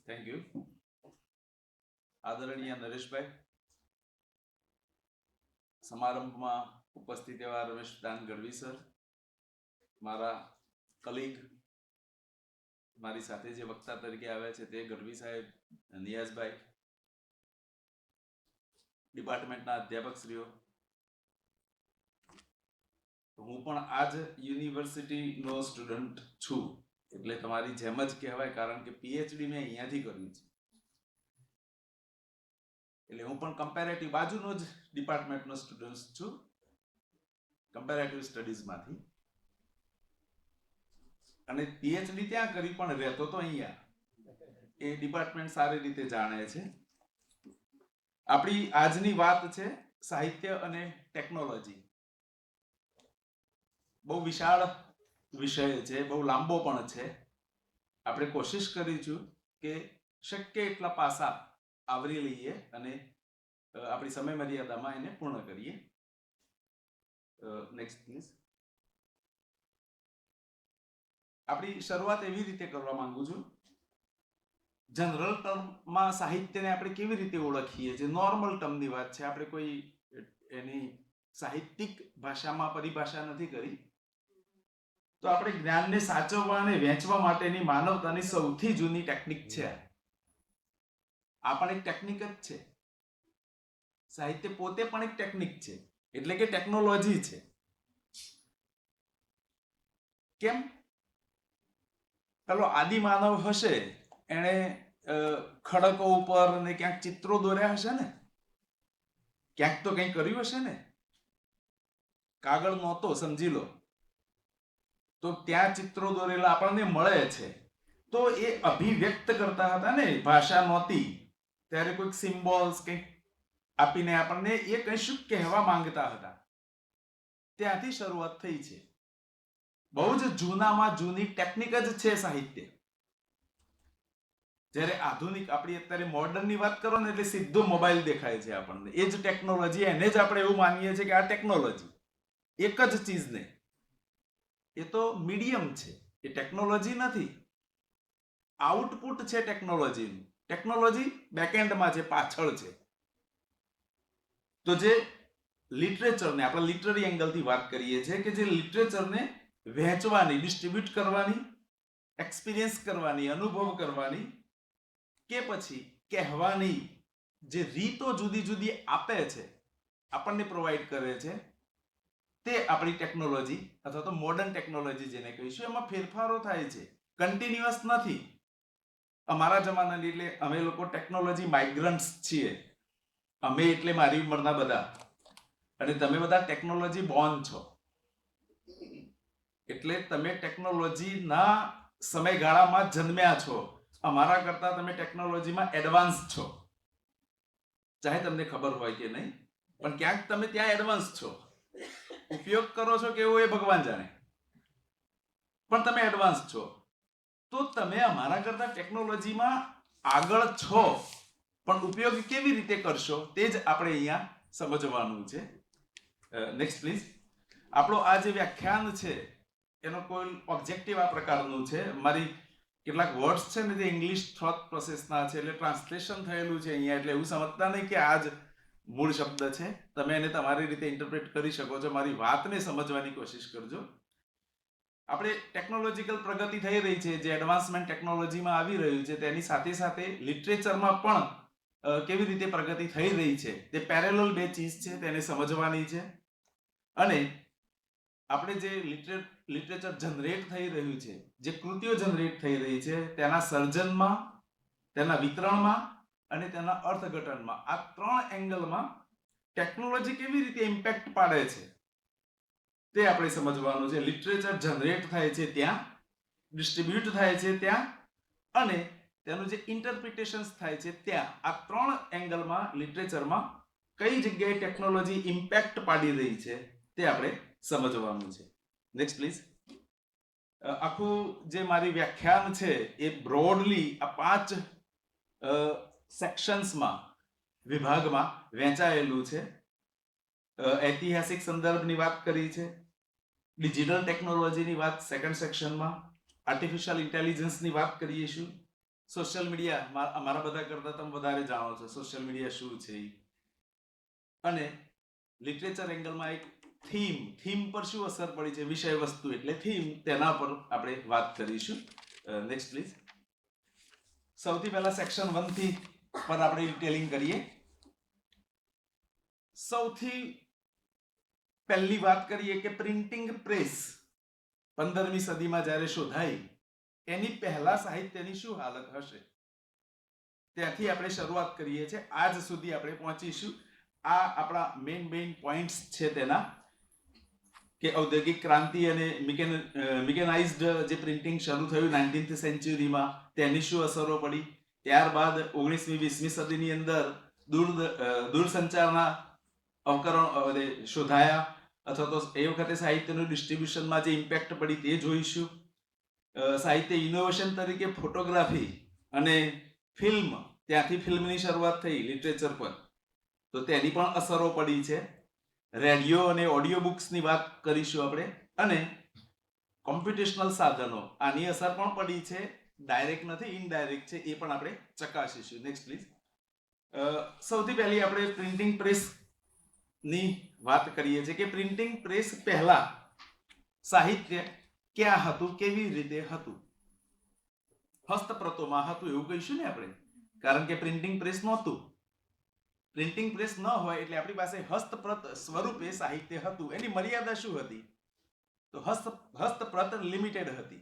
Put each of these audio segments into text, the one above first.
Thank you. આદરણીય નરેશભાઈ, સમારંભમાં ઉપસ્થિત એવા રમેશદાન ગઢવી સર, મારા કલીગ, મારી સાથે જે વક્તા તરીકે આવ્યા છે તે ગઢવી સાહેબ, નિયાઝભાઈ, ડિપાર્ટમેન્ટના અધ્યાપકશ્રીઓ, હું પણ આ જ યુનિવર્સિટીનો સ્ટુડન્ટ છું, એટલે તમારી જેમ જ કહેવાય, કારણ કે પીએચડી મેં અહીંયાથી કર્યું છે. એટલે હું પણ કમ્પેરેટિવ બાજુનો જ ડિપાર્ટમેન્ટનો સ્ટુડન્ટ છું, કમ્પેરેટિવ સ્ટડીઝમાંથી. અને પીએચડી ત્યાં કરી પણ રહેતો તો અહીંયા. એ ડિપાર્ટમેન્ટ સારી રીતે જાણે છે. આપણી આજની વાત છે સાહિત્ય અને ટેકનોલોજી. બહુ વિશાળ વિષય છે, બહુ લાંબો પણ છે. આપણે કોશિશ કરીશું કે શક્ય એટલા પાસા આવરી લઈએ અને આપણી સમય મર્યાદામાં એને પૂર્ણ કરીએ. Next please. આપણી શરૂઆત એવી રીતે કરવા માંગુ છું, જનરલ ટર્મમાં સાહિત્યને આપણે કેવી રીતે ઓળખીએ છીએ, નોર્મલ ટર્મની વાત છે, આપણે કોઈ એની સાહિત્યિક ભાષામાં પરિભાષા નથી કરી. તો આપણે જ્ઞાનને સાચવવા અને વહેંચવા માટેની માનવતાની સૌથી જૂની ટેકનિક છે. આ પણ એક ટેકનિક જ છે. સાહિત્ય પોતે પણ એક ટેકનિક છે, એટલે કે ટેકનોલોજી છે. કેમ? પેલો આદિ માનવ હશે, એણે ખડકો ઉપર ને ક્યાંક ચિત્રો દોર્યા હશે ને, ક્યાંક તો કંઈ કર્યું હશે ને. કાગળ નહોતો સમજી લો, તો ત્યાં ચિત્રો દોરેલા આપણને મળે છે. તો એ અભિવ્યક્ત કરતા હતા ને, ભાષા નહોતી ત્યારે કોઈક સિમ્બોલ્સ કંઈક આપીને આપણને એ કશું કહેવા માંગતા હતા. ત્યાંથી શરૂઆત થઈ છે. બહુ જ જૂનામાં જૂની ટેકનિક જ છે સાહિત્ય. જ્યારે આધુનિક આપણી અત્યારે મોડર્નની વાત કરો ને એટલે સીધો મોબાઈલ દેખાય છે આપણને. એ જ ટેકનોલોજી, એને જ આપણે એવું માનીએ છીએ કે આ ટેકનોલોજી. એક જ ચીજને, એ તો મીડિયમ છે, એ ટેકનોલોજી નથી. આઉટપુટ છે ટેકનોલોજીનું. ટેકનોલોજી બેકએન્ડમાં છે, પાછળ છે. તો જે લિટરેચરને આપણે લિટરરી એંગલથી વાત કરીએ છીએ કે જે લિટરેચરને વહેંચવાની, ડિસ્ટ્રીબ્યુટ કરવાની, એક્સપિરિયન્સ કરવાની, અનુભવ કરવાની કે પછી કહેવાની જે રીતો જુદી જુદી આપે છે, આપણને પ્રોવાઈડ કરે છે, તે આપણી ટેકનોલોજી અથવા તો મોડર્ન ટેકનોલોજી જેને કહીશું. એમાં ફેરફારો થાય છે, કન્ટિન્યુઅસ નથી. અમારા જમાનાની એટલે અમે લોકો ટેકનોલોજી માઇગ્રન્ટ્સ છીએ. અમે એટલે મારી ઉંમરના બધા, અને તમે બધા ટેકનોલોજી બોર્ન છો. એટલે તમે ટેકનોલોજીના સમયગાળામાં જન્મ્યા છો. અમારા કરતા તમે ટેકનોલોજીમાં એડવાન્સ છો, ચાહે તમને ખબર હોય કે નહીં, પણ ક્યાંક તમે ત્યાં એડવાન્સ છો. ઉપયોગ કરો છો કેવો એ ભગવાન જાણે, પણ તમે એડવાન્સ છો. તો તમે અમારા કરતા ટેકનોલોજીમાં આગળ છો, પણ ઉપયોગ કેવી રીતે કરશો તે જ આપણે અહીંયા સમજવાનું છે. Next please. આપણો આ જે વ્યાખ્યાન છે એનો કોઈ ઓબ્જેક્ટિવ આ પ્રકારનું છે. મારી કેટલાક વર્ડ્સ છે ને તે ઇંગ્લિશ થોટ પ્રોસેસના છે, એટલે ટ્રાન્સલેશન થયેલું છે અહીંયા, એટલે એવું સમજતા નહીં કે આ જ મૂળ શબ્દ છે. તમે એને તમારી રીતે ઇન્ટરપ્રેટ કરી શકો છો. મારી વાતને સમજવાની કોશિશ કરજો. આપણે ટેકનોલોજીકલ પ્રગતિ થઈ રહી છે, જે એડવાન્સમેન્ટ ટેકનોલોજીમાં આવી રહ્યું છે, તેની સાથે સાથે લિટરેચરમાં પણ કેવી રીતે પ્રગતિ થઈ રહી છે, તે પેરેલલ બે ચીજ છે, તેને સમજવાની છે. અને આપણે જે લિટરેચર જનરેટ થઈ રહ્યું છે, જે કૃતિઓ જનરેટ થઈ રહી છે, તેના સર્જનમાં, તેના વિતરણમાં અને તેના અર્થઘટનમાં, આ ત્રણ એંગલમાં ટેકનોલોજી કેવી રીતે ઇમ્પેક્ટ પાડે છે તે આપણે સમજવાનું છે. લિટરેચર જનરેટ થાય છે ત્યાં, ડિસ્ટ્રીબ્યુટ થાય છે ત્યાં, અને તેનું જે ઇન્ટરપ્રિટેશન્સ થાય છે ત્યાં. આ ત્રણ એંગલમાં લિટરેચરમાં કઈ જગ્યાએ ટેકનોલોજી ઇમ્પેક્ટ પાડી રહી છે તે આપણે સમજવાનું છે. Next please. આખું જે મારી વ્યાખ્યાન છે એ બ્રોડલી આ 5 સેક્શન્સમાં, વિભાગમાં વહેંચાયેલું છે. ઐતિહાસિક સંદર્ભની વાત કરી છે, ડિજિટલ ટેકનોલોજીની વાત સેકન્ડ સેક્શનમાં, આર્ટિફિશિયલ ઇન્ટેલિજન્સની વાત કરીશું, સોશિયલ મીડિયા અમારા બધા કરતા તમે વધારે જાણો છો સોશિયલ મીડિયા શું છે, અને લિટરેચર એંગલમાં એક થીમ પર શું અસર પડી છે, વિષય વસ્તુ એટલે થીમ, તેના પર આપણે વાત કરીશું. Next please. સૌથી પહેલા સેક્શન 1 થી પર આપણે ડિટેલિંગ કરીએ. સૌથી પહેલી વાત કરીએ કે પ્રિન્ટિંગ પ્રેસ 15મી સદીમાં જ્યારે શોધાઈ એની પહેલા સાહિત્યની શું હાલત હશે, ત્યાંથી આપણે શરૂઆત કરીએ છીએ, આજ સુધી આપણે પહોંચીશું. આ આપણા મેઇન પોઈન્ટ્સ છે તેના, કે ઔદ્યોગિક ક્રાંતિ અને મિકેનાઇઝ્ડ જે પ્રિન્ટિંગ શરૂ થયું 19th સેન્ચુરીમાં તેની શું અસરો પડી, ત્યારબાદ 19મી 20મી સદીની અંદર દૂરસંચારના ઉપકરણો શોધાયા, અથવા તો એ વખતે સાહિત્યનું ડિસ્ટ્રીબ્યુશનમાં જે ઇમ્પેક્ટ પડી તે જોઈશું. સાહિત્ય ઇનોવેશન તરીકે ફોટોગ્રાફી અને ફિલ્મ, ત્યાંથી ફિલ્મની શરૂઆત થઈ લિટરેચર પર, તો તેની પણ અસરો પડી છે. રેડિયો અને ઓડિયો બુક્સની વાત કરીશું આપણે, અને કોમ્પ્યુટેશનલ સાધનો, આની અસર પણ પડી છે, ડાયરેક્ટ નથી ઇનડાયરેક્ટ છે, એ પણ આપણે ચકાસીશું. Next please. સૌથી પહેલી આપણે પ્રિન્ટિંગ પ્રેસ ની વાત કરીએ છીએ કે પ્રિન્ટિંગ પ્રેસ પહેલા સાહિત્ય ક્યાં હતું, કેવી રીતે હતું. હસ્તપ્રતોમાં હતું એવું કહીશું ને આપણે, કારણ કે પ્રિન્ટિંગ પ્રેસ નહોતું. પ્રિન્ટિંગ પ્રેસ ન હોય એટલે આપણી પાસે હસ્તપ્રત સ્વરૂપે સાહિત્ય હતું. એની મર્યાદા શું હતી, તો હસ્તપ્રત લિમિટેડ હતી.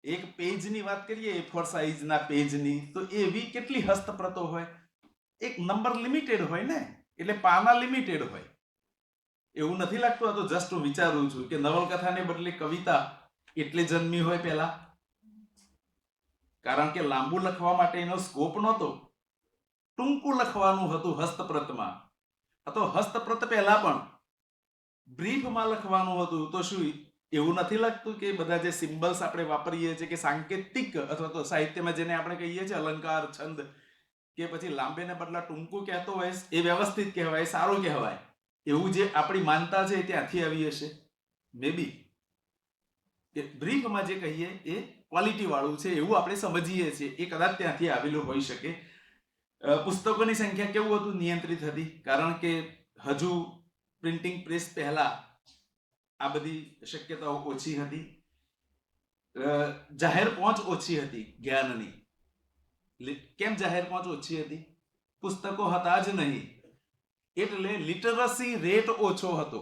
એક પેજની વાત કરીએ A4 સાઈઝના પેજની, તો એવી કેટલી હસ્તપ્રતો હોય, એક નંબર લિમિટેડ હોય ને, એટલે પાના લિમિટેડ હોય. એવું નથી લાગતું, આ તો જસ્ટ હું વિચારું છું કે નવલકથાને બદલે કવિતા એટલે જન્મી હોય પહેલા, કારણ કે લાંબુ લખવા માટે એનો સ્કોપ નહોતો, ટૂંકું લખવાનું હતું હસ્તપ્રતમાં. તો હસ્તપ્રત પહેલા પણ બ્રીફમાં લખવાનું હતું. તો શું એવું નથી લાગતું કે બધા જે સિમ્બલ્સ આપણે વાપરીએ છીએ, કે સાંકેતિક અથવા તો સાહિત્યમાં જેને આપણે કહીએ છીએ અલંકાર, છંદ, કે પછી લાંબેને બદલા ટૂંકું કહેતો હોય એ વ્યવસ્થિત કહેવાય, સારું કહેવાય, એવું જે આપણી માનતા છે ત્યાંથી આવી હશે. મે બી કે બ્રીફમાં જે કહીએ એ ક્વોલિટી વાળું છે એવું આપણે સમજીએ છીએ, એ કદાચ ત્યાંથી આવેલું હોઈ શકે. પુસ્તકોની સંખ્યા કેવું હતું, નિયંત્રિત હતી, કારણ કે હજુ પ્રિન્ટિંગ પ્રેસ પહેલા આ બધી શક્યતાઓ ઓછી હતી. જાહેર પહોંચ ઓછી હતી જ્ઞાનની. કેમ જાહેર પહોંચ ઓછી હતી, પુસ્તકો હતા જ નહીં, એટલે લિટરસી રેટ ઓછો હતો.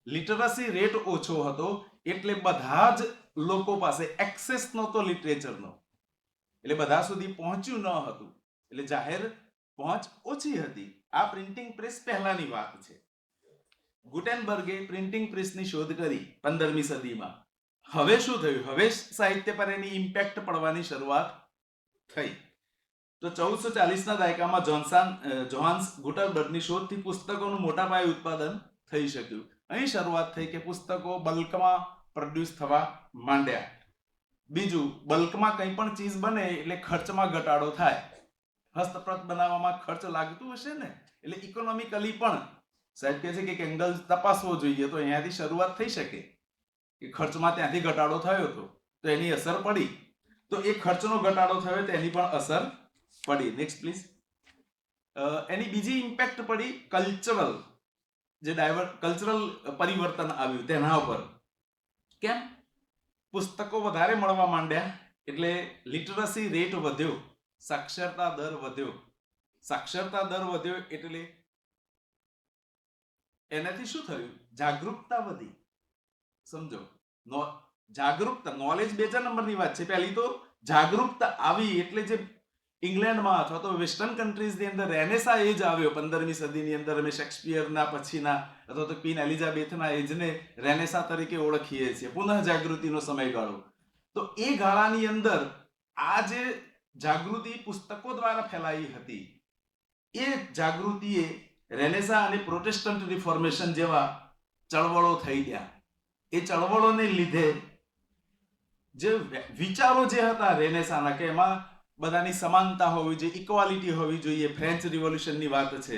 લિટરસી રેટ ઓછો હતો એટલે બધા જ લોકો પાસે એક્સેસ નહોતો લિટરેચરનો, એટલે બધા સુધી પહોંચ્યું ન હતું, એટલે જાહેર પહોંચ ઓછી હતી. આ પ્રિન્ટિંગ પ્રેસ પહેલાની વાત છે. ગુટેનબર્ગે પ્રિન્ટિંગ પ્રેસની શોધ કરી 15મી સદીમાં. હવે શું થયું, હવે સાહિત્ય પર એની ઇમ્પેક્ટ પડવાની શરૂઆત થઈ. તો 1440ના દાયકામાં જોહાન્સ ગુટેનબર્ગની શોધથી પુસ્તકોનું મોટા પાયે ઉત્પાદન થઈ શક્યું. અહીં શરૂઆત થઈ કે પુસ્તકો બલ્કમાં પ્રોડ્યુસ થવા માંડ્યા. બીજું, બલ્કમાં કંઈ પણ ચીજ બને એટલે ખર્ચમાં ઘટાડો થાય. હસ્તપ્રત બનાવવામાં ખર્ચ લાગતું હશે ને, એટલે ઇકોનોમિકલી પણ સાહેબ કહે છે કે એંગલ તપાસવો જોઈએ. તો અહીંયાથી શરૂઆત થઈ શકે કે ખર્ચમાં ત્યાંથી ઘટાડો થયો હતો, તો એની અસર પડી. તો એ ખર્ચનો ઘટાડો થયો તો એની પણ અસર પડી. Next please. એની બીજી ઇમ્પેક્ટ પડી કલ્ચરલ, જે કલ્ચરલ પરિવર્તન આવ્યું તેના ઉપર. કેમ, પુસ્તકો વધારે મળવા માંડ્યા એટલે લિટરસી રેટ વધ્યો, સાક્ષરતા દર વધ્યો. સાક્ષરતા દર વધ્યો એટલે એનાથી શું થયું, જાગૃતતા વધી. સમજો, જાગૃતતા, નોલેજ બીજા નંબરની વાત છે, પહેલી તો જાગૃતતા આવી. એટલે જે ઇંગ્લેન્ડમાં અથવા તો વેસ્ટર્ન કન્ટ્રીઝની અંદર રેનેસા એજ આવ્યો 15મી સદીની અંદર, અમે શેક્સપિયરના પછીના અથવા તો ક્વીન એલિઝાબેથના એજને રેનેસા તરીકે ઓળખીએ છીએ, પુનઃ જાગૃતિનો સમયગાળો. તો એ ગાળાની અંદર આ જે જાગૃતિ પુસ્તકો દ્વારા ફેલાઈ હતી, એ જાગૃતિએ રેનેસા અને પ્રોટેસ્ટન્ટ રિફોર્મેશન જેવા ચળવળો થઈ ગયા. એ ચળવળોને લીધે જે વિચારો જે હતા રેનેસાના, કે એમાં બધાની સમાનતા હોવી જોઈએ, ઇક્વાલિટી હોવી જોઈએ, ફ્રેન્ચ રિવોલ્યુશનની વાત છે,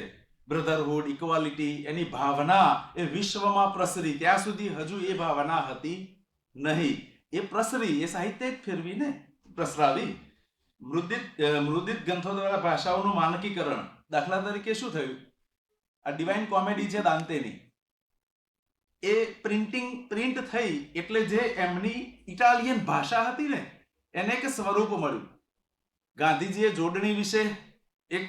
બ્રધરહુડ, ઇક્વાલિટી, એની ભાવના એ વિશ્વમાં પ્રસરી. ત્યાં સુધી હજુ એ ભાવના હતી નહીં. એ પ્રસરી, એ સાહિત્ય જ ફેરવીને પ્રસરાવી. મૃદિત ગ્રંથો દ્વારા ભાષાઓનું માનકીકરણ. દાખલા તરીકે શું થયું? આ ડિવાઇન કોમેડી છે દાંતેની, એ પ્રિન્ટ થઈ એટલે જે એમની ઇટાલિયન ભાષા હતી ને એને એક સ્વરૂપ મળ્યું. ગાંધીજીએ જોડણી વિશે એક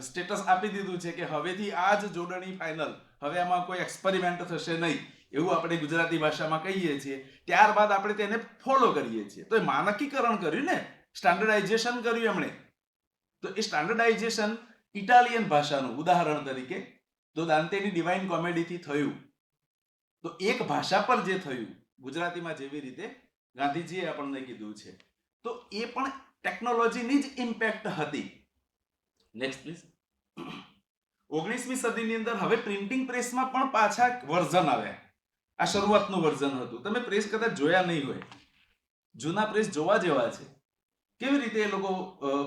સ્ટેટસ આપી દીધું છે કે હવેથી આ જ જોડણી ફાઇનલ, હવે આમાં કોઈ એક્સપેરિમેન્ટ થશે નહીં, એવું આપણે ગુજરાતી ભાષામાં કહીએ છીએ. ત્યારબાદ આપણે તેને ફોલો કરીએ છીએ. તો એ માનકીકરણ કર્યું ને, સ્ટાન્ડર્ડાઇઝેશન કર્યું એમણે. તો એ સ્ટાન્ડર્ડાઇઝેશન ઇટાલિયન ભાષાનું ઉદાહરણ તરીકે તો દાંતેની ડિવાઇન કોમેડીથી થયું. તો એક ભાષા પર જે થયું, ગુજરાતીમાં જેવી રીતે ગાંધીજીએ આપણને કીધું છે, તો એ પણ ટેકનોલોજીની જ ઇમ્પેક્ટ હતી. Next please. 19મી સદીની અંદર હવે પ્રિન્ટિંગ પ્રેસમાં પણ પાછા વર્ઝન આવ્યા. આ શરૂઆતનું વર્ઝન હતું. તમે પ્રેસ કદાચ જોયા નહીં હોય, જૂના પ્રેસ જોવા જેવા છે. કેવી રીતે એ લોકો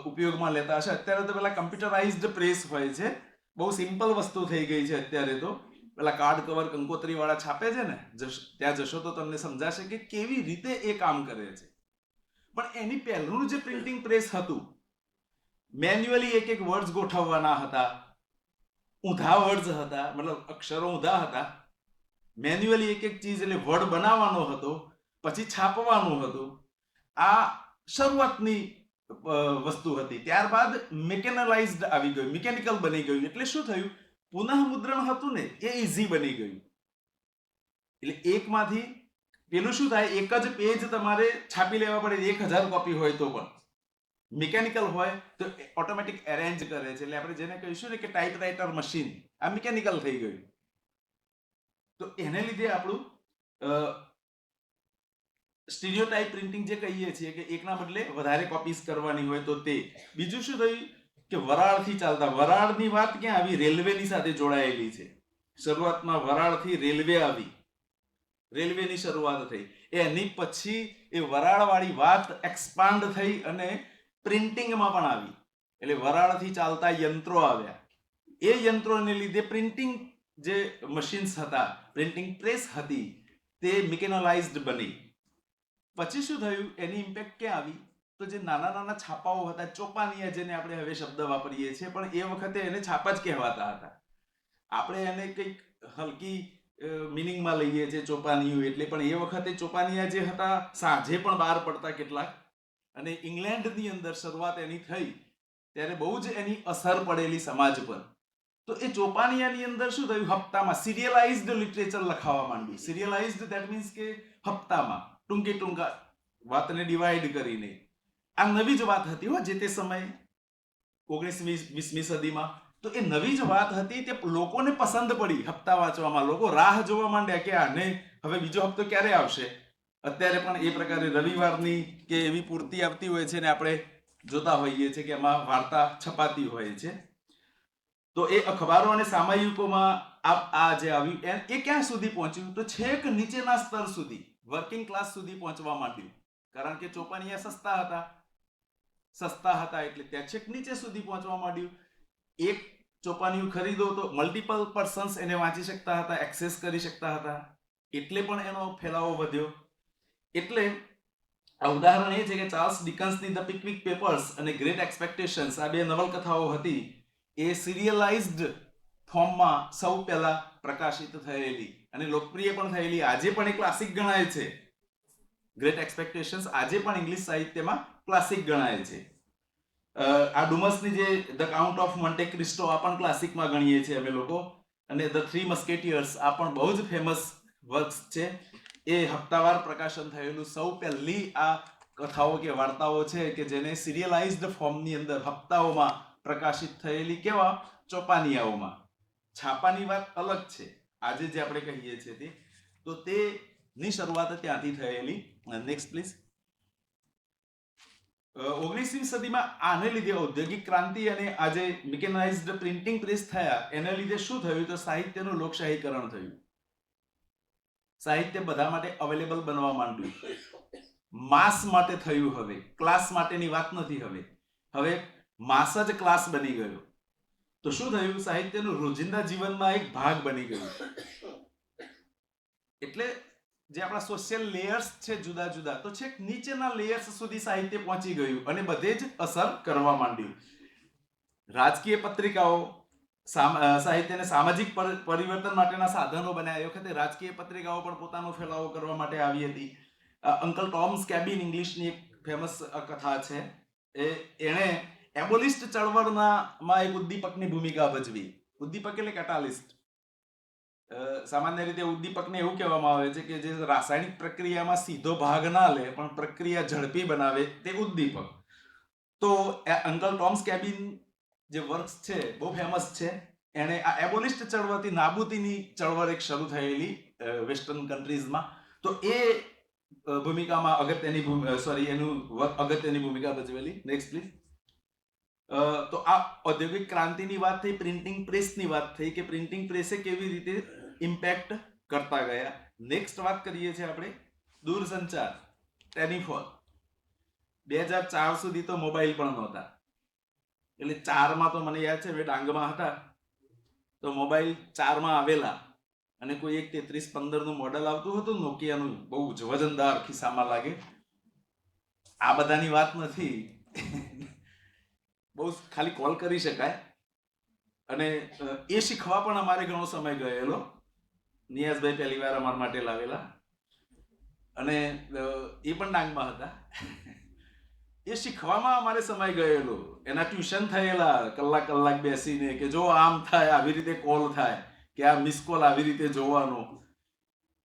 ઉપયોગમાં લેતા હશે. અત્યારે તો પેલા કમ્પ્યુટરાઇઝ્ડ પ્રેસ હોય છે, બહુ સિમ્પલ વસ્તુ થઈ ગઈ છે અત્યારે તો. પેલા કાર્ડ કવર કંકોત્રી વાળા છાપે છે ને, ત્યાં જશો તો તમને સમજાશે કે કેવી રીતે એ કામ કરે છે. પણ એની પહેલું જે પ્રિન્ટિંગ પ્રેસ હતું, મેન્યુઅલી એક એક વર્ડ્સ ગોઠવવાના હતા, ઊંધા વર્ડ્સ હતા, મતલબ અક્ષરો ઊંધા હતા. મેન્યુઅલી એક એક ચીજ એટલે વર્ડ બનાવવાનો હતો, પછી છાપવાનું હતું. આ શરૂઆતની વસ્તુ હતી. ત્યારબાદ મેકેનલાઇઝ્ડ આવી ગયું, મિકેનિકલ બની ગયું. એટલે શું થયું? પુનઃ મુદ્રણ હતું ને એ ઈઝી બની ગયું. એટલે એકમાંથી પેલું શું થાય, એક જ પેજ તમારે છાપી લેવા પડે. 1000 કોપી હોય તો પણ મિકેનિકલ હોય તો ઓટોમેટિક એરેન્જ કરે છે. એટલે આપણે જેને કહીશું ને કે ટાઈપરાઇટર મશીન, આ મિકેનિકલ થઈ ગયું. તો એને લીધે આપણું સ્ટીરિયોટાઇપ પ્રિન્ટિંગ જે કહીએ છીએ કે એકના બદલે વધારે કોપીઝ કરવાની હોય તો તે. બીજું શું થયું કે વરાળથી ચાલતા. વરાળની વાત ક્યાં આવી? રેલવેની સાથે જોડાયેલી છે. શરૂઆતમાં વરાળથી રેલવે આવી, રેલવેની શરૂઆત થઈ. એની પછી એ વરાળવાળી વાત એક્સપાન્ડ થઈ અને પ્રિન્ટિંગમાં પણ આવી. એટલે વરાળથી ચાલતા યંત્રો આવ્યા. એ યંત્રોને લીધે પ્રિન્ટિંગ જે મશીન્સ હતા, પ્રિન્ટિંગ પ્રેસ હતી, તે મિકેનલાઇઝ્ડ બની. પછી શું થયું? એની ઇમ્પેક્ટ ક્યાં આવી? તો જે નાના નાના છાપાઓ હતા, ચોપાનિયા, જેને આપણે હવે શબ્દ વાપરીએ છીએ, પણ એ વખતે એને છાપા જ કહેવાતા હતા. આપણે એને કંઈક હલકી મિનિંગમાં લઈએ છીએ ચોપાનિયું એટલે, પણ એ વખતે ચોપાનિયા જે હતા સાંજે પણ બહાર પડતા કેટલાક. અને ઇંગ્લેન્ડની અંદર શરૂઆત એની થઈ ત્યારે બહુ જ એની અસર પડેલી સમાજ પર. તો એ ચોપાનિયાની અંદર શું થયું? હપ્તામાં સિરિયલાઇઝ્ડ લિટરેચર લખાવા માંડ્યું. સિરિયલાઇઝ્ડ ધેટ મીન્સ કે હપ્તામાં, ટૂંકા વાતને ડિવાઈડ કરીને. આ નવી જ વાત હતી હો જે તે સમયે 19મી સદીમાં. તો એ નવી જ વાત હતી, તે લોકોને પસંદ પડી હપ્તા વાંચવામાં. લોકો રાહ જોવા માંડ્યા કે આને હવે બીજો હપ્તો ક્યારે આવશે. અત્યારે પણ એ પ્રકારે રવિવારની કે એવી પૂર્તિ આવતી હોય છે ને આપણે જોતા હોઈએ છીએ કે એમાં વાર્તા છપાતી હોય છે. તો એ અખબારો અને સામયિકોમાં આ જે આવ્યું એ ક્યાં સુધી પહોંચ્યું? તો છેક નીચેના સ્તર સુધી, વર્કિંગ ક્લાસ સુધી પહોંચવા માંડ્યું. કારણ કે ચોપાનિયા સસ્તા હતા એટલે ત્યાં છેક નીચે સુધી પહોંચવા માંડ્યું. એક ચોપાનિયું ખરીદો તો મલ્ટિપલ પર્સન્સ એને વાંચી શકતા હતા, એક્સેસ કરી શકતા હતા. એટલે પણ એનો ફેલાવો વધ્યો. એટલે આ ઉદાહરણ એ છે કે ચાર્લ્સ ડિકન્સની ધ પિકવિક પેપર્સ અને ગ્રેટ એક્સપેક્ટેશન્સ, આ બે નવલકથાઓ હતી, એ સિરિયલાઇઝ્ડ ફોર્મમાં સૌ પહેલા પ્રકાશિત થયેલી અને લોકપ્રિય પણ થયેલી. આજે પણ એ ક્લાસિક ગણાય છે. ગ્રેટ એક્સપેક્ટેશન્સ આજે પણ ઇંગ્લિશ સાહિત્યમાં ક્લાસિક ગણાય છે. આ ડુમસની જે ધ કાઉન્ટ ઓફ મોન્ટે ક્રિસ્ટો, આ પણ ક્લાસિકમાં ગણીએ છીએ અમે લોકો. અને ધ થ્રી મસ્કેટિયર્સ, આ પણ બહુ જ ફેમસ વર્ક્સ છે. એ હપ્તાવાર પ્રકાશન થયેલું સૌ પહેલી આ કથાઓ કે વાર્તાઓ છે કે જેને સિરિયલાઇઝ્ડ ફોર્મની અંદર હપ્તાઓમાં પ્રકાશિત થયેલી. કેવા? ચોપાનિયાઓમાં. છાપાની વાત અલગ છે, આજે જે આપણે કહીએ છીએ તે. તો તેની શરૂઆત ત્યાંથી થયેલી. Next please. 19મી સદીમાં આને લીધે ઔદ્યોગિક ક્રાંતિ અને આજે મિકેનાઇઝ્ડ પ્રિન્ટિંગ પ્રેસ થયા, એને લીધે શું થયું? તો સાહિત્યનું લોકશાહીકરણ થયું. સાહિત્ય બધા માટે અવેલેબલ બનવા માંડ્યું. માસ માટે થયું. હવે ક્લાસ માટેની વાત નથી. હવે માસ જ ક્લાસ બની ગયો. તો શું થયું, સાહિત્યનું રોજિંદા જીવનમાં એક ભાગ બની ગયું. એટલે જે આપણા સોશિયલ લેયર્સ છે જુદા જુદા, તો છેક નીચેના લેયર્સ સુધી સાહિત્ય પહોંચી ગયું અને બધે જ અસર કરવા માંડ્યું. રાજકીય પત્રિકાઓ સાહિત્યને સામાજિક પરિવર્તન માટેના સાધનો બનાવ્યા. એ વખતે રાજકીય પત્રિકાઓ પણ પોતાનો ફેલાવો કરવા માટે આવી હતી. અંકલ ટોમ્સ કેબિન ઇંગ્લિશની એક ફેમસ કથા છે. એણે એબોલિસ્ટ ચળવળમાં એક ઉદ્દીપકની ભૂમિકા ભજવી. ઉદ્દીપક એટલે કેટાલિસ્ટ. સામાન્ય રીતે ઉદ્દીપકને એવું કહેવામાં આવે છે કે જે રાસાયણિક પ્રક્રિયામાં સીધો ભાગ ના લે પણ પ્રક્રિયા ઝડપી બનાવે તે ઉદ્દીપક. તો અંકલ ટોમ્સ કેબિન જે વર્ક છે બહુ ફેમસ છે. એણે આ એબોલિસ્ટ ચળવળથી નાબૂદીની ચળવળ એક શરૂ થયેલી વેસ્ટર્ન કન્ટ્રીઝમાં. તો એ ભૂમિકામાં અગત્યની ભૂમિકા ભજવેલી. Next please. તો આ ઔદ્યોગિક ક્રાંતિની વાત થઈ, પ્રિન્ટિંગ પ્રેસની વાત થઈ કે પ્રિન્ટિંગ પ્રેસે કેવી રીતે ઇમ્પેક્ટ કરતા ગયા. નેક્સ્ટ વાત કરીએ છીએ આપણે દૂરસંચાર, ટેલિફોન. 2004 સુધી તો મોબાઈલ પણ નહોતા. એટલે 4માં તો મને યાદ છે મેં ડાંગમાં હતા તો મોબાઈલ 4માં આવેલા અને કોઈ એક 3315 નું મોડેલ આવતું હતું નોકિયાનું, બહુ જ વજનદાર, ખિસ્સામાં લાગે. આ બધાની વાત નથી. બહુ ખાલી કોલ કરી શકાય. અને એ શીખવા પણ અમારે ઘણો સમય ગયેલો. નિયાઝભાઈ પહેલી વાર અમારા માટે લાવેલા અને એ પણ ડાંગમાં હતા. એ શીખવામાં અમારે સમય ગયેલો. એના ટ્યુશન થયેલા કલાક બેસીને કે જો આમ થાય, આવી રીતે કોલ થાય, કે આ મિસ કોલ આવી રીતે જોવાનો.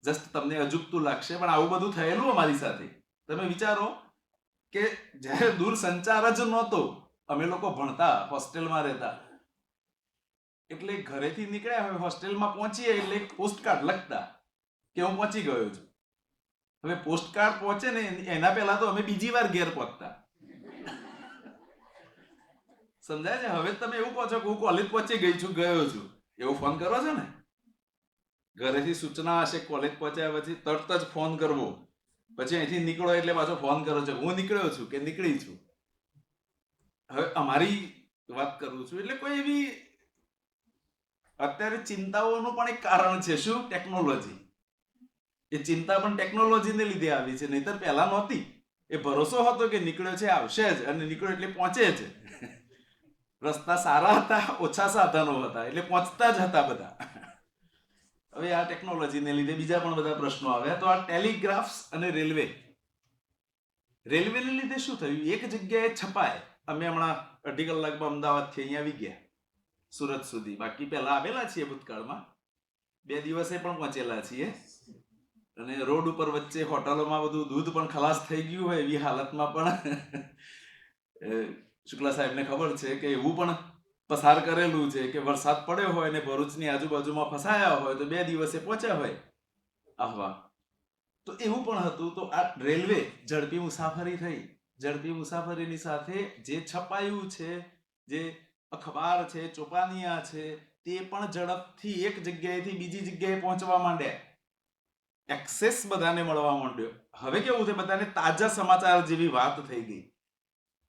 જસ્ટ તમને અજુગતું લાગશે પણ આવું બધું થયેલું અમારી સાથે. તમે વિચારો કે જ્યારે દૂર સંચાર જ નહોતો, અમે લોકો ભણતા, હોસ્ટેલમાં રહેતા, એટલે ઘરેથી નીકળ્યા હવે હોસ્ટેલમાં પહોંચીએ એટલે પોસ્ટકાર્ડ લખતા કે હું પહોંચી ગયો છું. હવે પોસ્ટકાર્ડ પહોંચે ને એના પહેલા તો અમે બીજી વાર ઘેર પહોંચતા. સમજાય છે? હવે તમે એવું કહો છો કે હું કોલેજ પહોંચી ગયો છું, એવો ફોન કરો છો ને. ઘરેથી સૂચના હશે કોલેજ પહોંચ્યા પછી તરત જ ફોન કરવો, પછી અહીંથી નીકળો એટલે પાછો ફોન કરો છો હું નીકળ્યો છું કે નીકળી છું. હવે અમારી વાત કરું છું. એટલે કોઈ એવી અત્યારે ચિંતાઓનું પણ એક કારણ છે. શું? ટેકનોલોજી. એ ચિંતા પણ ટેકનોલોજીને લીધે આવી છે, નહીતર પહેલા નહોતી. એ ભરોસો હતો કે નીકળ્યો છે આવશે જ, અને નીકળ્યો એટલે પહોંચે જ. રસ્તા સારા હતા, ઓછા સાધનો હતા, એટલે પહોંચતા જ હતા બધા. હવે આ ટેકનોલોજીને લીધે બીજા પણ બધા પ્રશ્નો આવ્યા. તો આ ટેલિગ્રાફ્સ અને રેલવેને લીધે શું થયું, એક જગ્યાએ છપાય. અમે હમણાં 2.5 કલાકમાં અમદાવાદથી અહીંયા આવી ગયા સુરત સુધી. બાકી પહેલા આવેલા છીએ ભૂતકાળમાં, 2 દિવસે પણ પહોંચેલા છીએ. અને રોડ ઉપર વચ્ચે હોટલોમાં બધું દૂધ પણ ખલાસ થઈ ગયું હોય એવી હાલતમાં પણ શુક્લા સાહેબને ખબર છે કે એવું પણ પસાર કરેલું છે કે વરસાદ પડ્યો હોય ને ભરૂચની આજુબાજુમાં ફસાયા હોય તો 2 દિવસે પહોંચ્યા હોય આહવા. તો એવું પણ હતું. તો આ રેલવે ઝડપી મુસાફરી થઈ. ઝડપી મુસાફરીની સાથે જે છપાયું છે, જે અખબાર છે, ચોપાનિયા છે, તે પણ ઝડપથી એક જગ્યાએથી બીજી જગ્યાએ પહોંચવા માંડ્યા. એક્સેસ બધાને મળવા માંડ્યો. હવે કેવું છે, બધાને તાજા સમાચાર જેવી વાત થઈ ગઈ.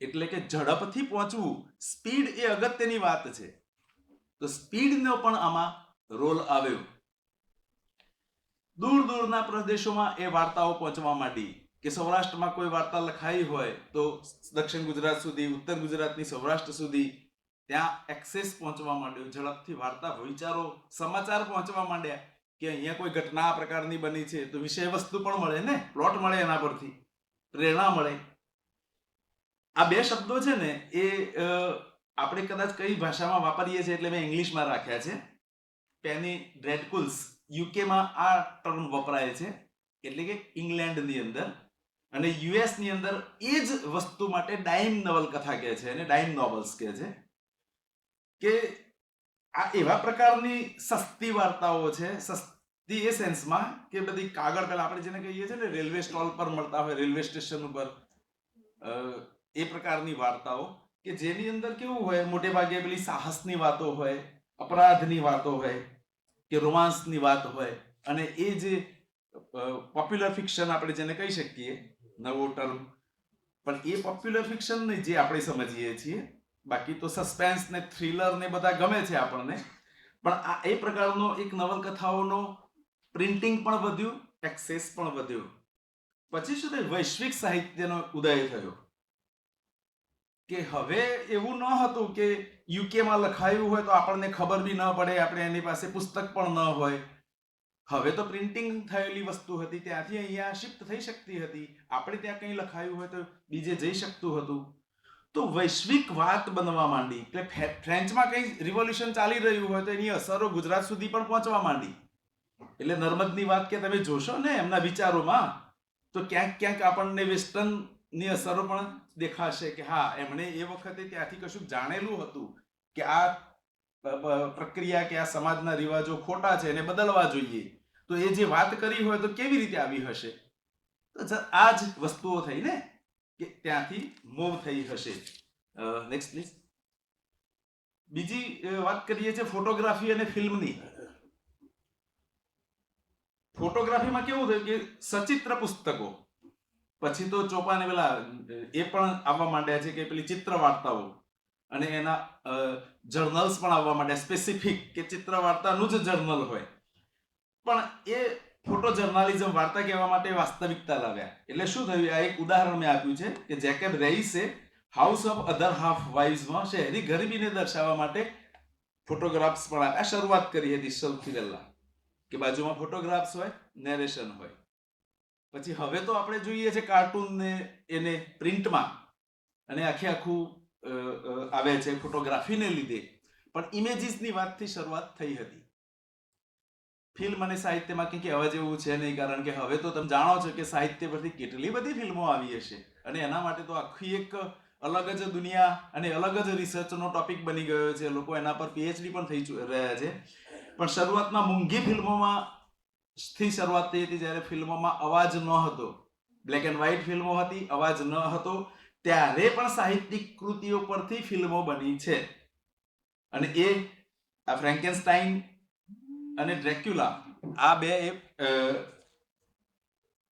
એટલે કે ઝડપથી પહોંચવું, સ્પીડ એ અગત્યની વાત છે. તો સ્પીડનો પણ આમાં રોલ આવ્યો. દૂર દૂરના પ્રદેશોમાં એ વાર્તાઓ પહોંચવા માંડી. કે સૌરાષ્ટ્રમાં કોઈ વાર્તા લખાઈ હોય તો દક્ષિણ ગુજરાત સુધી, ઉત્તર ગુજરાતની સૌરાષ્ટ્ર સુધી ત્યાં એક્સેસ પહોંચવા માંડ્યો. ઝડપથી વાર્તા, વિચારો, સમાચાર પહોંચવા માંડ્યા કે અહીંયા કોઈ ઘટના આ પ્રકારની બની છે તો વિષય વસ્તુ પણ મળે ને, પ્લોટ મળે, એના પરથી પ્રેરણા મળે. આ 2 શબ્દો છે ને એ આપણે કદાચ કઈ ભાષામાં વાપરીએ છીએ એટલે મેં ઇંગ્લિશમાં રાખ્યા છે. પેની ડ્રેડકુલ્સ, યુકેમાં આ ટર્મ વપરાય છે, એટલે કે ઇંગ્લેન્ડની અંદર. અને યુએસની અંદર એ જ વસ્તુ માટે ડાઇમ નવલકથા કહે છે, અને ડાઇમ નોવેલ્સ કહે છે. કે આ એવા પ્રકારની સસ્તી વાર્તાઓ છે. સસ્તી એ સેન્સમાં કે બધી કાગળ, પેલા આપણે જેને કહીએ છીએ ને રેલવે સ્ટોલ પર મળતા હોય, રેલવે સ્ટેશન ઉપર, એ પ્રકારની વાર્તાઓ કે જેની અંદર કેવું હોય, મોટે ભાગે પેલી સાહસની વાતો હોય, અપરાધની વાતો હોય કે રોમાન્સની વાત હોય. અને એ જે પોપ્યુલર ફિક્શન આપણે જેને કહી શકીએ, નવો ટર્મ, પણ એ પોપ્યુલર ફિક્શન નહીં જે આપણે સમજીએ છીએ, બાકી તો સસ્પેન્સ ને થ્રિલર ને બધા ગમે છે આપણને, પણ આ એ પ્રકારનો એક નવલકથાઓનો પ્રિન્ટિંગ પણ વધ્યું, એક્સેસ પણ વધ્યો. પછી શું થયું, વૈશ્વિક સાહિત્યનો ઉદય થયો કે હવે એવું ન હતું કે યુકેમાં લખાયું હોય તો આપણને ખબર બી ન પડે, આપણે એની પાસે પુસ્તક પણ ન હોય. હવે તો પ્રિન્ટિંગ થયેલી વસ્તુ હતી, ત્યાંથી અહીંયા શિફ્ટ થઈ શકતી હતી, આપણે ત્યાં કંઈ લખાયું હોય તો બીજે જઈ શકતું હતું. તો વૈશ્વિક વાત બનવા માંડી. એટલે ફ્રેન્ચમાં કંઈ રિવોલ્યુશન ચાલી રહ્યું હોય તો એની અસરો ગુજરાત સુધી પણ પહોંચવા માંડી. એટલે નર્મદની વાત કે તમે જોશો ને એમના વિચારોમાં, તો ક્યાંક ક્યાંક આપણને વેસ્ટર્નની અસરો પણ દેખાશે કે હા, એમણે એ વખતે ત્યાંથી કશું જાણેલું હતું કે આ પ્રક્રિયા કે આ સમાજના રિવાજો ખોટા છે એને બદલવા જોઈએ. તો એ જે વાત કરી હોય તો કેવી રીતે આવી હશે? તો આ જ વસ્તુઓ થઈ ને કે ત્યાંથી મૂવ થઈ હશે. Next please. બીજી વાત કરીએ છીએ ફોટોગ્રાફી અને ફિલ્મની. ફોટોગ્રાફીમાં કેવું થયું કે સચિત્ર પુસ્તકો, પછી તો ચોપાને પેલા એ પણ આવવા માંડ્યા છે કે પેલી ચિત્ર વાર્તાઓ, અને એના જર્નલ્સ પણ આવવા માંડ્યા સ્પેસિફિક કે ચિત્ર વાર્તાનું જ જર્નલ હોય. પણ એ ફોટો જર્નાલિઝમ વાર્તા કહેવા માટે વાસ્તવિકતા લાવ્યા. એટલે શું થયું, આ એક ઉદાહરણ મેં આપ્યું છે કે જેકેબ રેઇસે હાઉસ ઓફ અધર હાફ વાઇવ્સમાં શહેરી ગરીબીને દર્શાવવા માટે ફોટોગ્રાફ્સ પણ આપ્યા. શરૂઆત કરી હતી સૌથી પહેલા કે બાજુમાં ફોટોગ્રાફ્સ હોય, નેરેશન હોય. પછી હવે તો આપણે જોઈએ છે કાર્ટૂન ને એને પ્રિન્ટમાં, અને આખું આવે છે ફોટોગ્રાફીને લીધે. પણ ઇમેજીસની વાતથી શરૂઆત થઈ હતી. ફિલ્મ અને સાહિત્યમાં કંઈ કહેવા જેવું છે નહીં, કારણ કે હવે તો તમે જાણો છો કે સાહિત્ય પરથી કેટલી બધી ફિલ્મો આવી હશે, અને એના માટે તો આખી એક અલગ જ દુનિયા અને અલગ જ રિસર્ચનો ટોપિક બની ગયો છે. લોકો એના પર પીએચડી પણ થઈ રહ્યા છે. પણ શરૂઆતમાં મૂંગી ફિલ્મોમાં થી શરૂઆત થઈ હતી, જ્યારે ફિલ્મોમાં અવાજ ન હતો, બ્લેક એન્ડ વ્હાઇટ ફિલ્મો હતી, અવાજ ન હતો, ત્યારે પણ સાહિત્યિક કૃતિઓ પરથી ફિલ્મો બની છે. અને એ આ ફ્રેન્કેનસ્ટાઇન અને ડ્રેક્યુલા, આ બે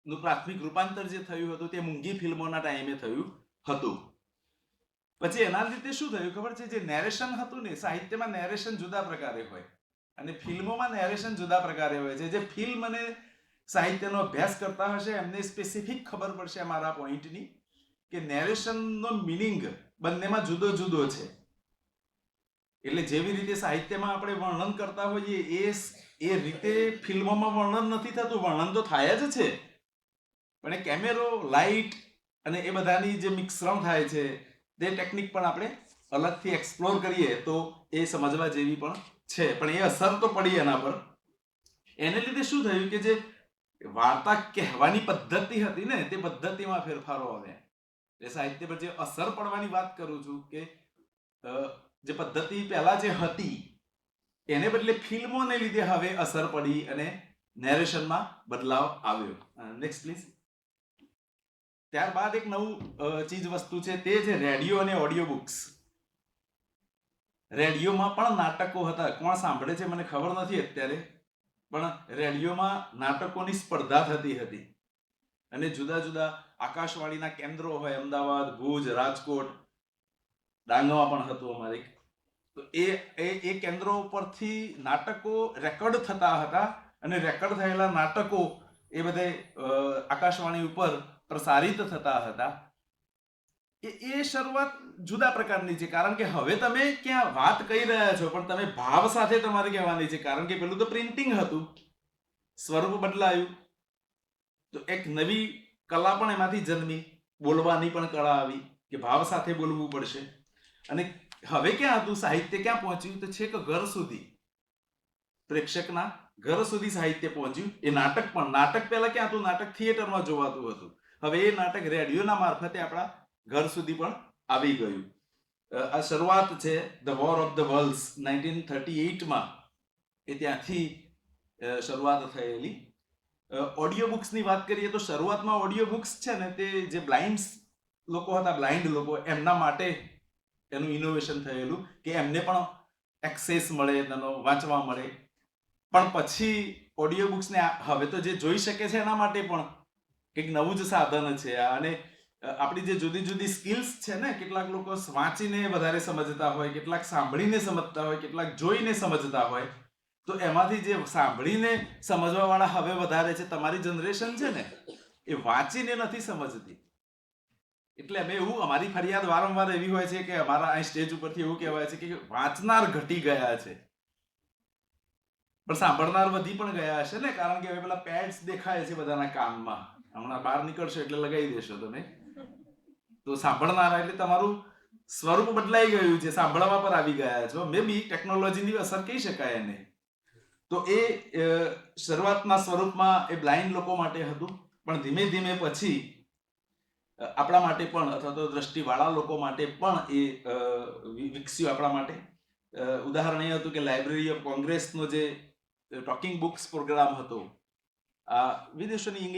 નું પ્રાથમિક રૂપાંતર જે થયું હતું તે મૂંગી ફિલ્મોના ટાઈમે થયું હતું. પછી એના લીધે શું થયું ખબર છે, જે નેરેશન હતું ને, સાહિત્યમાં નેરેશન જુદા પ્રકારે હોય અને ફિલ્મોમાં નેરેશન જુદા પ્રકારે હોય છે. જે ફિલ્મ અને સાહિત્યનો અભ્યાસ કરતા હશે એમને સ્પેસિફિક ખબર પડશે મારા પોઈન્ટની, કે નેરેશનનો મિનિંગ બંનેમાં જુદો જુદો છે. એટલે જેવી રીતે સાહિત્યમાં આપણે વર્ણન કરતા હોઈએ એ રીતે ફિલ્મોમાં વર્ણન નથી થતું. વર્ણન તો થાય જ છે, પણ એ કેમેરો, લાઇટ અને એ બધાની જે મિશ્રણ થાય છે તે ટેકનિક પણ આપણે અલગથી એક્સપ્લોર કરીએ તો એ સમજવા જેવી પણ છે. પણ એ અસર તો પડી એના પર. એને લીધે શું થયું કે જે વાર્તા કહેવાની પદ્ધતિ હતી ને, તે પદ્ધતિમાં ફેરફારો આવ્યા. એ સાહિત્ય પર જે અસર પડવાની વાત કરું છું કે જે પદ્ધતિ પહેલા જે હતી એને બદલે ફિલ્મોને લીધે હવે અસર પડી અને નેરેશનમાં બદલાવ આવ્યો. Next please. ત્યારબાદ એક નવું ચીજ વસ્તુ છે, તે છે રેડિયો અને ઓડિયો બુક્સ. રેડિયોમાં પણ નાટકો હતા. કોણ સાંભળે છે મને ખબર નથી અત્યારે, પણ રેડિયોમાં નાટકોની સ્પર્ધા થતી હતી અને જુદા જુદા આકાશવાણીના કેન્દ્રો હોય, અમદાવાદ, ભુજ, રાજકોટ, ડાંગમાં પણ હતું અમારે. તો એ કેન્દ્રો પરથી નાટકો રેકોર્ડ થતા હતા અને રેકોર્ડ થયેલા નાટકો એ બધે આકાશવાણી ઉપર પ્રસારિત થતા હતા. એ શરૂઆત જુદા પ્રકારની છે, કારણ કે હવે તમે ક્યાં વાત કહી રહ્યા છો પણ તમે ભાવ સાથે તમારે કહેવાની છે. કારણ કે પેલું તો પ્રિન્ટિંગ હતું, સ્વરૂપ બદલાયું, તો એક નવી કલા પણ એમાંથી જન્મી, બોલવાની પણ કળા આવી કે ભાવ સાથે બોલવું પડશે. અને હવે ક્યાં હતું, સાહિત્ય ક્યાં પહોંચ્યું, તો છેક ઘર સુધી, પ્રેક્ષકના ઘર સુધી સાહિત્ય પહોંચ્યું. એ નાટક પણ, નાટક પહેલા ક્યાં હતું, નાટક થિયેટરમાં જોવાતું હતું. હવે એ નાટક રેડિયોના મારફતે આપણા ઘર સુધી પણ આવી ગયું. આ શરૂઆત છે the war of the worlds 1938માં, એ ત્યાંથી શરૂઆત થયેલી. ઓડિયો બુક્સની વાત કરીએ તો શરૂઆતમાં ઓડિયો બુક્સ છે ને, તે જે બ્લાઇન્ડ લોકો હતા, બ્લાઇન્ડ લોકો, એમના માટે એનું ઇનોવેશન થયેલું કે એમને પણ એક્સેસ મળે, એનો વાંચવા મળે. પણ પછી ઓડિયો બુક્સને હવે તો જે જોઈ શકે છે એના માટે પણ કંઈક નવું જ સાધન છે. અને આપણી જે જુદી જુદી સ્કિલ્સ છે ને, કેટલાક લોકો વાંચીને વધારે સમજતા હોય, કેટલાક સાંભળીને સમજતા હોય, કેટલાક જોઈને સમજતા હોય. તો એમાંથી જે સાંભળીને સમજવા વાળા હવે વધારે છે. તમારી જનરેશન છે ને એ વાંચીને નથી સમજતી. એટલે અમે એવું, અમારી ફરિયાદ વારંવાર એવી હોય છે કે અમારા અહીં સ્ટેજ ઉપરથી એવું કહેવાય છે કે વાંચનાર ઘટી ગયા છે, પણ સાંભળનાર વધી પણ ગયા હશે ને, કારણ કે હવે પેલા પેડ્સ દેખાય છે બધાના કાનમાં. હમણાં બહાર નીકળશો એટલે લગાવી દેશો તમે. તો સાંભળનારા એટલે તમારું સ્વરૂપ બદલાઈ ગયું છે, સાંભળવા પર આવી ગયા છો. મે બી ટેકનોલોજીની અસર કહી શકાય એને. તો એ શરૂઆતના સ્વરૂપમાં એ બ્લાઇન્ડ લોકો માટે હતું, પણ ધીમે ધીમે પછી આપણા માટે પણ, અથવા તો દ્રષ્ટિવાળા લોકો માટે પણ એ વિકસ્યું આપણા માટે. ઉદાહરણ એ હતું કે લાઇબ્રેરી ઓફ કોંગ્રેસનો જે ટોકિંગ બુક્સ પ્રોગ્રામ હતો, વિદેશોની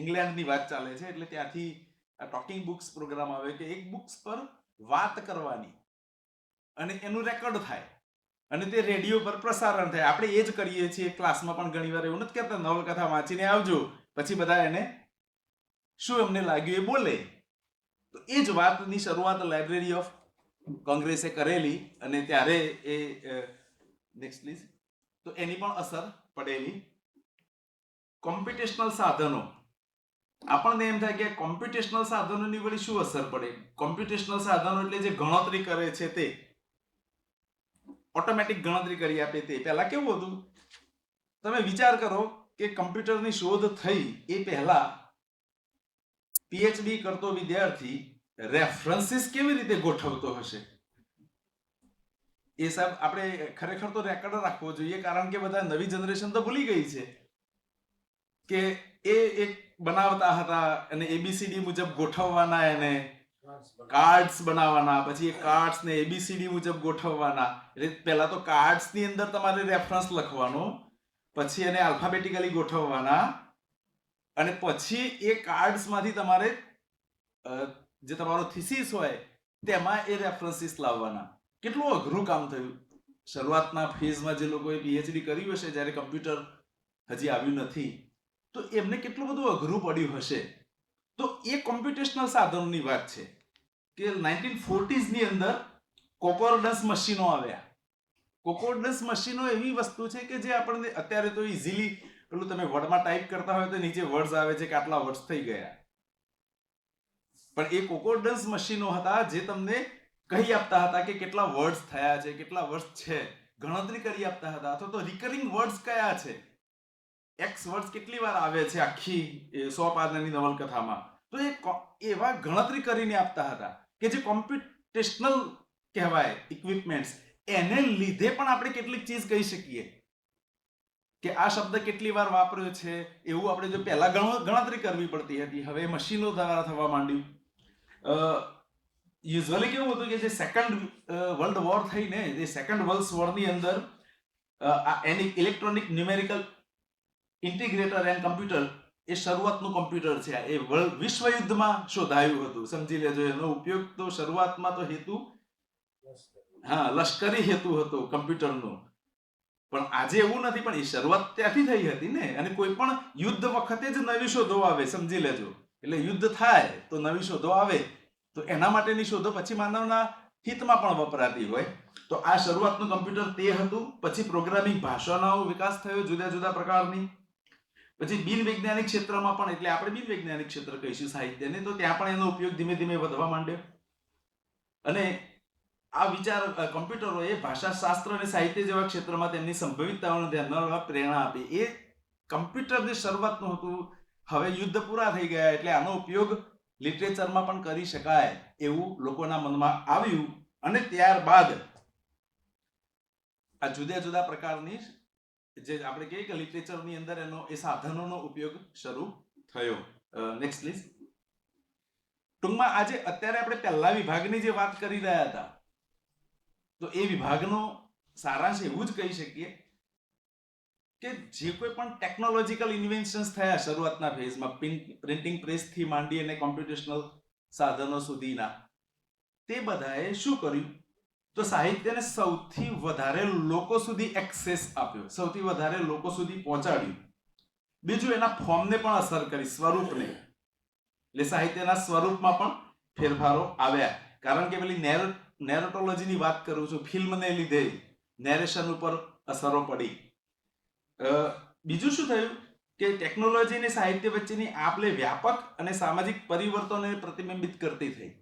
ઇંગ્લેન્ડની વાત ચાલે છે, એટલે ત્યાંથી આ ટોકિંગ બુક્સ પ્રોગ્રામ આવે કે એક બુક્સ પર વાત કરવાની અને એનું રેકોર્ડ થાય અને તે રેડિયો પર પ્રસારણ થાય. આપણે એ જ કરીએ છીએ ક્લાસમાં પણ. ઘણી વાર એવું નથી કહેતા નવલકથા વાંચીને આવજો, પછી બધા એને શું એમને લાગ્યું એ બોલે. તો એ જ વાતની શરૂઆત લાઇબ્રેરી ઓફ કોંગ્રેસે કરેલી, અને ત્યારે એ નેક્સ્ટ પ્લીઝ, તો એની પણ અસર પડેલી. કોમ્પ્યુટેશનલ સાધનો, આપણને એમ થાય કે કોમ્પ્યુટેશનલ સાધનોની વળી શું અસર પડે. કોમ્પ્યુટેશનલ સાધનો એટલે જે ગણતરી કરે છે, તે ઓટોમેટિક ગણતરી કરી આપે. તે પહેલા કેવું હતું, તમે વિચાર કરો કે કમ્પ્યુટરની શોધ થઈ એ પહેલા પીએચડી કરતો વિદ્યાર્થી રેફરન્સીસ કેવી રીતે ગોઠવતો હશે? એ સાહેબ આપણે ખરેખર તો રેકોર્ડ રાખવો જોઈએ, કારણ કે બધા નવી જનરેશન તો ભૂલી ગઈ છે કે એ એક બનાવતા હતા અને એબીસીડી મુજબ ગોઠવવાના, એને કાર્ડ્સ બનાવવાના, પછી એ કાર્ડ્સ ને એબીસીડી મુજબ ગોઠવવાના. એટલે પહેલા તો કાર્ડ્સ ની અંદર તમારે રેફરન્સ લખવાનો, પછી એને આલ્ફાબેટિકલી ગોઠવવાના, અને પછી એ કાર્ડ્સ માંથી તમારે જે તમારો થીસીસ હોય તેમાં એ રેફરન્સીસ લાવવાના. કેટલું અઘરું કામ થયું શરૂઆતના ફેઝમાં. જે લોકોએ પીએચડી કર્યું હશે જ્યારે કમ્પ્યુટર હજી આવ્યું નથી, તો એમને કેટલું બધું અઘરું પડ્યું હશે. તો એ કોમ્પ્યુટેશનલ સાધનોની વાત છે કે 1940s ની અંદર કોકોર્ડન્સ મશીનો આવ્યા. કોકોર્ડન્સ મશીનો એવી વસ્તુ છે કે જે આપણને અત્યારે તો ઇઝીલી, પેલું તમે વર્ડમાં ટાઈપ કરતા હોય તો નીચે વર્ડ્સ આવે છે કે આટલા વર્ડ્સ થઈ ગયા, પણ એ કોકોર્ડન્સ મશીનો હતા જે તમને કહી આપતા હતા કે કેટલા વર્ડ્સ થયા છે, કેટલા વર્ડ્સ છે, ગણતરી કરી આપતા હતા. અથવા તો રિકરિંગ વર્ડ્સ કયા છે, એક્સ વર્ડ્સ કેટલી વાર આવે છે આખી 100 પાનાની નવલકથામાં, તો એ એવા ગણતરી કરીને આપતા હતા કે જે કોમ્પ્યુટેશનલ કહેવાય ઇક્વિપમેન્ટ્સ. એને લીધે પણ આપણે કેટલીક ચીજ કહી શકીએ કે આ શબ્દ કેટલી વાર વાપર્યો છે. એવું આપણે જો પહેલા ગણતરી કરવી પડતી હતી, હવે મશીનો દ્વારા થવા માંડ્યું. યુઝ્યુઅલી કેવું હતું કે જે સેકન્ડ વર્લ્ડ વોર થઈને, જે સેકન્ડ વર્લ્ડ વોરની અંદર એની electronic numerical integrator and computer એ શરૂઆતનું કમ્પ્યુટર છે. એ વિશ્વ યુદ્ધમાં શોધાયું હતું, સમજી લેજો. એનો ઉપયોગ તો શરૂઆતમાં તો હેતુ લશ્કરી હેતુ હતો કમ્પ્યુટરનો, પણ આજે એવું નથી. પણ એ શરૂઆત ત્યાંથી થઈ હતી ને. અને કોઈ પણ યુદ્ધ વખતે જ નવી શોધો આવે, સમજી લેજો. એટલે યુદ્ધ થાય તો નવી શોધો આવે, તો એના માટેની શોધો પછી માનવના હિતમાં પણ વપરાતી હોય. તો આ શરૂઆતનું કમ્પ્યુટર તે હતું. પછી પ્રોગ્રામિંગ ભાષાનો વિકાસ થયો જુદા જુદા પ્રકારની. પછી બિન વૈજ્ઞાનિક ક્ષેત્રમાં પણ, એટલે આપણે બિન વૈજ્ઞાનિક ક્ષેત્ર કહીશું સાહિત્યને, તો ત્યાં પણ એનો ઉપયોગ ધીમે ધીમે વધવા માંડ્યો. અને આ વિચાર કમ્પ્યુટરોએ ભાષાશાસ્ત્ર અને સાહિત્ય જેવા ક્ષેત્રમાં તેમની સંભવિતતાઓને ધ્યાનમાં લેવા પ્રેરણા આપી. એ કમ્પ્યુટરની શરૂઆતનું હતું. હવે યુદ્ધ પૂરા થઈ ગયા એટલે આનો ઉપયોગ લિટરેચરમાં પણ કરી શકાય એવું લોકોના મનમાં આવ્યું. અને ત્યારબાદ આ જુદા જુદા પ્રકારની જે આપણે કહીએ કે લિટરેચરની અંદર એનો એ સાધનોનો ઉપયોગ શરૂ થયો. Next please. ટૂંકમાં આજે અત્યારે આપણે પહેલા વિભાગની જે વાત કરી રહ્યા હતા, તો એ વિભાગનો સારાંશ એવું જ કહી શકીએ કે જે કોઈ પણ ટેકનોલોજીકલ ઇન્વેન્શન્સ થયા શરૂઆતના ફેઝમાં, પ્રિન્ટિંગ પ્રેસથી માંડી અને કોમ્પ્યુટેશનલ સાધનો સુધીના, તે બધાએ શું કર્યું, તો સાહિત્યને સૌથી વધારે લોકો સુધી એક્સેસ આપ્યો, સૌથી વધારે લોકો સુધી પહોંચાડ્યું. બીજું, એના ફોર્મને પણ અસર કરી, સ્વરૂપને. એટલે સાહિત્યના સ્વરૂપમાં પણ ફેરફારો આવ્યા, કારણ કે પેલી નેરેટોલોજીની વાત કરું છું, ફિલ્મને લીધે નેરેશન ઉપર અસરો પડી. બીજું શું થયું કે ટેકનોલોજી અને સાહિત્ય વચ્ચેની આપલે વ્યાપક અને સામાજિક પરિવર્તનોને પ્રતિબિંબિત કરતી થઈ.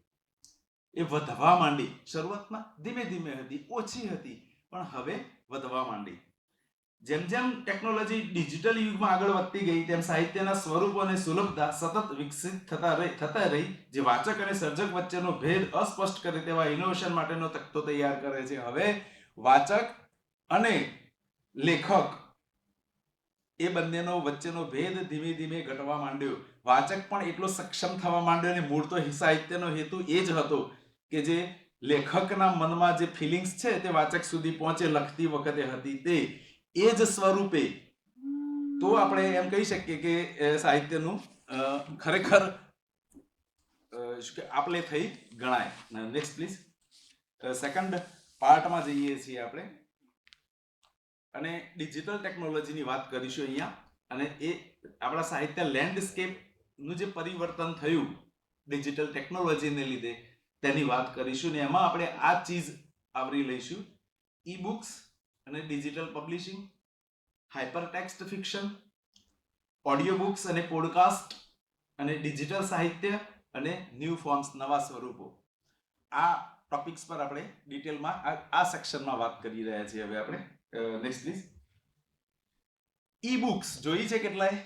એ વધવા માંડી. શરૂઆતમાં ધીમે ધીમે હતી, ઓછી હતી, પણ હવે વધવા માંડી. જેમ જેમ ટેકનોલોજી ડિજિટલ યુગમાં આગળ વધતી ગઈ તેમ સાહિત્યના સ્વરૂપ અને સુલભતા સતત વિકસિત થતા રહી, જે વાચક અને સર્જક વચ્ચેનો ભેદ અસ્પષ્ટ કરે તેવા ઇનોવેશન માટેનો તખ્તો તૈયાર કરે છે. હવે વાચક અને લેખક એ બંનેનો વચ્ચેનો ભેદ ધીમે ધીમે ઘટવા માંડ્યો. વાચક પણ એટલો સક્ષમ થવા માંડ્યો, અને મૂળ તો સાહિત્યનો હેતુ એ જ હતો કે જે લેખકના મનમાં જે ફિલિંગ્સ છે તે વાચક સુધી પહોંચે, લખતી વખતે હતી તે એ જ સ્વરૂપે. તો આપણે એમ કહી શકીએ કે સાહિત્યનું ખરેખર આપલે થઈ ગણાય. Next please. સેકન્ડ પાર્ટમાં જઈએ છીએ આપણે, અને ડિજિટલ ટેકનોલોજીની વાત કરીશું અહીંયા. અને એ આપણા સાહિત્ય લેન્ડસ્કેપનું જે પરિવર્તન થયું ડિજિટલ ટેકનોલોજીને લીધે તેની વાત કરીશું, ને એમાં આપણે આ ચીજ આવરી લઈશું: ઈ બુક્સ અને digital publishing, hypertext fiction, audio books અને પોડકાસ્ટ, અને ડિજિટલ સાહિત્ય અને ન્યૂ ફોર્મ્સ, નવા સ્વરૂપો. આ ટોપિક્સ પર આપણે ડિટેલમાં આ સેક્શનમાં વાત કરી રહ્યા છીએ. હવે આપણે નેક્સ્ટ પ્લીઝ. ઈ બુક્સ જોઈ છે કેટલાય?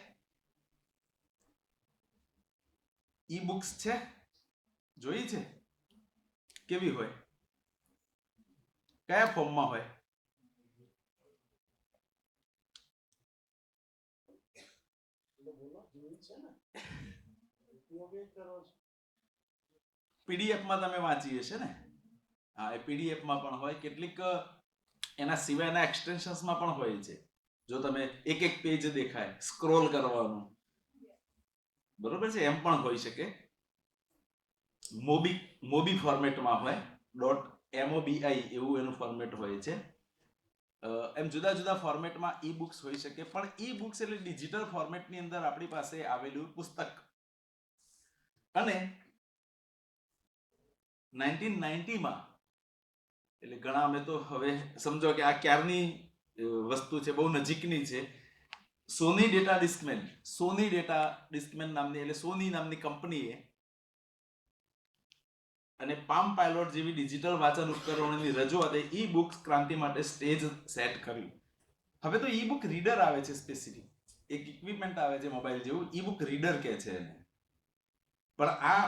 ઈ બુક્સ છે, જોઈ છે? કેવી હોય? કયા ફોર્મમાં હોય? પીડીએફમાં તમે વાંચી હશે ને? હા, એ પીડીએફમાં પણ હોય, કેટલીક એના સિવાયના એક્સટેન્શન્સમાં પણ હોય છે. જો તમે એક એક પેજ દેખાય, સ્ક્રોલ કરવાનું, બરોબર છે, એમ પણ હોઈ શકે. મોબી ફોર્મેટમાં હોય, .mobi એવું એનું ફોર્મેટ હોય છે. એમ જુદા જુદા ફોર્મેટમાં ઈ બુક્સ હોઈ શકે, પણ ઈ બુક્સ એટલે ડિજિટલ ફોર્મેટની અંદર આપણી પાસે આવેલું પુસ્તક. અને 1990માં, એટલે ઘણા, અમે તો હવે સમજો કે આ ક્યારની વસ્તુ છે, બહુ નજીકની છે. સોની ડેટા ડિસ્કમેન નામની, એટલે સોની નામની કંપનીએ અને પામ પાયલોટ જેવી ડિજિટલ વાંચન ઉપકરણોની રજૂઆતે ઈ બુક્સ ક્રાંતિ માટે સ્ટેજ સેટ કર્યું. હવે તો ઈ બુક રીડર આવે છે, સ્પેસિફિક એક ઇક્વિપમેન્ટ આવે છે મોબાઈલ જેવું, ઈ બુક રીડર કહે છે એને. પણ આ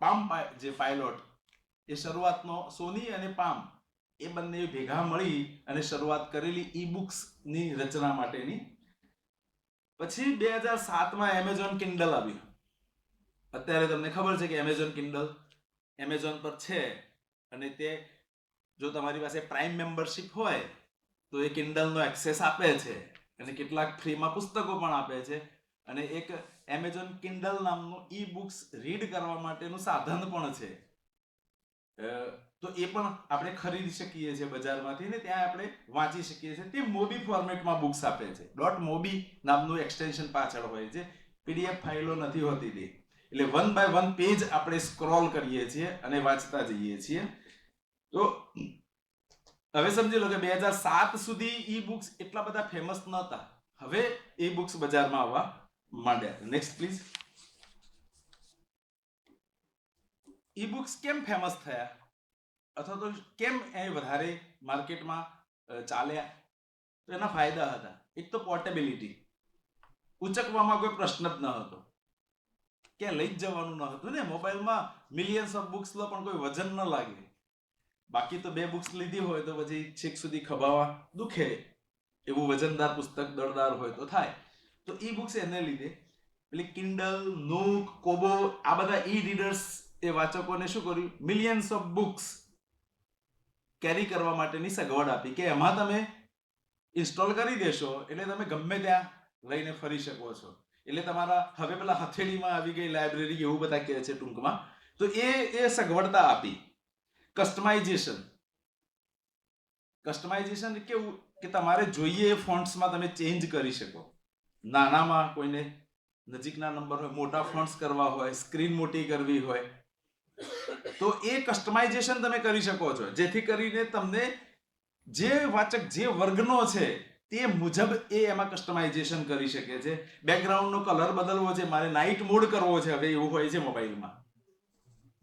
પામ જે પાયલોટ, એ શરૂઆતનો સોની અને પામ એ બંને ભેગા મળી અને શરૂઆત કરેલી ઈ બુક્સની રચના માટેની. પછી 2007માં એમેઝોન કિન્ડલ આવ્યું. અત્યારે તમને ખબર છે કે એમેઝોન કિન્ડલ એમેઝોન પર છે, અને તે જો તમારી પાસે પ્રાઇમ મેમ્બરશિપ હોય તો એ કિન્ડલનો એક્સેસ આપે છે, અને કેટલાક ફ્રીમાં પુસ્તકો પણ આપે છે. અને એક એમેઝોન કિન્ડલ નામનું ઈ બુક્સ રીડ કરવા માટેનું સાધન પણ છે. તો એ પણ આપણે ખરીદી શકીએ છીએ બજારમાંથી, ને ત્યાં આપણે વાંચી શકીએ છીએ. તે મોબી ફોર્મેટમાં બુક્સ આપે છે. .mobi નામનું એક્સટેન્શન પાછળ હોય છે. પીડીએફ ફાઇલો નથી હોતી તે. એટલે 1 by 1 પેજ આપણે સ્ક્રોલ કરીએ છીએ અને વાંચતા જઈએ છીએ. તો હવે સમજી લો કે 2007 સુધી ઈ બુક્સ એટલા બધા ફેમસ નહોતા. હવે ઈ બુક્સ બજારમાં આવવા માંડ્યા. Next please. ઈ બુક્સ કેમ ફેમસ થયા, અથવા તો કેમ એ વધારે માર્કેટમાં ચાલ્યા? તો એના ફાયદા હતા. એક તો પોર્ટેબિલિટી, ઉચકવામાં કોઈ પ્રશ્ન જ ન હતો, ક્યાં લઈ જ જવાનું ન હતું ને. મોબાઈલમાં મિલિયન્સ ઓફ બુક્સ લો પણ કોઈ વજન ન લાગે. બાકી તો 2 બુક્સ લીધી હોય તો પછી છેક સુધી ખભાવા દુખે, એવું વજનદાર પુસ્તક દળદાર હોય તો થાય. તો ઈ બુક્સ એને લીધે, એટલે કિન્ડલ, નૂક, કોબો, આ બધા ઈ રીડર્સ એ વાચકોને શું કર્યું, મિલિયન્સ ઓફ બુક્સ કેરી કરવા માટેની સગવડ આપી, કે એમાં તમે ઇન્સ્ટોલ કરી દેશો એટલે તમે ગમે ત્યાં લઈને ફરી શકો છો. એટલે તમારા હવે પેલા હથેળીમાં આવી ગઈ લાઇબ્રેરી એવું બધા કહે છે ટૂંકમાં, તો એ સગવડતા આપી. કસ્ટમાઇઝેશન કેવું કે તમારે જોઈએ એ ફોન્ટ્સમાં તમે ચેન્જ કરી શકો. નાનામાં કોઈને નજીકના નંબર હોય, મોટા ફોન્ટ્સ કરવા હોય, સ્ક્રીન મોટી કરવી હોય, તો એ કસ્ટમાઇઝેશન તમે કરી શકો છો, જેથી કરીને તમને જે વાચક જે વર્ગનો છે તે મુજબ એ એમાં કસ્ટમાઇઝેશન કરી શકે છે. બેકગ્રાઉન્ડનો કલર બદલવો છે, મારે નાઇટ મોડ કરવો છે, હવે એવું હોય છે મોબાઈલમાં,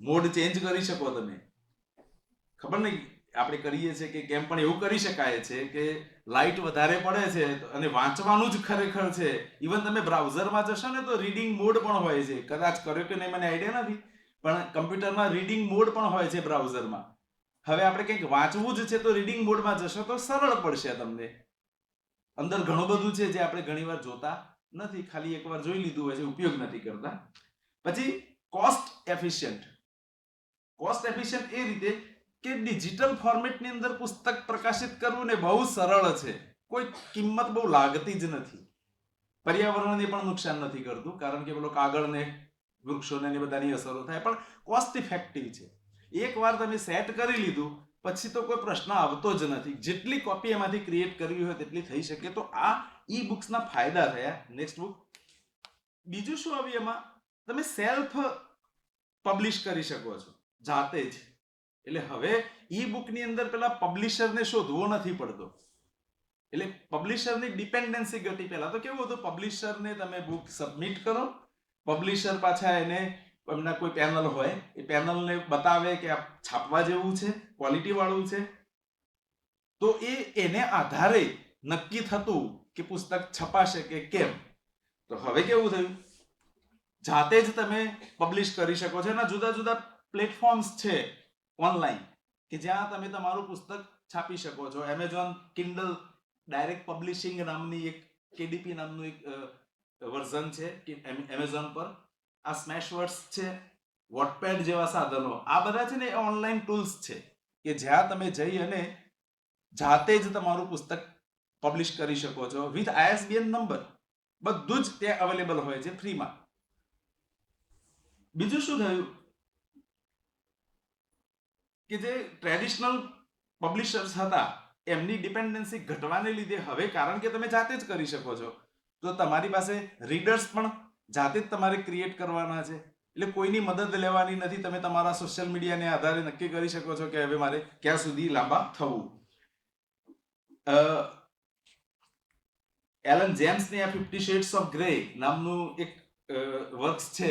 મોડ ચેન્જ કરી શકો તમે. ખબર નહીં આપણે કરીએ છીએ કે કેમ, પણ એવું કરી શકાય છે કે લાઇટ વધારે પડે છે અને વાંચવાનું જ ખરેખર છે. ઇવન તમે બ્રાઉઝરમાં જશો ને તો રીડિંગ મોડ પણ હોય છે, કદાચ કર્યો કે નહીં મને આઈડિયા નથી, પણ કમ્પ્યુટરમાં રીડિંગ મોડ પણ હોય છે બ્રાઉઝરમાં. હવે આપણે કંઈક વાંચવું જ છે તો રીડિંગ મોડમાં જશો તો સરળ પડશે તમને. અંદર ઘણું બધું છે જે આપણે ઘણીવાર જોતા નથી, ખાલી એકવાર જોઈ લીધું હોય છે, ઉપયોગ નથી કરતા. પછી કોસ્ટ એફિશિયન્ટ. કોસ્ટ એફિશિયન્ટ એ રીતે કે ડિજિટલ ફોર્મેટની અંદર પુસ્તક પ્રકાશિત કરવું ને બહુ સરળ છે, કોઈ કિંમત બહુ લાગતી જ નથી, પર્યાવરણને પણ નુકસાન નથી કરતું, કારણ કે પેલો કાગળ ને વૃક્ષોને ને બધાની અસરો થાય, પણ કોસ્ટ ઇફેક્ટિવ છે. એકવાર તમે સેટ કરી લીધું પછી તો કોઈ પ્રશ્ન આવતો જ નથી, જેટલી કોપી એમાંથી ક્રિએટ કરવી હોય તેટલી થઈ શકે. તો આ ઈ બુક્સના ફાયદા થયા. Next book. બીજું શું આવ્યું એમાં, તમે સેલ્ફ પબ્લિશ કરી શકો છો જાતે જ. એટલે હવે ઈ બુકની અંદર પેલા પબ્લિશરને શોધવો નથી પડતો, એટલે પબ્લિશરની ડિપેન્ડન્સી ઘટી. પહેલા તો કેવું હતું, પબ્લિશરને તમે બુક સબમિટ કરો, પબ્લિશર પાછા એને એમના કોઈ પેનલ હોય, એ પેનલને બતાવે કે આ છાપવા જેવું છે, ક્વોલિટી વાળું છે, તો એને આધારે નક્કી થતું કે પુસ્તક છપાશે કે કેમ. તો હવે કેવું થયું, જાતે જ તમે પબ્લિશ કરી શકો છો. એના જુદા જુદા પ્લેટફોર્મ્સ છે ઓનલાઈન કે જ્યાં તમે તમારું પુસ્તક છાપી શકો છો. એમેઝોન કિન્ડલ ડાયરેક્ટ પબ્લિશિંગ નામની એક KDP નામનું એક વર્ઝન છે એમેઝોન પર. આ સ્મેશવર્ડ્સ છે, વોટપેડ જેવા સાધનો, આ બધા છે ને એ ઓનલાઈન ટૂલ્સ છે કે જ્યાં તમે જઈ અને જાતે જ તમારું પુસ્તક પબ્લિશ કરી શકો છો વિથ ISBN નંબર. બધું જ ત્યાં અવેલેબલ હોય છે ફ્રીમાં. બીજું શું થયું કે જે ટ્રેડિશનલ પબ્લિશર્સ હતા એમની ડિપેન્ડન્સી ઘટવાને લીધે હવે, કારણ કે તમે જાતે જ કરી શકો છો, તો તમારી પાસે રીડર્સ પણ જાતે જ તમારે ક્રિએટ કરવાના છે, એટલે કોઈની મદદ લેવાની નથી. તમે તમારા સોશિયલ મીડિયાને આધારે નક્કી કરી શકો છો કે હવે મારે ક્યાં સુધી લાંબા થવું. એલન જેમ્સની આ 50 શેડ્સ ઓફ ગ્રે નામનું એક વર્ક્સ છે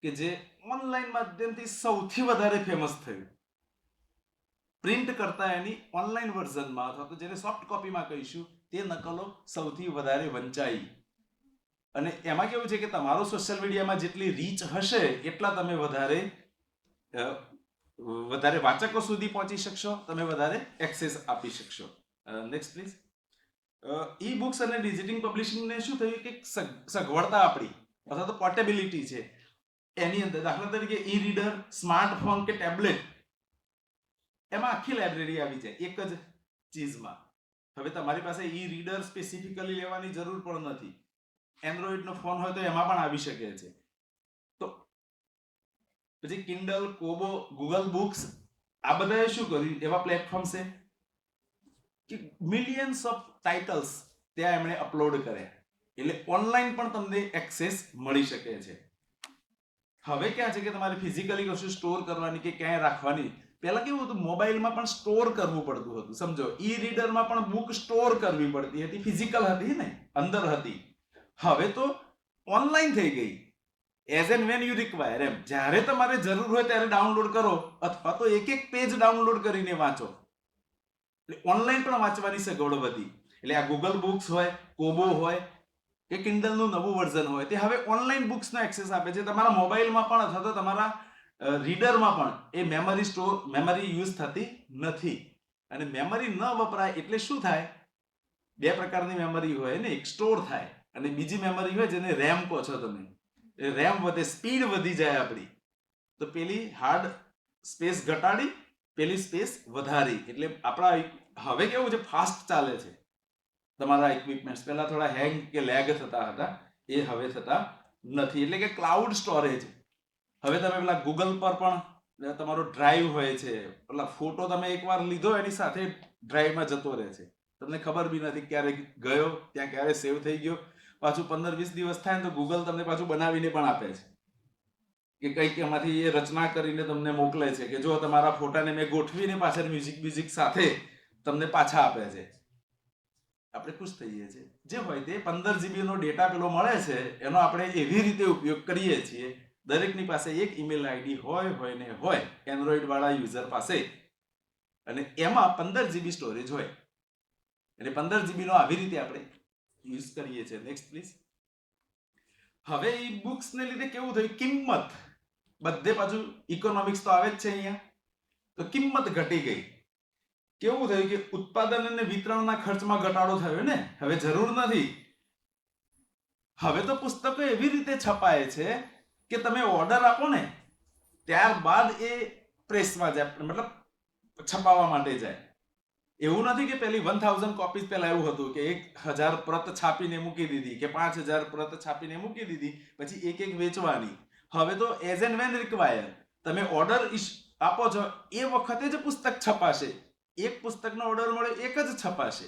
કે જે ઓનલાઈન માધ્યમથી સૌથી વધારે ફેમસ થયું. પ્રિન્ટ કરતા એની ઓનલાઈન વર્ઝનમાં, અથવા તો જેને સોફ્ટ કોપીમાં કહીશું, તે નકલો સૌથી વધારે વંચાઈ. અને એમાં કેવું છે કે તમારો સોશિયલ મીડિયામાં જેટલી રીચ હશે એટલા તમે વધારે વાચકો સુધી પહોંચી શકશો, તમે વધારે એક્સેસ આપી શકશો. Next please. ઈ બુક્સ અને ડિજિટલ પબ્લિશિંગને શું થયું કે સગવડતા આપણી, અથવા તો પોર્ટેબિલિટી છે એની અંદર. દાખલા તરીકે ઈ રીડર, સ્માર્ટફોન કે ટેબ્લેટ, એમાં આખી લાઇબ્રેરી આવી જાય એક જ ચીજમાં. હવે તમારી પાસે ઈ રીડર સ્પેસિફિકલી લેવાની જરૂર પણ નથી, એન્ડ્રોઈડનો ફોન હોય તો એમાં પણ આવી શકે છે. તો પછી કિન્ડલ, કોબો, ગૂગલ બુક્સ, આ બધાએ શું કર્યું, એવા પ્લેટફોર્મ છે કે મિલિયન્સ ઓફ ટાઇટલ્સ ત્યાં એમણે અપલોડ કર્યા, એટલે ઓનલાઈન પણ તમને એક્સેસ મળી શકે છે. હવે ક્યાં છે કે તમારે ફિઝિકલી કશું સ્ટોર કરવાની કે ક્યાંય રાખવાની. પહેલા કેવું હતું, મોબાઈલમાં પણ સ્ટોર કરવું પડતું હતું, સમજો. ઈ રીડરમાં પણ બુક સ્ટોર કરવી પડતી હતી, ફિઝિકલ હતી ને, અંદર હતી. હવે તો ઓનલાઈન થઈ ગઈ, as and when you require, એમ જ્યારે તમારે જરૂર હોય ત્યારે ડાઉનલોડ કરો, અથવા તો એક એક પેજ ડાઉનલોડ કરીને વાંચો. એટલે ઓનલાઈન પણ વાંચવાની સગવડ વધી. એટલે આ ગૂગલ બુક્સ હોય, કોબો હોય કે કિન્ડલનું નવું વર્ઝન હોય, તે હવે ઓનલાઈન બુક્સનો એક્સેસ આપે છે. તમારા મોબાઈલમાં પણ અથવા તો તમારા રીડરમાં પણ એ મેમરી યુઝ થતી નથી. અને મેમરી ન વપરાય એટલે શું થાય, બે પ્રકારની મેમરી હોય ને, એક સ્ટોર થાય અને બીજી મેમરી હોય જેને રેમ કહો છો તમે. રેમ વધે, સ્પીડ વધી જાય આપણી, તો પેલી હાર્ડ સ્પેસ ઘટાડી, પેલી સ્પેસ વધારી, એટલે આપણા હવે કેવું છે, ફાસ્ટ ચાલે છે તમારા ઇક્વિપમેન્ટ્સ. પહેલા થોડા હેંગ કે લેગ થતા હતા, એ હવે થતા નથી. એટલે કે ક્લાઉડ સ્ટોરેજ. હવે તમે પેલા ગૂગલ પર પણ તમારો ડ્રાઈવ હોય છે, પેલા ફોટો તમે એકવાર લીધો એની સાથે ડ્રાઈવમાં જતો રહે છે, તમને ખબર બી નથી ક્યારે ગયો, ત્યાં ક્યારે સેવ થઈ ગયો. પાછું 15-20 દિવસ થાય ને તો ગૂગલ તમને પાછું બનાવીને પણ આપે છે કે કંઈક એમાંથી એ રચના કરીને તમને મોકલે છે કે જો તમારા ફોટાને મેં ગોઠવીને પાછળ મ્યુઝિક સાથે તમને પાછા આપે છે. આપણે ખુશ થઈએ છીએ. જે હોય તે 15 GB નો ડેટા પેલો મળે છે એનો આપણે એવી રીતે ઉપયોગ કરીએ છીએ. દરેકની પાસે એક ઈમેલ આઈડી હોય એન્ડ્રોઈડ વાળા યુઝર પાસે, અને એમાં 15 GB સ્ટોરેજ હોય, અને 15 GB નો આવી રીતે આપણે યુઝ કરીએ છીએ. Next please. હવે ઈ બુક્સ ને લીધે કેવું થયું, કિંમત બધે પાછું ઇકોનોમિક્સ તો આવે જ છે અહીંયા, તો કિંમત ઘટી ગઈ. કેવું થયું કે ઉત્પાદન અને વિતરણના ખર્ચમાં ઘટાડો થયો ને. હવે જરૂર નથી, હવે તો પુસ્તકો એવી રીતે છપાય છે કે તમે ઓર્ડર આપો ને ત્યારબાદ એ પ્રેસમાં જાય, મતલબ છપાવવા માટે જાય. એવું નથી કે પેલી 1000 કોપીઝ પહેલા એવું હતું કે 1000 પ્રત છાપીને મૂકી દીધી કે 5000 પ્રત છાપીને મૂકી દીધી, પછી એક એક વેચવાની. હવે તો એઝ એન્ડ વેન રિક્વાયર તમે ઓર્ડર આપો છો એ વખતે જ પુસ્તક છપાશે. એક પુસ્તકનો ઓર્ડર મળે એક જ છપાશે.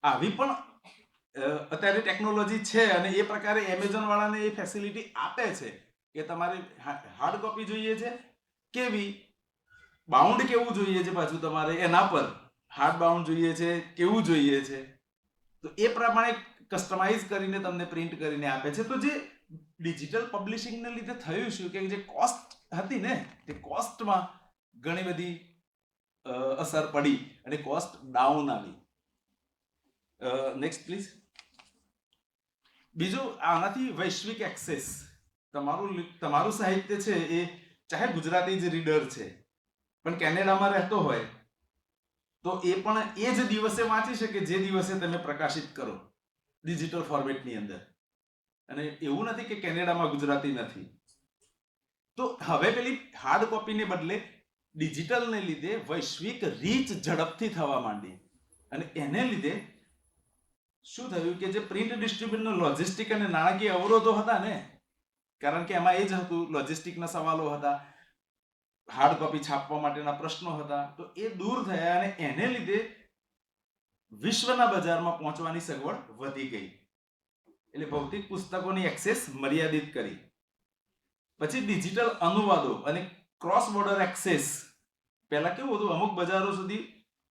આવી પણ અત્યારે ટેકનોલોજી છે, અને એ પ્રકારે એમેઝોન વાળાને એ ફેસિલિટી આપે છે કે તમારે હાર્ડ કોપી જોઈએ છે કેવી, બાઉન્ડ કેવું જોઈએ છે, પાછું તમારે એના પર હાર્ડ બાઉન્ડ જોઈએ છે કેવું જોઈએ છે, તો એ પ્રમાણે કસ્ટમાઇઝ કરીને તમને પ્રિન્ટ કરીને આપે છે. તો જે ડિજિટલ પબ્લિશિંગને લીધે થયું શું કે જે કોસ્ટ હતી ને તે કોસ્ટમાં ઘણી બધી અસર પડી અને કોસ્ટ ડાઉન આવી. Next please. બીજું, આનાથી વૈશ્વિક એક્સેસ, તમારું સાહિત્ય છે એ ચાહે ગુજરાતી જ રીડર છે પણ કેનેડામાં રહેતો હોય તો એ પણ એ જ દિવસે વાંચી શકે જે દિવસે તમે પ્રકાશિત કરો ડિજિટલ ફોર્મેટની અંદર. અને એવું નથી કે કેનેડામાં ગુજરાતી નથી. તો હવે પેલી હાર્ડ કોપીને બદલે ડિજિટલને લીધે વૈશ્વિક રીચ ઝડપથી થવા માંડી, અને એને લીધે શું થયું કે જે પ્રિન્ટ ડિસ્ટ્રીબ્યુશનનો લોજિસ્ટિક અને નાણાકીય અવરોધો હતા ને, કારણ કે એમાં એ જ હતું, લોજિસ્ટિકના સવાલો હતા, હાર્ડ કોપી છાપવા માટેના પ્રશ્નો હતા, તો એ દૂર થયા અને એને લીધે વિશ્વના બજારમાં પહોંચવાની સગવડ વધી ગઈ. એટલે ભૌતિક પુસ્તકોની એક્સેસ મર્યાદિત કરી. પછી ડિજિટલ અનુવાદો અને ક્રોસ બોર્ડર એક્સેસ. પહેલા કેવું હતું, અમુક બજારો સુધી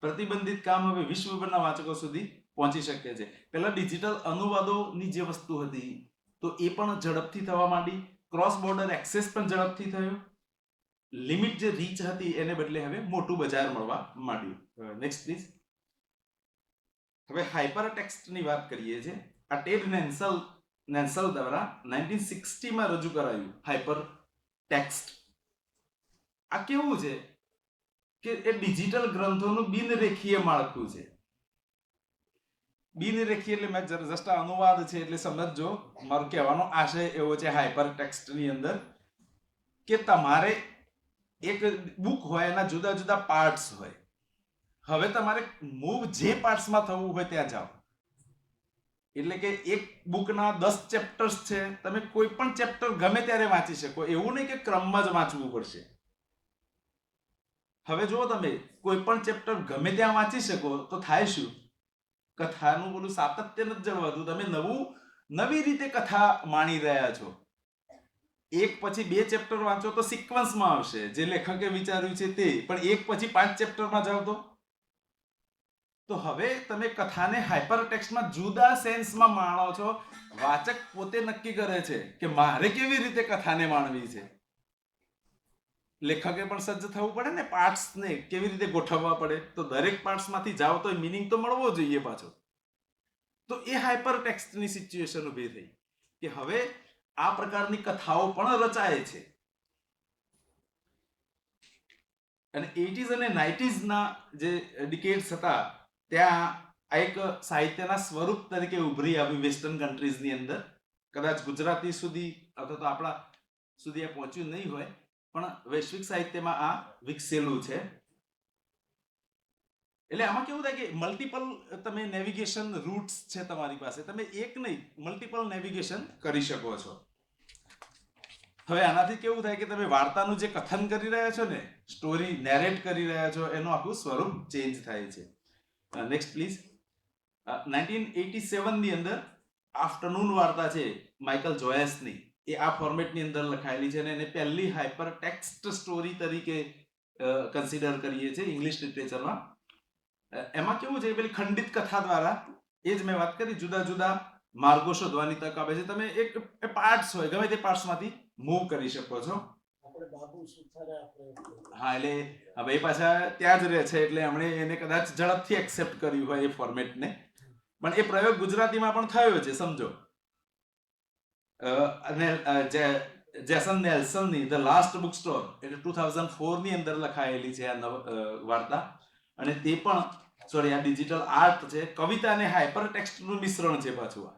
પ્રતિબંધિત કામ હવે વિશ્વભરના વાચકો સુધી પહોંચી શકે છે. પહેલા ડિજિટલ અનુવાદોની જે વસ્તુ હતી તો એ પણ ઝડપથી થવા માંડી, ક્રોસ બોર્ડર એક્સેસ પણ ઝડપથી થયો, લિમિટ જે રીચ હતી એને બદલે હવે મોટું બજાર મળવા માંડ્યું. Next please. હવે હાઇપર ટેક્સ્ટની વાત કરીએ છીએ. આ ટેડ નેન્સલ દ્વારા 1960 માં રજૂ કરાયું હાઇપર ટેક્સ્ટ. આ કેવું છે કે એ ડિજિટલ ગ્રંથોનું બિનરેખીય માળખું છે. બિનરેખીય એટલે મેં જસ્ટ અનુવાદ છે એટલે સમજજો, મારો કહેવાનો આશય એવો છે હાઇપર ટેક્સ્ટની અંદર કે તમારે એક બુક હોય એના જુદા જુદા પાર્ટ્સ હોય. હવે તમારે મૂવ જે પાર્ટ્સમાં થવું હોય ત્યાં જાઓ. એટલે કે એક બુકના 10 ચેપ્ટર્સ છે, તમે કોઈ પણ ચેપ્ટર ગમે ત્યારે વાંચી શકો, એવું નહીં કે ક્રમમાં જ વાંચવું પડશે. હવે જો તમે કોઈ પણ ચેપ્ટર ગમે ત્યાં વાંચી શકો તો થાય શું, કથાનું બોલું સાતત્ય નથી જળવાતું, તમે નવી રીતે કથા માણી રહ્યા છો. એક પછી 2 ચેપ્ટર વાંચો તો સિક્વન્સમાં આવશે, જે લેખકે વિચાર્યું છે તે, પણ એક પછી 5 ચેપ્ટરમાં જાઓ તો હવે તમે કથાને હાઇપર ટેક્સ્ટમાં જુદા સેન્સમાં માણો છો. વાચક પોતે નક્કી કરે છે કે મારે કેવી રીતે કથાને માણવી છે. લેખકે પણ સજ્જ થવું પડે ને, પાર્ટ્સને કેવી રીતે ગોઠવવા પડે, તો દરેક પાર્ટ્સમાંથી જાઓ તો મીનિંગ તો મળવો જોઈએ પાછો. તો એ હાઇપર ટેક્સ્ટની સિચ્યુએશન ઊભી થઈ કે હવે આ પ્રકારની કથાઓ પણ રચાય છે. અને 80s અને 90s ના જે ડિકેડ્સ હતા ત્યાં આ એક સાહિત્યના સ્વરૂપ તરીકે ઉભરી આવી વેસ્ટર્ન કન્ટ્રીઝની અંદર. કદાચ ગુજરાતી સુધી અથવા તો આપણા સુધી આ પહોંચ્યું નહીં હોય, પણ વૈશ્વિક સાહિત્યમાં આ વિકસેલું છે. એટલે આમાં કેવું થાય કે મલ્ટિપલ તમે નેવિગેશન રૂટ્સ છે તમારી પાસે, તમે એક નહીં મલ્ટિપલ નેવિગેશન કરી શકો છો. હવે આનાથી કેવું થાય કે તમે વાર્તાનું જે કથન કરી રહ્યા છો ને, સ્ટોરી નેરેટ કરી રહ્યા છો, એનું આખું સ્વરૂપ ચેન્જ થાય છે. Next please. 1987 ની અંદર આફ્ટરનૂન વાર્તા છે માઇકલ જોયસની, એ આ ફોર્મેટની અંદર લખાયેલી છે અને એને પહેલી હાઇપર ટેક્સ્ટ સ્ટોરી તરીકે કન્સિડર કરીએ છીએ ઇંગ્લિશ લિટરેચરમાં. એમાં કેવું છે, પેલી ખંડિત કથા દ્વારા, એ જ મેં વાત કરી, જુદા જુદા માર્ગો શોધવાની તક આપે છે. તમે એક પાર્ટ્સ હોય, ગમે તે પાર્ટ્સમાંથી મૂવ કરી શકો છો. હા, એટલે હવે એ પાછા ત્યાં જ રહે છે, એટલે એમણે એને કદાચ ઝડપથી એક્સેપ્ટ કર્યું હોય એ ફોર્મેટને, પણ એ પ્રયોગ ગુજરાતીમાં પણ થયો છે, સમજો. અને જેસન નેલ્સનની ધ લાસ્ટ બુક સ્ટોર એટલે 2004 ની અંદર લખાયેલી છે આ વાર્તા, અને તે પણ સોરી આ ડિજિટલ આર્ટ છે, કવિતા અને હાઇપર ટેક્સ્ટનું મિશ્રણ છે. પાછું આ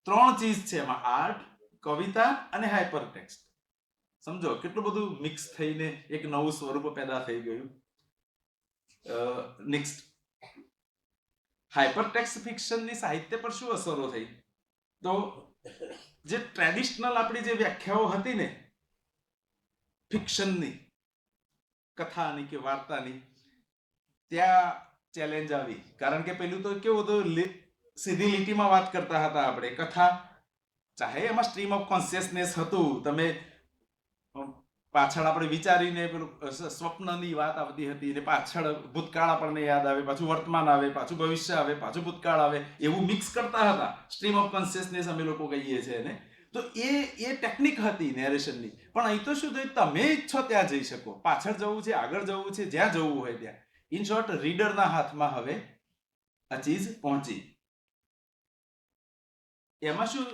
3 ચીજ છે એમાં, આર્ટ, કવિતા અને હાઇપર ટેક્સ્ટ. સમજો કેટલું બધું મિક્સ થઈને એક નવું સ્વરૂપ પેદા થઈ ગયું. નેક્સ્ટ, હાઇપર ટેક્સ્ટ ફિક્શનની સાહિત્ય પર શું અસરો થઈ? તો જે ટ્રેડિશનલ આપણી જે વ્યાખ્યાઓ હતી ને ફિક્શનની, કથાની કે વાર્તાની, ત્યાં ચેલેન્જ આવી. કારણ કે પેલું તો કેવું હતું, સીધી લીટીમાં વાત કરતા હતા આપણે. કથા ચાહે એમાં સ્ટ્રીમ ઓફ કોન્શિયસનેસ હતું, તમે પાછળ આપણે વિચારીને પેલું સ્વપ્નની વાત આવતી હતી, ને પાછળ ભૂતકાળ આપણને યાદ આવે, પાછું વર્તમાન આવે, પાછું ભવિષ્ય આવે, પાછું ભૂતકાળ આવે, એવું મિક્સ કરતા હતા. સ્ટ્રીમ ઓફ કોન્શિયસનેસ અમે લોકો કહીએ છીએ એને. તો એ ટેકનિક હતી નેરેશનની. પણ અહીં તો શું થયું, તમે ઈચ્છો ત્યાં જઈ શકો, પાછળ જવું છે, આગળ જવું છે, જ્યાં જવું હોય ત્યાં. ઇન શોર્ટ, રીડરના હાથમાં હવે આ ચીજ પહોંચી. એમાં શું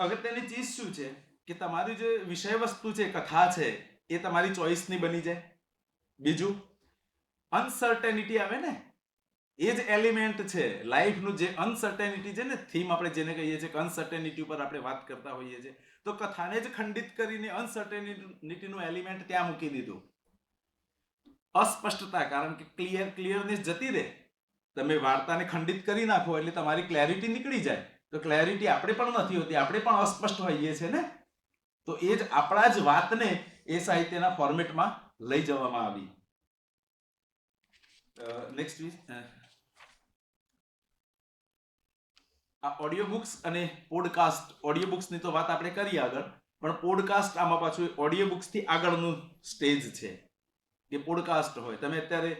અગત્યની ચીજ શું છે કે તમારી જે વિષય વસ્તુ છે, કથા છે, એ તમારી ચોઈસની બની જાય. બીજું, અનસર્ટેનિટી આવે ને, એ જ એલિમેન્ટ છે લાઈફનું. જે અનસર્ટેનિટી છે ને, થીમ આપણે જેને કહીએ છીએ કે અનસર્ટેનિટી ઉપર આપણે વાત કરતા હોઈએ છીએ, તો કથાને જ ખંડિત કરીને અનસર્ટેનિટીનું એલિમેન્ટ ત્યાં મૂકી દીધું. અસ્પષ્ટતા, કારણ કે ક્લિયરનેસ જતી રહે. તમે વાર્તાને ખંડિત કરી નાખો એટલે તમારી ક્લેરિટી નીકળી જાય. તો ક્લેરિટી આપણે પણ નથી હોતી, આપણે પણ અસ્પષ્ટ હોઈએ છીએ ને. તો એ જ આપણા જ વાતને એ સાહિત્યના ફોર્મેટમાં લઈ જવામાં આવી. નેક્સ્ટ, આ ઓડિયો બુક્સ અને પોડકાસ્ટ. ઓડિયો બુક્સની તો વાત આપણે કરી આગળ, પણ પોડકાસ્ટ આમાં પાછું ઓડિયો બુક્સથી આગળનું સ્ટેજ છે કે પોડકાસ્ટ હોય. તમે અત્યારે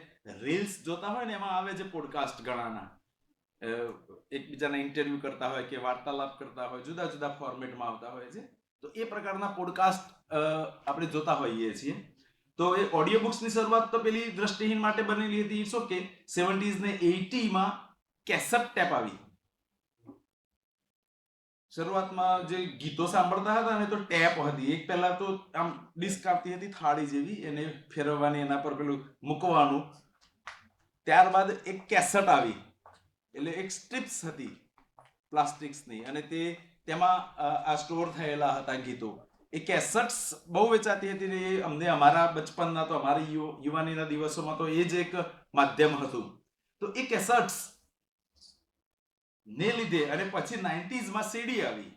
રીલ્સ જોતા હોય ને, એમાં આવે છે પોડકાસ્ટ ઘણાના, એકબીજાના ઇન્ટરવ્યુ કરતા હોય કે વાર્તાલાપ કરતા હોય, જુદા જુદા ફોર્મેટમાં આવતા હોય છે. તો એ પ્રકારના પોડકાસ્ટ આપણે જોતા હોઈએ છીએ. તો એ ઓડિયો બુક્સની શરૂઆત તો પેલી દ્રષ્ટિહીન માટે બનેલી હતી. It's okay. 70s ને 80માં કેસેટ ટેપ આવી. શરૂઆતમાં જે ગીતો સાંભળતા હતા ને, તો ટેપ હતી. એક પહેલા તો આમ ડિસ્ક આવતી હતી થાળી જેવી, એને ફેરવવાની, એના પર પેલું મૂકવાનું. ત્યારબાદ એક કેસેટ આવી, એટલે એક સ્ટ્રીપ્સ હતી પ્લાસ્ટિક્સની, અને તેમાં આ સ્ટોર થયેલા હતા ગીતો. એ કેસેટ્સ બહુ વેચાતી હતી ને, એ અમને અમારા બચપનના, તો અમારી યુવાનીના દિવસોમાં તો એ જ એક માધ્યમ હતું. તો એ કેસેટ્સ ને લીધે, અને પછી 90sમાં સીડી આવી.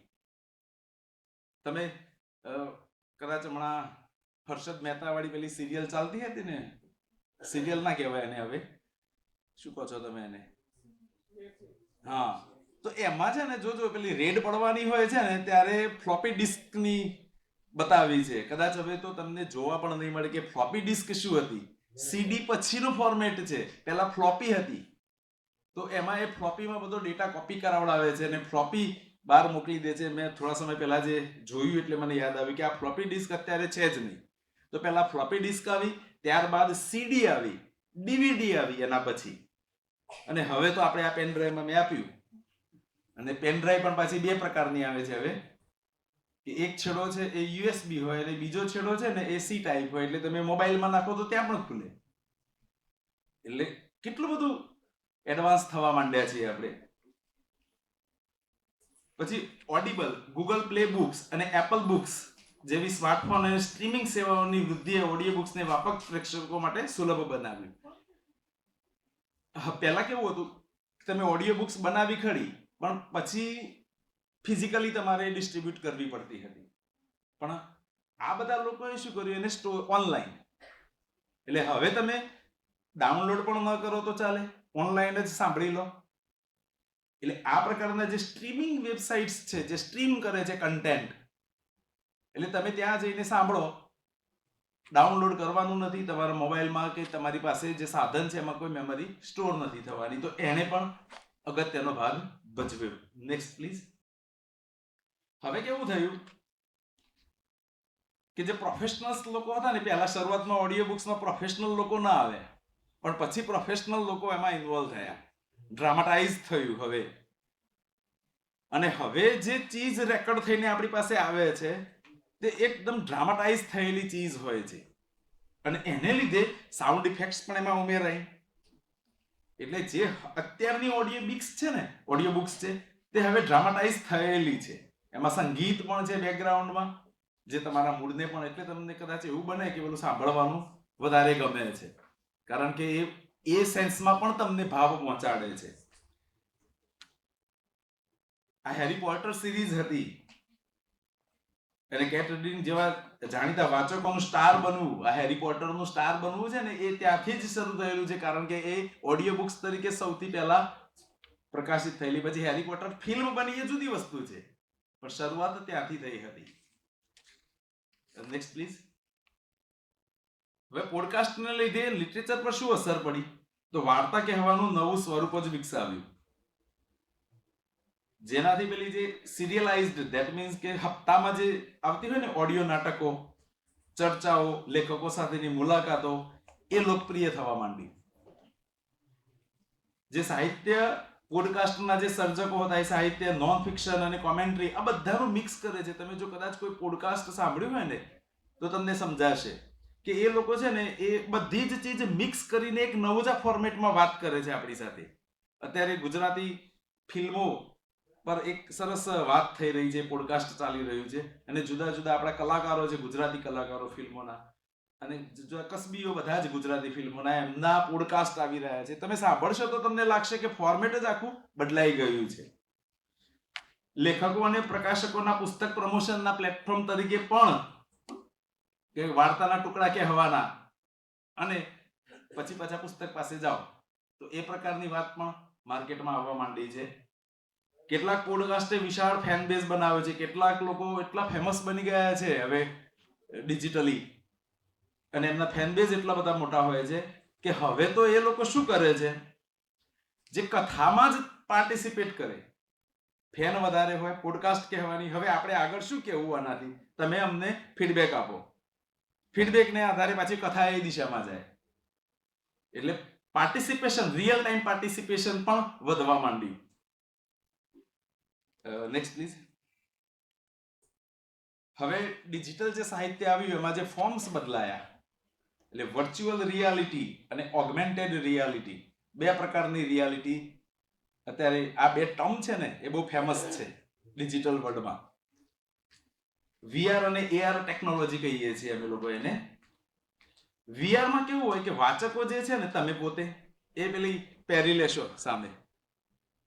તમે કદાચ હમણાં હર્ષદ મહેતા વાળી પેલી સિરિયલ ચાલતી હતી ને, સિરિયલ ના કહેવાય એને, હવે શું કહો છો તમે એને? હા, તો એમાં છે ને, જોજો પેલી રેડ પડવાની હોય છે ને, ત્યારે ફ્લોપી ડિસ્કની બતાવી છે. કદાચ હવે તો તમને જોવા પણ નહીં મળે કે ફ્લોપી ડિસ્ક શું હતી. સીડી પછીનું ફોર્મેટ છે, પહેલા ફ્લોપી હતી. તો એમાં એ ફ્લોપીમાં બધો ડેટા કોપી કરાવડાવે છે અને ફ્લોપી બહાર મોકલી દે છે. મેં થોડા સમય પહેલા જે જોયું એટલે મને યાદ આવ્યું કે આ ફ્લોપી ડિસ્ક અત્યારે છે જ નહીં. તો પહેલા ફ્લોપી ડિસ્ક આવી, ત્યારબાદ સીડી આવી, ડીવીડી આવી એના પછી, અને હવે તો આપણે આ પેન ડ્રાઈવમાં મેં આપ્યું. અને પેન ડ્રાઈવ પણ પાછી 2 પ્રકારની આવે છે હવે, કે એક છેડો છે એ યુએસબી હોય અને બીજો છેડો છે ને એ સી ટાઈપ હોય. એટલે તમે મોબાઈલમાં નાખો તો ત્યાં પણ ખુલે. એટલે કેટલું બધું એડવાન્સ થવા માંડ્યા છીએ આપણે. પછી ઓડિબલ, ગૂગલ પ્લે બુક્સ અને એપલ બુક્સ જેવી સ્માર્ટફોન અને સ્ટ્રીમિંગ સેવાઓની વૃદ્ધિએ ઓડિયો બુક્સને વ્યાપક પ્રેક્ષકો માટે સુલભ બનાવ્યું. પહેલા કેવું હતું, તમે ઓડિયો બુક્સ બનાવી ખરી, પણ પછી ફિઝિકલી તમારે ડિસ્ટ્રીબ્યુટ કરવી પડતી હતી. પણ આ બધા લોકોએ શું કર્યું, એને ઓનલાઈન. એટલે હવે તમે ડાઉનલોડ પણ ન કરો તો ચાલે, ઓનલાઈન જ સાંભળી લો. એટલે આ પ્રકારના જે સ્ટ્રીમિંગ વેબસાઇટ્સ છે, જે સ્ટ્રીમ કરે છે કન્ટેન્ટ, એટલે તમે ત્યાં જઈને સાંભળો, ડાઉનલોડ કરવાનું નથી તમારા મોબાઈલમાં, કે તમારી પાસે જે સાધન છે એમાં કોઈ મેમરી સ્ટોર નથી થવાની. તો એને પણ અગત્યનો ભાગ ભજવ્યો. Next please. હવે કેવું થયું કે જે પ્રોફેશનલ્સ લોકો હતા ને, પહેલા શરૂઆતમાં ઓડિયો બુક્સમાં પ્રોફેશનલ લોકો ના આવે, પણ પછી પ્રોફેશનલ લોકો એમાં ઇન્વોલ્વ થયા, ડ્રામાટાઇઝ થયું હવે. અને હવે જે ચીજ રેકોર્ડ થઈને આપણી પાસે આવે છે તે એકદમ ડ્રામાટાઇઝ થયેલી ચીજ હોય છે, અને એને લીધે સાઉન્ડ ઇફેક્ટ્સ પણ એમાં ઉમેરાય. એટલે જે અત્યારની ઓડિયો બુક્સ છે તે હવે ડ્રામાટાઇઝ થયેલી છે. એમાં સંગીત પણ છે બેકગ્રાઉન્ડમાં, જે તમારા મૂડને પણ, એટલે તમને કદાચ એવું બને કે પેલું સાંભળવાનું વધારે ગમે છે, કારણ કે એ સેન્સમાં પણ તમને ભાવ પહોંચાડે છે. આ હેરી પોટર સિરીઝ હતી, અને કેટ રીડિંગ જેવા જાણીતા વાચકોનું સ્ટાર બનવું, આ હેરી પોટરનું સ્ટાર બનવું છે ને, એ ત્યાંથી જ શરૂ થયેલું છે, કારણ કે એ ઓડિયો બુક્સ તરીકે સૌથી પહેલા પ્રકાશિત થયેલી. પછી હેરી પોટર ફિલ્મ બની એ જુદી વસ્તુ છે, પણ શરૂઆત ત્યાંથી થઈ હતી. Next please. હવે પોડકાસ્ટને લીધે લિટરેચર પર શું અસર પડી? તો વાર્તા કહેવાનું નવું સ્વરૂપ જ વિકસાવ્યું, જેનાથી પેલી જે સિરિયલાઇઝડ, ધેટ મીન્સ કે હપ્તામાં જે આવતી હોય ને ઓડિયો નાટકો, ચર્ચાઓ, લેખકો સાથેની મુલાકાતો, એ લોકપ્રિય થવા માંડી. જે સાહિત્ય પોડકાસ્ટના જે સર્જકો હતા, એ સાહિત્ય, નોન ફિક્શન અને કોમેન્ટ્રી, આ બધાનું મિક્સ કરે છે. તમે જો કદાચ કોઈ પોડકાસ્ટ સાંભળ્યું હોય ને તો તમને સમજાશે કે એ લોકો છે ને એ બધી જ ચીજ મિક્સ કરીને એક નવું જ ફોર્મેટમાં વાત કરે છે આપણી સાથે. અત્યારે ગુજરાતી ફિલ્મો પર એક સરસ વાત થઈ રહી છે, પોડકાસ્ટ ચાલી રહ્યું છે, અને જુદા જુદા આપણા કલાકારો છે, ગુજરાતી કલાકારો ફિલ્મોના, અને કસબીઓ બધા જ ગુજરાતી ફિલ્મોના, એમના પોડકાસ્ટ આવી રહ્યા છે. તમે સાંભળશો તો તમને લાગશે કે ફોર્મેટ જ આખું બદલાઈ ગયું છે. લેખકો અને પ્રકાશકોના પુસ્તક પ્રમોશનના પ્લેટફોર્મ તરીકે પણ, કે વાર્તાના ટુકડા કહેવાના અને પછી પાછા પુસ્તક પાસે જાઓ, તો એ પ્રકારની વાત પણ માર્કેટમાં આવવા માંડી છે. કેટલાક પોડકાસ્ટે વિશાળ ફેન બેઝ બનાવ્યો છે. કેટલાક લોકો એટલા ફેમસ બની ગયા છે હવે ડિજિટલી, અને એમના ફેન બેઝ એટલા બધા મોટા હોય છે કે હવે તો એ લોકો શું કરે છે, જે કથામાં જ પાર્ટિસિપેટ કરે, ફેન વધારે હોય, પોડકાસ્ટ કહેવાની. હવે આપણે આગળ શું કહેવું આનાથી, તમે અમને ફીડબેક આપો. ફીડબેકને આધારે પાછી કથા એ દિશામાં જાય, એટલે પાર્ટિસિપેશન, રિયલ ટાઈમ પાર્ટિસિપેશન પણ વધવા માંડ્યું. Next please. હવે ડિજિટલ જે સાહિત્ય આવ્યું એમાં જે ફોર્મ્સ બદલાયા, એટલે વર્ચ્યુઅલ રિયાલિટી અને ઓગમેન્ટેડ રિયાલિટી, બે પ્રકારની રિયાલિટી અત્યારે, આ બે ટર્મ છે ને એ બહુ ફેમસ છે ડિજિટલ વર્લ્ડમાં. વીઆર અને એઆર ટેકનોલોજી કહીએ છીએ અમે લોકો એને. વીઆરમાં કેવું હોય કે વાચકો જે છે ને, તમે પોતે એ પેલી પહેરી લેશો સામે,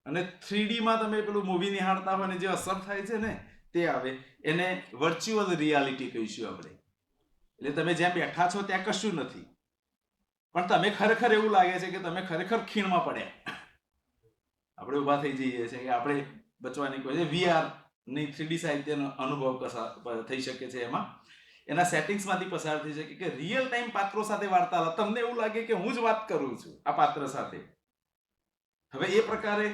અને 3D માં તમે પેલું મૂવી નિહાળતા હોય ને જે અસર થાય છે ને તે આવે, એને વર્ચ્યુઅલ રિયાલિટી કહીશું આપણે. એટલે તમે જ્યાં બેઠા છો ત્યાં કશું નથી, પણ તમે ખરેખર એવું લાગે છે કે તમે ખરેખર ખીણમાં પડ્યા. આપણે ઊભા થઈ જઈએ છીએ કે આપણે બચવાની કોઈ છે. વીઆર ની 3D સાહિત્યનો અનુભવ થઈ શકે છે. એમાં એના સેટિંગ્સમાંથી પસાર થઈ શકે કે રિયલ ટાઈમ પાત્રો સાથે વાર્તાલાપ, તમને એવું લાગે કે હું જ વાત કરું છું આ પાત્ર સાથે. હવે એ પ્રકારે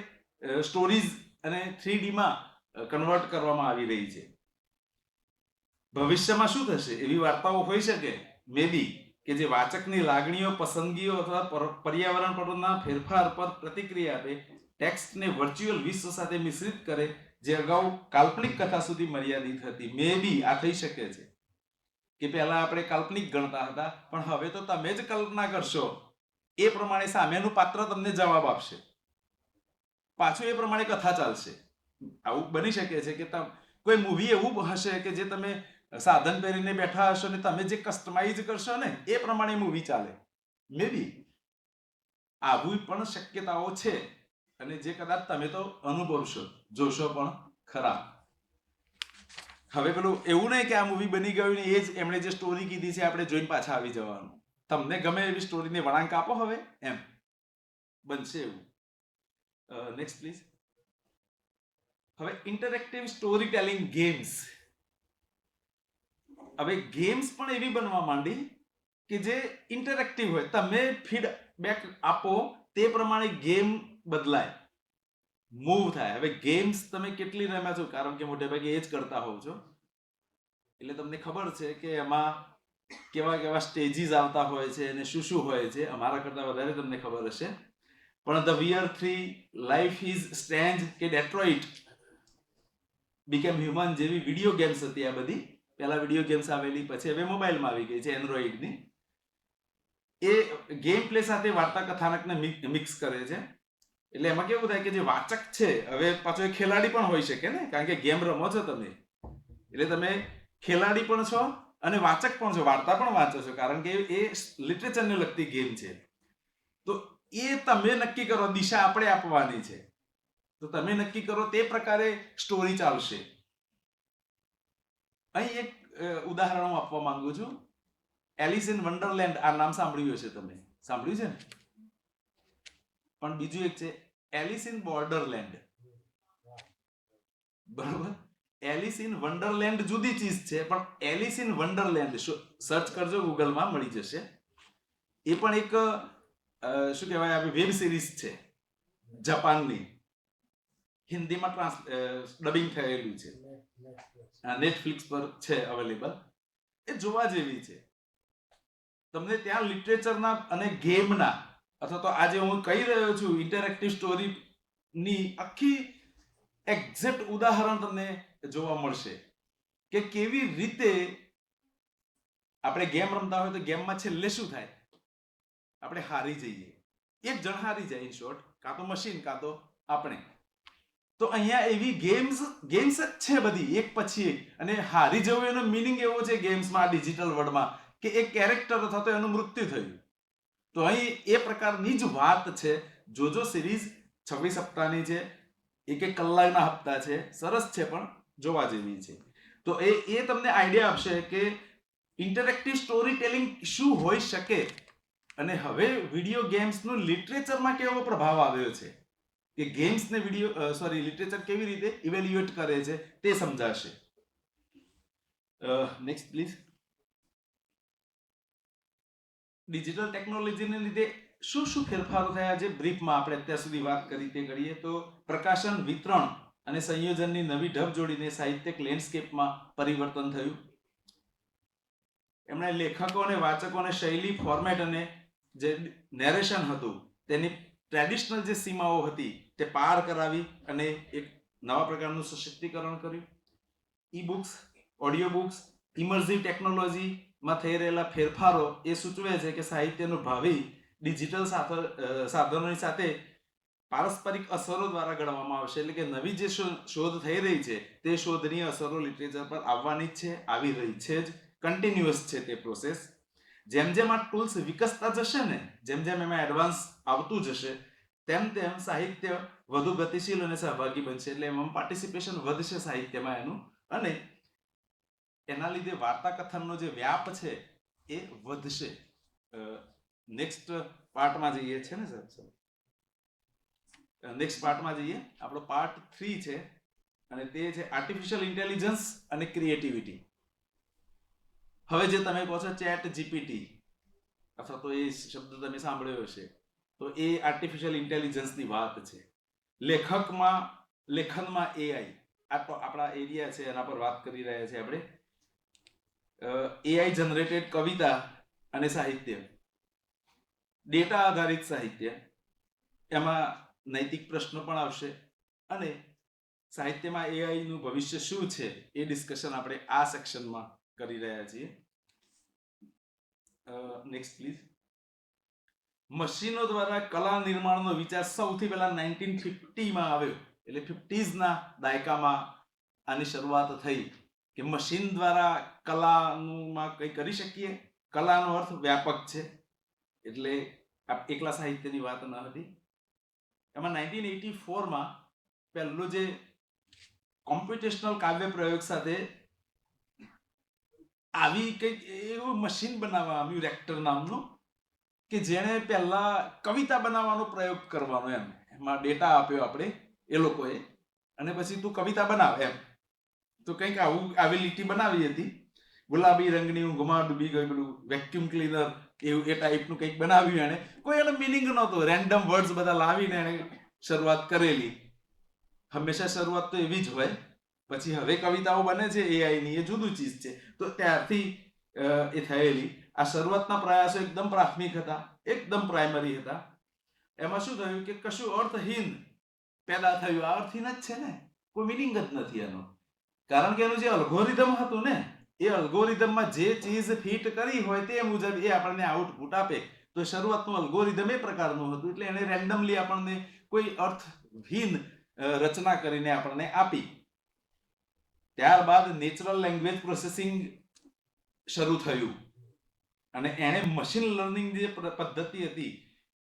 સ્ટોરીઝ અને 3D માં કન્વર્ટ કરવામાં આવી રહી છે. ભવિષ્યમાં શું થશે? એવી વાર્તાઓ હોઈ શકે મે બી કે જે વાચકની લાગણીઓ, પસંદગીઓ અથવા પર્યાવરણ પરના ફેરફાર પર પ્રતિક્રિયા આપે, ટેક્સ્ટને વર્ચ્યુઅલ વિશ્વ સાથે મિશ્રિત કરે, જે અગાઉ કાલ્પનિક કથા સુધી મર્યાદિત હતી. મે બી આ થઈ શકે છે કે પહેલા આપણે કાલ્પનિક ગણતા હતા, પણ હવે તો તમે જ કલ્પના કરશો એ પ્રમાણે સામેનું પાત્ર તમને જવાબ આપશે, પાછું એ પ્રમાણે કથા ચાલશે. આવું બની શકે છે કે કોઈ મૂવી એવું હશે કે જે તમે સાધન પહેરીને બેઠા હશો ને તમે જે કસ્ટમાઇઝ કરશો ને એ પ્રમાણે મૂવી ચાલે. મે બી આવું પણ શક્યતાઓ છે, અને જે કદાચ તમે તો અનુભવશો, જોશો પણ ખરા. હવે પેલું એવું નહીં કે આ મૂવી બની ગયું ને એ જ એમણે જે સ્ટોરી કીધી છે આપણે જોઈને પાછા આવી જવાનું. તમને ગમે એવી સ્ટોરીને વળાંક આપો હવે, એમ બનશે એવું. Next please. હવે ઇન્ટરેક્ટિવ સ્ટોરી ટેલિંગ ગેમ્સ. હવે ગેમ્સ પણ એવી બનવા માંડી કે જે ઇન્ટરેક્ટિવ હોય. તમે ફીડબેક આપો તે પ્રમાણે ગેમ બદલાય, મૂવ થાય. હવે ગેમ્સ તમે કેટલી રમ્યા છો, કારણ કે મોટે ભાગે એ જ કરતા હોવ છો, એટલે તમને ખબર છે કે એમાં કેવા કેવા સ્ટેજીસ આવતા હોય છે અને શું શું હોય છે. અમારા કરતા વધારે તમને ખબર હશે. પણ the wear 3, life is strange કે ડેટ્રોઇટ બીકેમ હ્યુમન જેવી વિડીયો ગેમ્સ હતી. આ બધી પહેલા વિડીયો ગેમ્સ આવેલી, પછી હવે મોબાઈલમાં આવી ગઈ છે એન્ડ્રોઈડની. એ ગેમ પ્લે સાથે વાર્તા કથાનકને મિક્સ કરે છે. એટલે એમાં કેવું થાય કે જે વાચક છે, હવે પાછો એક ખેલાડી પણ હોઈ શકે ને, કારણ કે ગેમ રમો છો તમે, એટલે તમે ખેલાડી પણ છો અને વાચક પણ છો, વાર્તા પણ વાંચો છો, કારણ કે એ લિટરેચરને લગતી ગેમ છે. તો એ તમે નક્કી કરો, દિશા આપણે આપવાની છે, તો તમે નક્કી કરો તે પ્રકારે સ્ટોરી ચાલશે. અહીં એક ઉદાહરણ હું આપવા માંગુ છું. એલિસ ઇન વન્ડરલેન્ડ, આ નામ સાંભળ્યું હશે તમે, સાંભળ્યું છે ને? પણ બીજું એક છે એલિસ ઇન બોર્ડરલેન્ડ. બરોબર? એલિસ ઇન વન્ડરલેન્ડ જુદી ચીજ છે, પણ એલિસ ઇન વન્ડરલેન્ડ સર્ચ કરજો, ગૂગલમાં મળી જશે. એ પણ એક શું કહેવાય, આપણી વેબ સિરીઝ છે જાપાનની, હિન્દીમાં ડબિંગ થયેલું છે, નેટફ્લિક્સ પર છે અવેલેબલ. એ જોવા જેવી છે. તમને ત્યાં લિટરેચરના અને ગેમના, અથવા તો આજે હું કહી રહ્યો છું ઇન્ટરેક્ટિવ સ્ટોરીની આખી એક્ઝેક્ટ ઉદાહરણ તમને જોવા મળશે કે કેવી રીતે આપણે ગેમ રમતા હોય તો ગેમમાં છેલ્લે શું થાય, આપણે હારી જઈએ, એક જણ હારી જાય, ઇન શોર્ટ, કાં તો મશીન કાં તો આપણે. તો અહીંયા એવી ગેમ્સ જ છે બધી, એક પછી એક. અને હારી જવું એનો મિનિંગ એવો છે ગેમ્સમાં, ડિજિટલ વર્લ્ડમાં, કે એક કેરેક્ટર અથવા તો એનું મૃત્યુ થયું. તો અહીં એ પ્રકારની જ વાત છે. જોજો સિરીઝ 26 હપ્તાની છે, એક કલાકના હપ્તા છે, સરસ છે, પણ જોવા જેવી છે. તો એ તમને આઈડિયા આપશે કે ઇન્ટરેક્ટિવ સ્ટોરી ટેલિંગ શું હોઈ શકે, અને હવે વિડીયો ગેમ્સનું લિટરેચરમાં કેવો પ્રભાવ આવ્યો છે, કે ગેમ્સને લિટરેચર કેવી રીતે ઇવેલ્યુએટ કરે છે તે સમજાશે. Next please. ડિજિટલ ટેકનોલોજીને લીધે શું શું ફેરફારો થયા છે બ્રીફમાં આપણે અત્યાર સુધી વાત કરી તે કરીએ તો પ્રકાશન, વિતરણ અને સંયોજનની નવી ઢબ જોડીને સાહિત્યિક લેન્ડસ્કેપમાં પરિવર્તન થયું. એમણે લેખકો અને વાચકોને શૈલી, ફોર્મેટ અને જે નેરેશન હતું તેની ટ્રેડિશનલ જે સીમાઓ હતી તે પાર કરાવી અને એક નવા પ્રકારનું સશક્તિકરણ કર્યું. E books, audio books, immersive ટેકનોલોજીમાં થઈ રહેલા ફેરફારો એ સૂચવે છે કે સાહિત્યનું ભાવિ ડિજિટલ સાધનોની સાથે પારસ્પરિક અસરો દ્વારા ઘડવામાં આવશે. એટલે કે નવી જે શોધ થઈ રહી છે તે શોધની અસરો લિટરેચર પર આવવાની જ છે, આવી રહી છે જ, કન્ટિન્યુઅસ છે તે પ્રોસેસ. જેમ જેમ આ ટૂલ્સ વિકસતા જશે ને, જેમ જેમ એમાં એડવાન્સ આવતું જશે, તેમ તેમ સાહિત્ય વધુ ગતિશીલ અને સહભાગી બનશે. એટલે એમાં પાર્ટિસિપેશન વધશે સાહિત્યમાં એનું, અને એના લીધે વાર્તા કથનનો જે વ્યાપ છે એ વધશે. નેક્સ્ટ પાર્ટમાં જઈએ છે ને સર, નેક્સ્ટ પાર્ટમાં જઈએ. આપણો પાર્ટ 3 છે અને તે છે આર્ટિફિશિયલ ઇન્ટેલિજન્સ અને ક્રિએટિવિટી. હવે જે તમે કહો છો ચેટ જીપીટી, અથવા તો એ શબ્દ તમે સાંભળ્યો હશે, તો એ આર્ટિફિશિયલ ઇન્ટેલિજન્સની વાત છે. લેખનમાં એઆઈ, આપણા એરિયા છે એના પર વાત કરી રહ્યા છે આપણે. એઆઈ જનરેટેડ કવિતા અને સાહિત્ય, ડેટા આધારિત સાહિત્ય, એમાં નૈતિક પ્રશ્નો પણ આવશે, અને સાહિત્યમાં એઆઈ નું ભવિષ્ય શું છે એ ડિસ્કશન આપણે આ સેક્શનમાં કરી રહ્યા છીએ. Next please. મશીનો દ્વારા કલા નિર્માણનો વિચાર સૌથી પહેલા 1950માં આવ્યો. એટલે 50s ના દાયકામાં આની શરૂઆત થઈ કે મશીન દ્વારા કલાનું કંઈ કરી શકીએ. કલાનો અર્થ વ્યાપક છે, એટલે એકલા સાહિત્યની વાત ન હતી. એમાં 1984માં પહેલું જે કોમ્પ્યુટેશનલ કાવ્ય પ્રયોગ સાથે આવી કંઈક એવું મશીન બનાવવામાં આવ્યું, રેક્ટર નામનું, કે જેણે પહેલા કવિતા બનાવવાનો પ્રયોગ કરવાનો, એમાં ડેટા આપ્યો આપણે એ લોકોએ, અને પછી તું કવિતા બનાવ એમ. તો કંઈક આવી લીટી બનાવી હતી, ગુલાબી રંગની ઊંઘમાં ડૂબી ગયેલું વેક્યુમ ક્લીનર, એવું એ ટાઈપનું કંઈક બનાવ્યું એને. કોઈ એનો મિનિંગ નહોતો, રેન્ડમ વર્ડ્સ બધા લાવીને એને શરૂઆત કરેલી. હંમેશા શરૂઆત તો એવી જ હોય. પછી હવે કવિતાઓ બને છે AI ની, એ જુદું ચીજ છે. તો ત્યારથી એ થયેલી આ શરૂઆતના પ્રયાસો એકદમ પ્રાથમિક હતા, એકદમ પ્રાઇમરી હતા. એમાં શું થયું કે કશું અર્થહીન પેદા થયું. આ અર્થહીન જ છે ને, કોઈ મિનિંગ જ નથી એનો. કારણ કે એનું જે અલ્ગોરિધમ હતું ને, એ અલ્ગોરિધમમાં જે ચીજ ફિટ કરી હોય તે મુજબ એ આપણને આઉટપુટ આપે. તો શરૂઆતનું અલ્ગોરિધમ એ પ્રકારનું હતું, એટલે એને રેન્ડમલી આપણને કોઈ અર્થહીન રચના કરીને આપણને આપી. ત્યારબાદ નેચરલ લેંગ્વેજ પ્રોસેસિંગ શરૂ થયું અને એને મશીન લર્નિંગ જે પદ્ધતિ હતી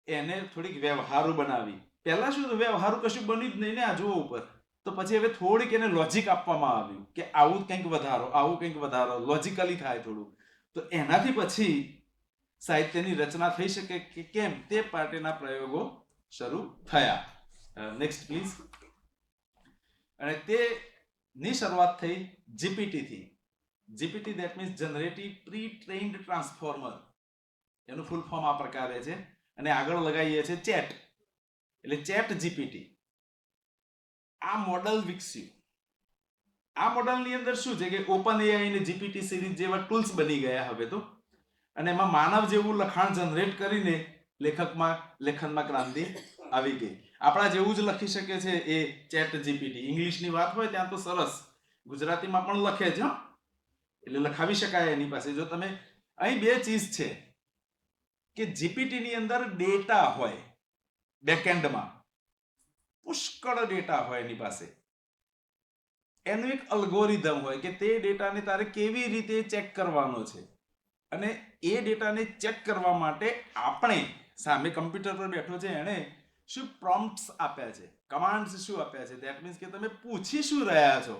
એને થોડીક વ્યવહારુ બનાવી. પહેલા શું વ્યવહારુ કશું બન્યું જ નહીં ને આ જુઓ ઉપર. તો પછી હવે થોડીક એને લોજિક આપવામાં આવ્યું કે આવું કંઈક વધારો, આવું કંઈક વધારો, લોજિકલી થાય થોડું. તો એનાથી પછી સાહિત્યની રચના થઈ શકે કે કેમ તે માટેના પ્રયોગો શરૂ થયા. Next please. અને તેની શરૂઆત થઈ જીપીટી થી. GPT that means generative pre trend transformer. એનું ફૂલ ફોર્મ આ પ્રકારે છે અને આગળ લગાવીએ છે ચેટ, એટલે ચેટ જીપીટી. આ મોડલ વિકસ્યું. આ મોડલની અંદર શું છે કે ઓપન એઆઈ અને જીપીટી સિરીઝ જેવા ટૂલ્સ બની ગયા હવે તો. અને એમાં માનવ જેવું લખાણ જનરેટ કરીને લેખનમાં ક્રાંતિ આવી ગઈ. આપણા જેવું જ લખી શકે છે એ ચેટ જીપીટી. ઇંગ્લિશની વાત હોય ત્યાં તો સરસ, ગુજરાતીમાં પણ લખે છે, એટલે લખાવી શકાય એની પાસે. જો તમે અહીં બે ચીજ છે કે જીપીટી ની અંદર ડેટા હોય, બેકએન્ડમાં પુષ્કળ ડેટા હોય એની પાસે. એનું એક અલ્ગોરિધમ હોય કે તે ડેટાને તારે કેવી રીતે ચેક કરવાનો છે. અને એ ડેટાને ચેક કરવા માટે આપણે સામે કમ્પ્યુટર પર બેઠો છે એને શું પ્રોમ્પ્ટ્સ આપ્યા છે, કમાન્ડ્સ શું આપ્યા છે. ધેટ મીન્સ કે તમે પૂછી શું રહ્યા છો.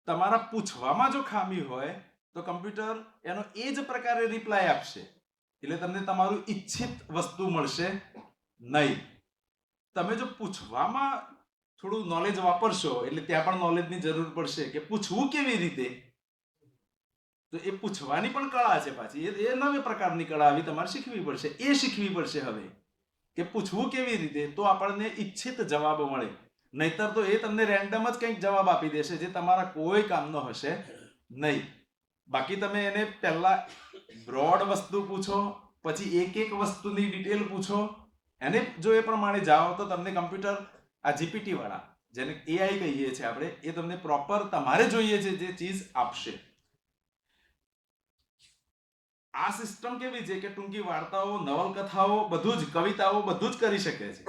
તમારા પૂછવામાં જો ખામી હોય તો કમ્પ્યુટર એનો એ જ પ્રકારે રિપ્લાય આપશે, એટલે તમને તમારું ઈચ્છિત વસ્તુ મળશે નહીં. તમે જો પૂછવામાં થોડું નોલેજ વાપરશો એટલે ત્યાં પણ નોલેજની જરૂર પડશે કે પૂછવું કેવી રીતે. તો એ પૂછવાની પણ કળા છે પાછી, એ નવી પ્રકારની કળા આવી તમારે શીખવી પડશે. એ શીખવી પડશે હવે કે પૂછવું કેવી રીતે, તો આપણને ઈચ્છિત જવાબ મળે. નહીતર તો એ તમને રેન્ડમ જ કંઈક જવાબ આપી દેશે જે તમારા કોઈ કામનો હશે નહીં. બાકી તમે એને પહેલા બ્રોડ વસ્તુ પૂછો, પછી એક એક વસ્તુની ડિટેલ પૂછો, એને જો એ પ્રમાણે જાઓ તો તમને કમ્પ્યુટર આ જીપીટી વાળા, જેને એઆઈ કહીએ છીએ આપણે, એ તમને પ્રોપર તમારે જોઈએ છે જે ચીજ આપશે. આ સિસ્ટમ કેવી છે કે ટૂંકી વાર્તાઓ, નવલકથાઓ, બધું જ, કવિતાઓ, બધું જ કરી શકે છે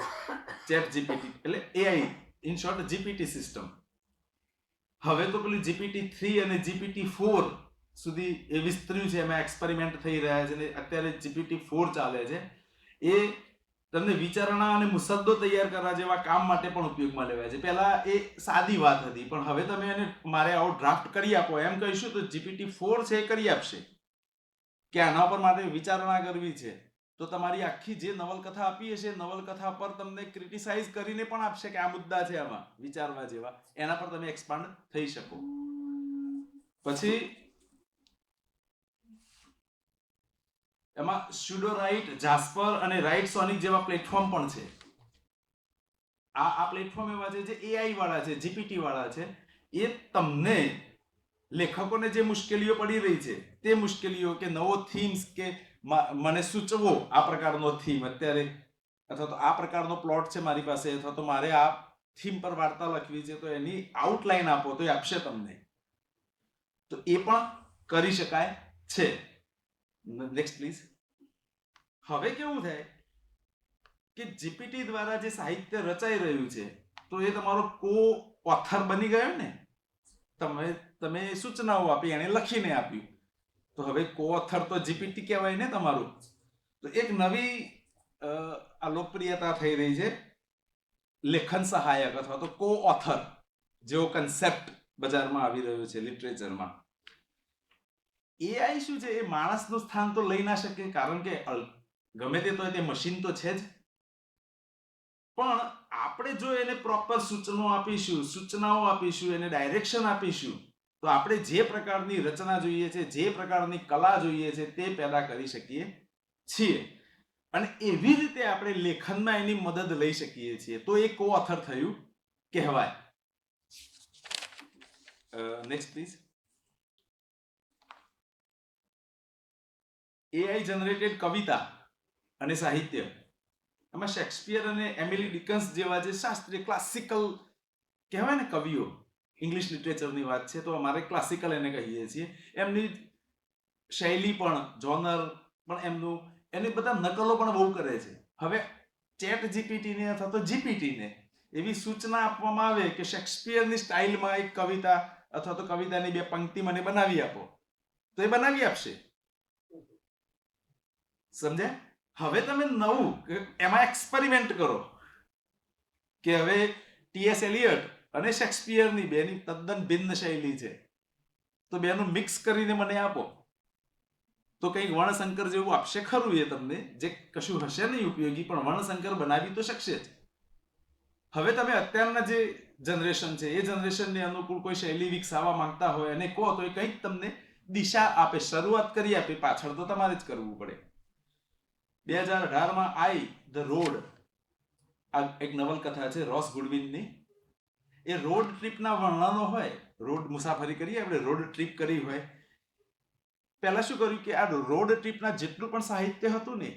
ચેટ જીપીટી, એટલે AI, in short GPT system. હવે તો પેલું જીપીટી 3 અને જીપીટી 4 સુધી એ વિસ્તર્યું છે, એમાં એક્સપેરિમેન્ટ થઈ રહ્યા છે ને અત્યારે જીપીટી 4 ચાલે છે. એ તમને વિચારણા અને મુસદ્દો તૈયાર કરવા જેવા કામ માટે પણ ઉપયોગમાં લેવાય છે. પહેલા એ સાદી વાત હતી, પણ હવે તમે એને મારે આવો ડ્રાફ્ટ કરી આપો એમ કહીશું તો જીપીટી 4 છે એ કરી આપશે કે આના પર મારે વિચારણા કરવી છે. તો તમારી આખી જે નવલકથા આપી હશે, નવલકથા પર તમને ક્રિટિસાઇઝ કરીને પણ આપશે કે આ મુદ્દા છે આમાં વિચારવા જેવા, એના પર તમે એક્સપાન્ડ થઈ શકો. પછી એમાં સ્યુડોરાઇટ, જાસ્પર અને રાઇટ સોનિક જેવા પ્લેટફોર્મ પણ છે. આ પ્લેટફોર્મ એવા છે જે એઆઈ વાળા છે, જીપીટી વાળા છે. એ તમને લેખકોને જે મુશ્કેલીઓ પડી રહી છે તે મુશ્કેલીઓ, કે નવો થીમ્સ, કે મને સૂચવો આ પ્રકારનો થીમ અત્યારે, અથવા તો આ પ્રકારનો પ્લોટ છે મારી પાસે, અથવા તો મારે આ થીમ પર વાર્તા લખવી છે, તો એની આઉટલાઈન આપો તો એ આપશે તમને. તો એ પણ કરી શકાય છે. Next please. હવે કેવું થાય કે જીપીટી દ્વારા જે સાહિત્ય રચાઈ રહ્યું છે તો એ તમારો કો ઓથર બની ગયો ને. તમે સૂચનાઓ આપી, એને લખીને આપ્યું, તો હવે કો ઓથર તો જીપીટી કહેવાય ને તમારું. તો એક નવી આ લોકપ્રિયતા થઈ રહી છે લેખન સહાયક અથવા તો કો ઓથર જેવો કન્સેપ્ટ બજારમાં આવી રહ્યો છે લિટરેચરમાં. એઆઈ શું છે, એ માણસનું સ્થાન તો લઈ ના શકે, કારણ કે ગમે તે તો તે મશીન તો છે જ, પણ આપણે જો એને પ્રોપર સૂચનાઓ આપીશું, એને ડાયરેક્શન આપીશું, તો આપણે જે પ્રકારની રચના જોઈએ છે, જે પ્રકારની કલા જોઈએ છે, તે પેદા કરી શકીએ છીએ. અને એવી રીતે આપણે લેખનમાં એની મદદ લઈ શકીએ છીએ, તો એ કો ઓથર થયું કહેવાય. Next please. એઆઈ જનરેટેડ કવિતા અને સાહિત્ય, એમાં શેક્સપિયર અને એમિલી ડિકન્સ જેવા જે શાસ્ત્રીય ક્લાસિકલ કહેવાય ને કવિઓ, ઇંગ્લિશ લિટરેચરની વાત છે તો અમારે ક્લાસિકલ એને કહીએ છીએ, એમની શૈલી પણ, જોનર પણ એમનું, એની બધા નકલો પણ બહુ કરે છે. હવે ચેટ જીપીટીને અથવા તો જીપીટીને એવી સૂચના આપવામાં આવે કે શેક્સપિયરની સ્ટાઇલમાં એક કવિતા અથવા તો કવિતાની 2 પંક્તિ મને બનાવી આપો, તો એ બનાવી આપશે. સમજે? હવે તમે નવું એમાં એક્સપેરિમેન્ટ કરો કે હવે ટીએસ એલિયટ અને શેક્સપિયરની બેની તદ્દન ભિન્ન શૈલી છે, તો બેનું મિક્સ કરીને મને આપો, તો કંઈક વર્ણશંકર જેવું આપશે ખરું એ તમને, જે કશું હશે નહીં ઉપયોગી, પણ વર્ણશંકર બનાવી તો શકશે જ. હવે તમે અત્યારના જે જનરેશન છે એ જનરેશનને અનુકૂળ કોઈ શૈલી વિકસાવવા માંગતા હોય અને કહો તો એ કંઈક તમને દિશા આપે, શરૂઆત કરી આપે, પાછળ તો તમારે જ કરવું પડે. 2018માં આઈ ધ રોડ, આ એક નવલકથા છે રોસ ગુડવિનની. એ રોડ ટ્રીપના વર્ણનો હોય, રોડ મુસાફરી કરીએ આપણે, રોડ ટ્રીપ કરી હોય, પહેલા શું કર્યું કે આ રોડ ટ્રીપના જેટલું પણ સાહિત્ય હતું ને,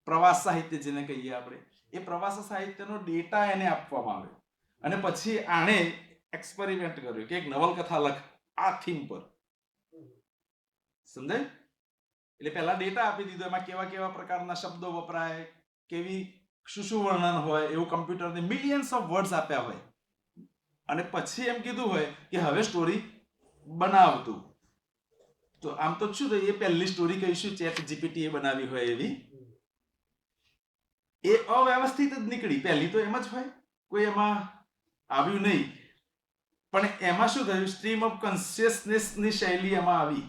પ્રવાસ સાહિત્ય જેને કહીએ આપણે, એ પ્રવાસ સાહિત્યનો ડેટા એને આપવામાં આવ્યો અને પછી આણે એક્સપેરિમેન્ટ કર્યું કે એક નવલકથા લખ આ થીમ પર. સમજાય? એટલે પહેલા ડેટા આપી દીધો, એમાં કેવા કેવા પ્રકારના શબ્દો વપરાય, કેવી શું વર્ણન હોય, એવું કમ્પ્યુટરને મિલિયન્સ ઓફ વર્ડ્સ આપ્યા હોય, અને પછી એમ કીધું હોય કે હવે સ્ટોરી બનાવતું. તો આમ તો શું થયું, એ પહેલી સ્ટોરી કહીશું ચેટ જીપીટી એ બનાવી હોય એવી, એ અવ્યવસ્થિત જ નીકળી. પહેલી તો એમ જ હોય, કોઈ એમાં આવ્યું નહીં, પણ એમાં શું થયું, સ્ટ્રીમ ઓફ કોન્શિયસનેસની શૈલી એમાં આવી.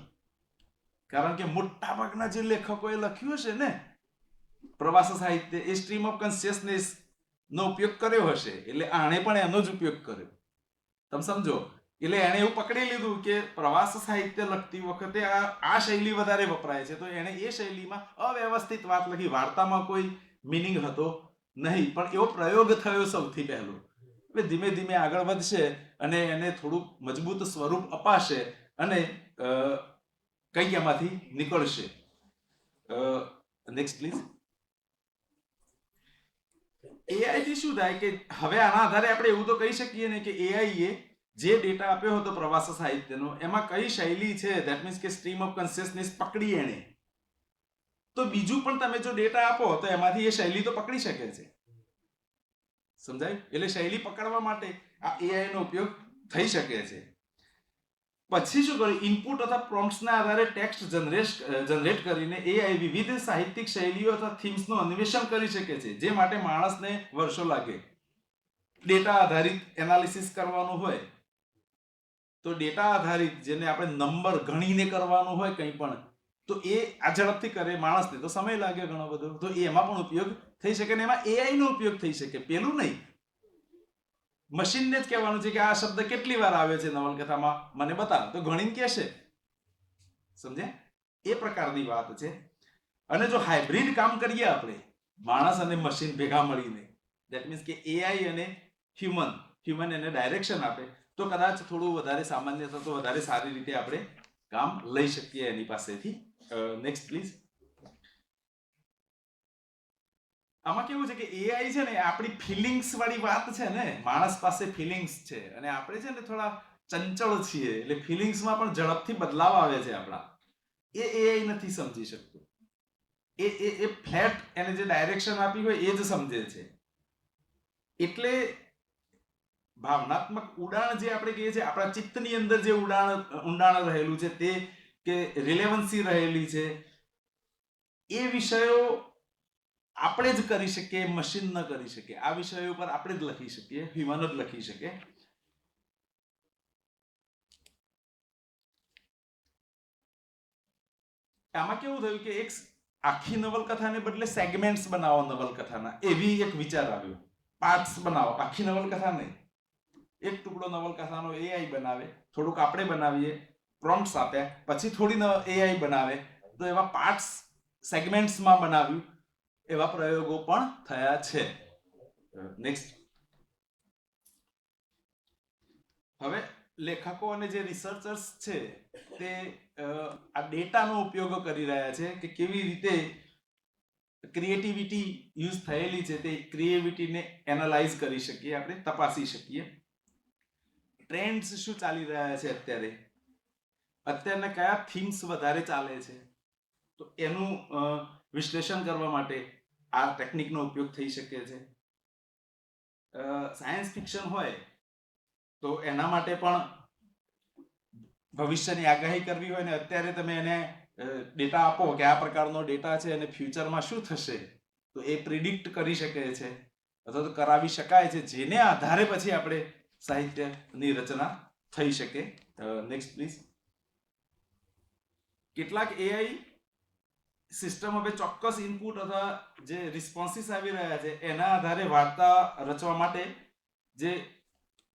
કારણ કે મોટા ભાગના જે લેખકોએ લખ્યું હશે ને પ્રવાસ સાહિત્ય, એ સ્ટ્રીમ ઓફ કોન્શિયસનેસ નો ઉપયોગ કર્યો હશે, એટલે આણે પણ એનો જ ઉપયોગ કર્યો. તમે સમજો? એટલે એણે એવું પકડી લીધું કે પ્રવાસ સાહિત્ય લખતી વખતે આ શૈલી વધારે વપરાય છે, તો એણે એ શૈલીમાં અવ્યવસ્થિત વાત લખી. વાર્તામાં કોઈ મિનિંગ હતો નહીં, પણ એવો પ્રયોગ થયો સૌથી પહેલો. એટલે ધીમે ધીમે આગળ વધશે અને એને થોડુંક મજબૂત સ્વરૂપ અપાશે અને કંઈક એમાંથી નીકળશે. Next please. એઆઈ થી શું થાય કે હવે આના આધારે આપણે એવું તો કહી શકીએ ને કે એઆઈ એ જે ડેટા આપ્યો હતો પ્રવાસ સાહિત્યનો, એમાં કઈ શૈલી છે, ધેટ મીન્સ કે સ્ટ્રીમ ઓફ કોન્શિયસનેસ પકડી એણે, તો બીજું પણ તમે જો ડેટા આપો તો એમાંથી એ શૈલી તો પકડી શકે છે. સમજાય? એટલે શૈલી પકડવા માટે આ એઆઈ નો ઉપયોગ થઈ શકે છે. પછી શું કર્યું, ઇનપુટ અથવા પ્રોમ્પ્ટ્સના આધારે ટેક્સ્ટ જનરેટ કરીને એઆઈ વિવિધ સાહિત્યિક શૈલીઓ અથવા થીમ્સનું અન્વેષણ કરી શકે છે, જે માટે માણસને વર્ષો લાગે. ડેટા આધારિત એનાલિસિસ કરવાનું હોય તો ડેટા આધારિત, જેને આપણે નંબર ગણીને કરવાનું હોય કંઈ પણ, તો એ આ ઝડપથી કરે, માણસને તો સમય લાગે ઘણો બધો, તો એમાં પણ ઉપયોગ થઈ શકે ને એમાં એઆઈ નો ઉપયોગ થઈ શકે. પેલું નહીં, મશીનને જ કહેવાનું છે કે આ શબ્દ કેટલી વાર આવે છે નવલકથામાં, મને બતાવ, તો ગણીને કહેશે. સમજે? એ પ્રકારની વાત છે. અને જો હાઇબ્રિડ કામ કરીએ આપણે, માણસ અને મશીન ભેગા મળીને, ધેટ મીન્સ કે એઆઈ અને હ્યુમન એને ડાયરેક્શન આપે, તો કદાચ થોડું વધારે સામાન્ય થતું, વધારે સારી રીતે આપણે કામ લઈ શકીએ એની પાસેથી. Next please. આમાં કેવું છે કે એઆઈ છે ને આપણી ફિલિંગ્સ વાળી વાત છે ને, માણસ પાસે ફિલિંગ્સ છે અને આપણે છે ને થોડા ચંચળ છીએ, એટલે ફિલિંગ્સમાં પણ ઝડપથી બદલાવ આવે છે આપણા. એ એઆઈ નથી સમજી શકતું. એ ફ્લેટ એને જે ડાયરેક્શન આપી હોય એ જ સમજે છે. એટલે ભાવનાત્મક ઉડાણ જે આપણે કહીએ છીએ, આપણા ચિત્તની અંદર જે ઊંડાણ રહેલું છે, તે કે રિલેવન્સી રહેલી છે, એ વિષયો આપણે જ કરી શકીએ, મશીન ન કરી શકે. આ વિષયો પર આપણે જ લખી શકીએ, હ્યુમન જ લખી શકે. આમાં કેવું થયું કે એક આખી નવલકથાને બદલે સેગમેન્ટ્સ બનાવો નવલકથાના, એવી એક વિચાર આવ્યો. પાર્ટ્સ બનાવો, આખી નવલકથા નહીં, એક ટુકડો નવલકથાનો એઆઈ બનાવે, થોડુંક આપણે બનાવીએ, પ્રોમ્પ્ટ્સ આપ્યા, પછી થોડી એઆઈ બનાવે, તો એવા પાર્ટ્સ સેગમેન્ટ્સમાં બનાવ્યું, એવા પ્રયોગો પણ થયા છે. નેક્સ્ટ. હવે લેખકો અને જે રિસર્ચર્સ છે તે આ ડેટાનો ઉપયોગ કરી રહ્યા છે કે કેવી રીતે ક્રિએટિવિટી યુઝ થયેલી છે, તે ક્રિએટિવિટીને એનાલાઇઝ કરી શકીએ, આપણે તપાસી શકીએ. ટ્રેન્ડ્સ શું ચાલી રહ્યા છે અત્યારના કયા થીમ્સ વધારે ચાલે છે, તો એનું વિશ્લેષણ કરવા માટે આ ટેકનિકનો ઉપયોગ થઈ શકે છે. સાયન્સ ફિક્શન હોય તો એના માટે પણ ભવિષ્યની આગાહી કરવી હોય ને અત્યારે તમે એને ડેટા આપો કે આ પ્રકારનો ડેટા છે અને ફ્યુચરમાં શું થશે, તો એ પ્રિડિક્ટ કરી શકે છે અથવા તો કરાવી શકાય છે, જેને આધારે પછી આપણે સાહિત્યની રચના થઈ શકે. Next please. કેટલાક એઆઈ સિસ્ટમ હવે ચોક્કસ ઇનપુટ અથવા જે રિસ્પોન્સીસ આવી રહ્યા છે એના આધારે વાર્તા રચવા માટે જે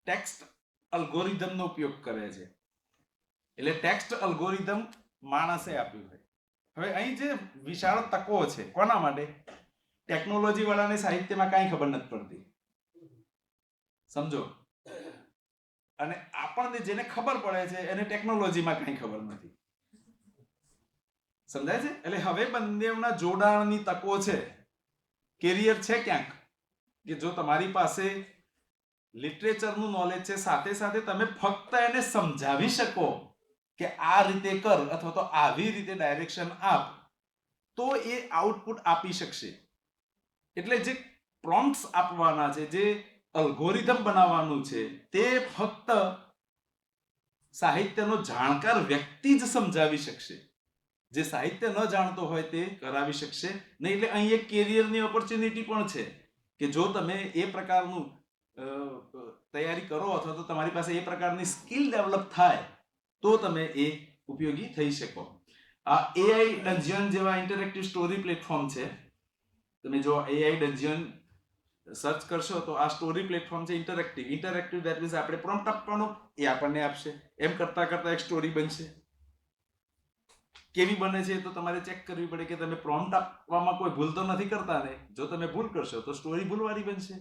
ટેક્સ્ટ અલ્ગોરિધમનો ઉપયોગ કરે છે. એટલે ટેક્સ્ટ અલ્ગોરિધમ માણસે આપ્યું છે. હવે અહીં જે વિશાળ તકો છે કોના માટે? ટેકનોલોજી વાળાને સાહિત્યમાં કાંઈ ખબર નથી પડતી, સમજો, અને આપણને જેને ખબર પડે છે એને ટેકનોલોજીમાં કાંઈ ખબર નથી. સમજાય છે? એટલે હવે બંનેના જોડાણની તકો છે. કેરિયર છે ક્યાંક કે જો તમારી પાસે લિટરેચરનું નોલેજ છે, સાથે સાથે તમે ફક્ત એને સમજાવી શકો કે આ રીતે કર અથવા તો આવી રીતે ડાયરેક્શન આપ, તો એ આઉટપુટ આપી શકશે. એટલે જે પ્રોમ્પ્ટ્સ આપવાના છે, જે અલ્ગોરિધમ બનાવવાનું છે, તે ફક્ત સાહિત્યનો જાણકાર વ્યક્તિ જ સમજાવી શકશે. જે સાહિત્ય ન જાણતો હોય તે કરાવી શકશે નહીં. એટલે અહીં એક કેરિયરની ઓપોર્ચ્યુનિટી પણ છે કે જો તમે એ પ્રકારનું તૈયારી કરો અથવા તો તમારી પાસે એ પ્રકારની સ્કિલ ડેવલપ થાય તો તમે એ ઉપયોગી થઈ શકો. આ એઆઈ ડંજિયન જેવા ઇન્ટરેક્ટિવ સ્ટોરી પ્લેટફોર્મ છે. તમે જો એઆઈ ડંજિયન સર્ચ કરશો તો આ સ્ટોરી પ્લેટફોર્મ છે ઇન્ટરેક્ટિવ ધેટ મીન્સ આપણે પ્રોમ્પ્ટ આપવાનો, એ આપણને આપશે, એમ કરતા કરતા એક સ્ટોરી બનશે. કેવી બને છે તો તમારે ચેક કરવી પડે કે તમે પ્રોમ્પ્ટ આપવામાં કોઈ ભૂલ તો નથી કરતા ને. જો તમે ભૂલ કરશો તો સ્ટોરી ભૂલવાળી બનશે,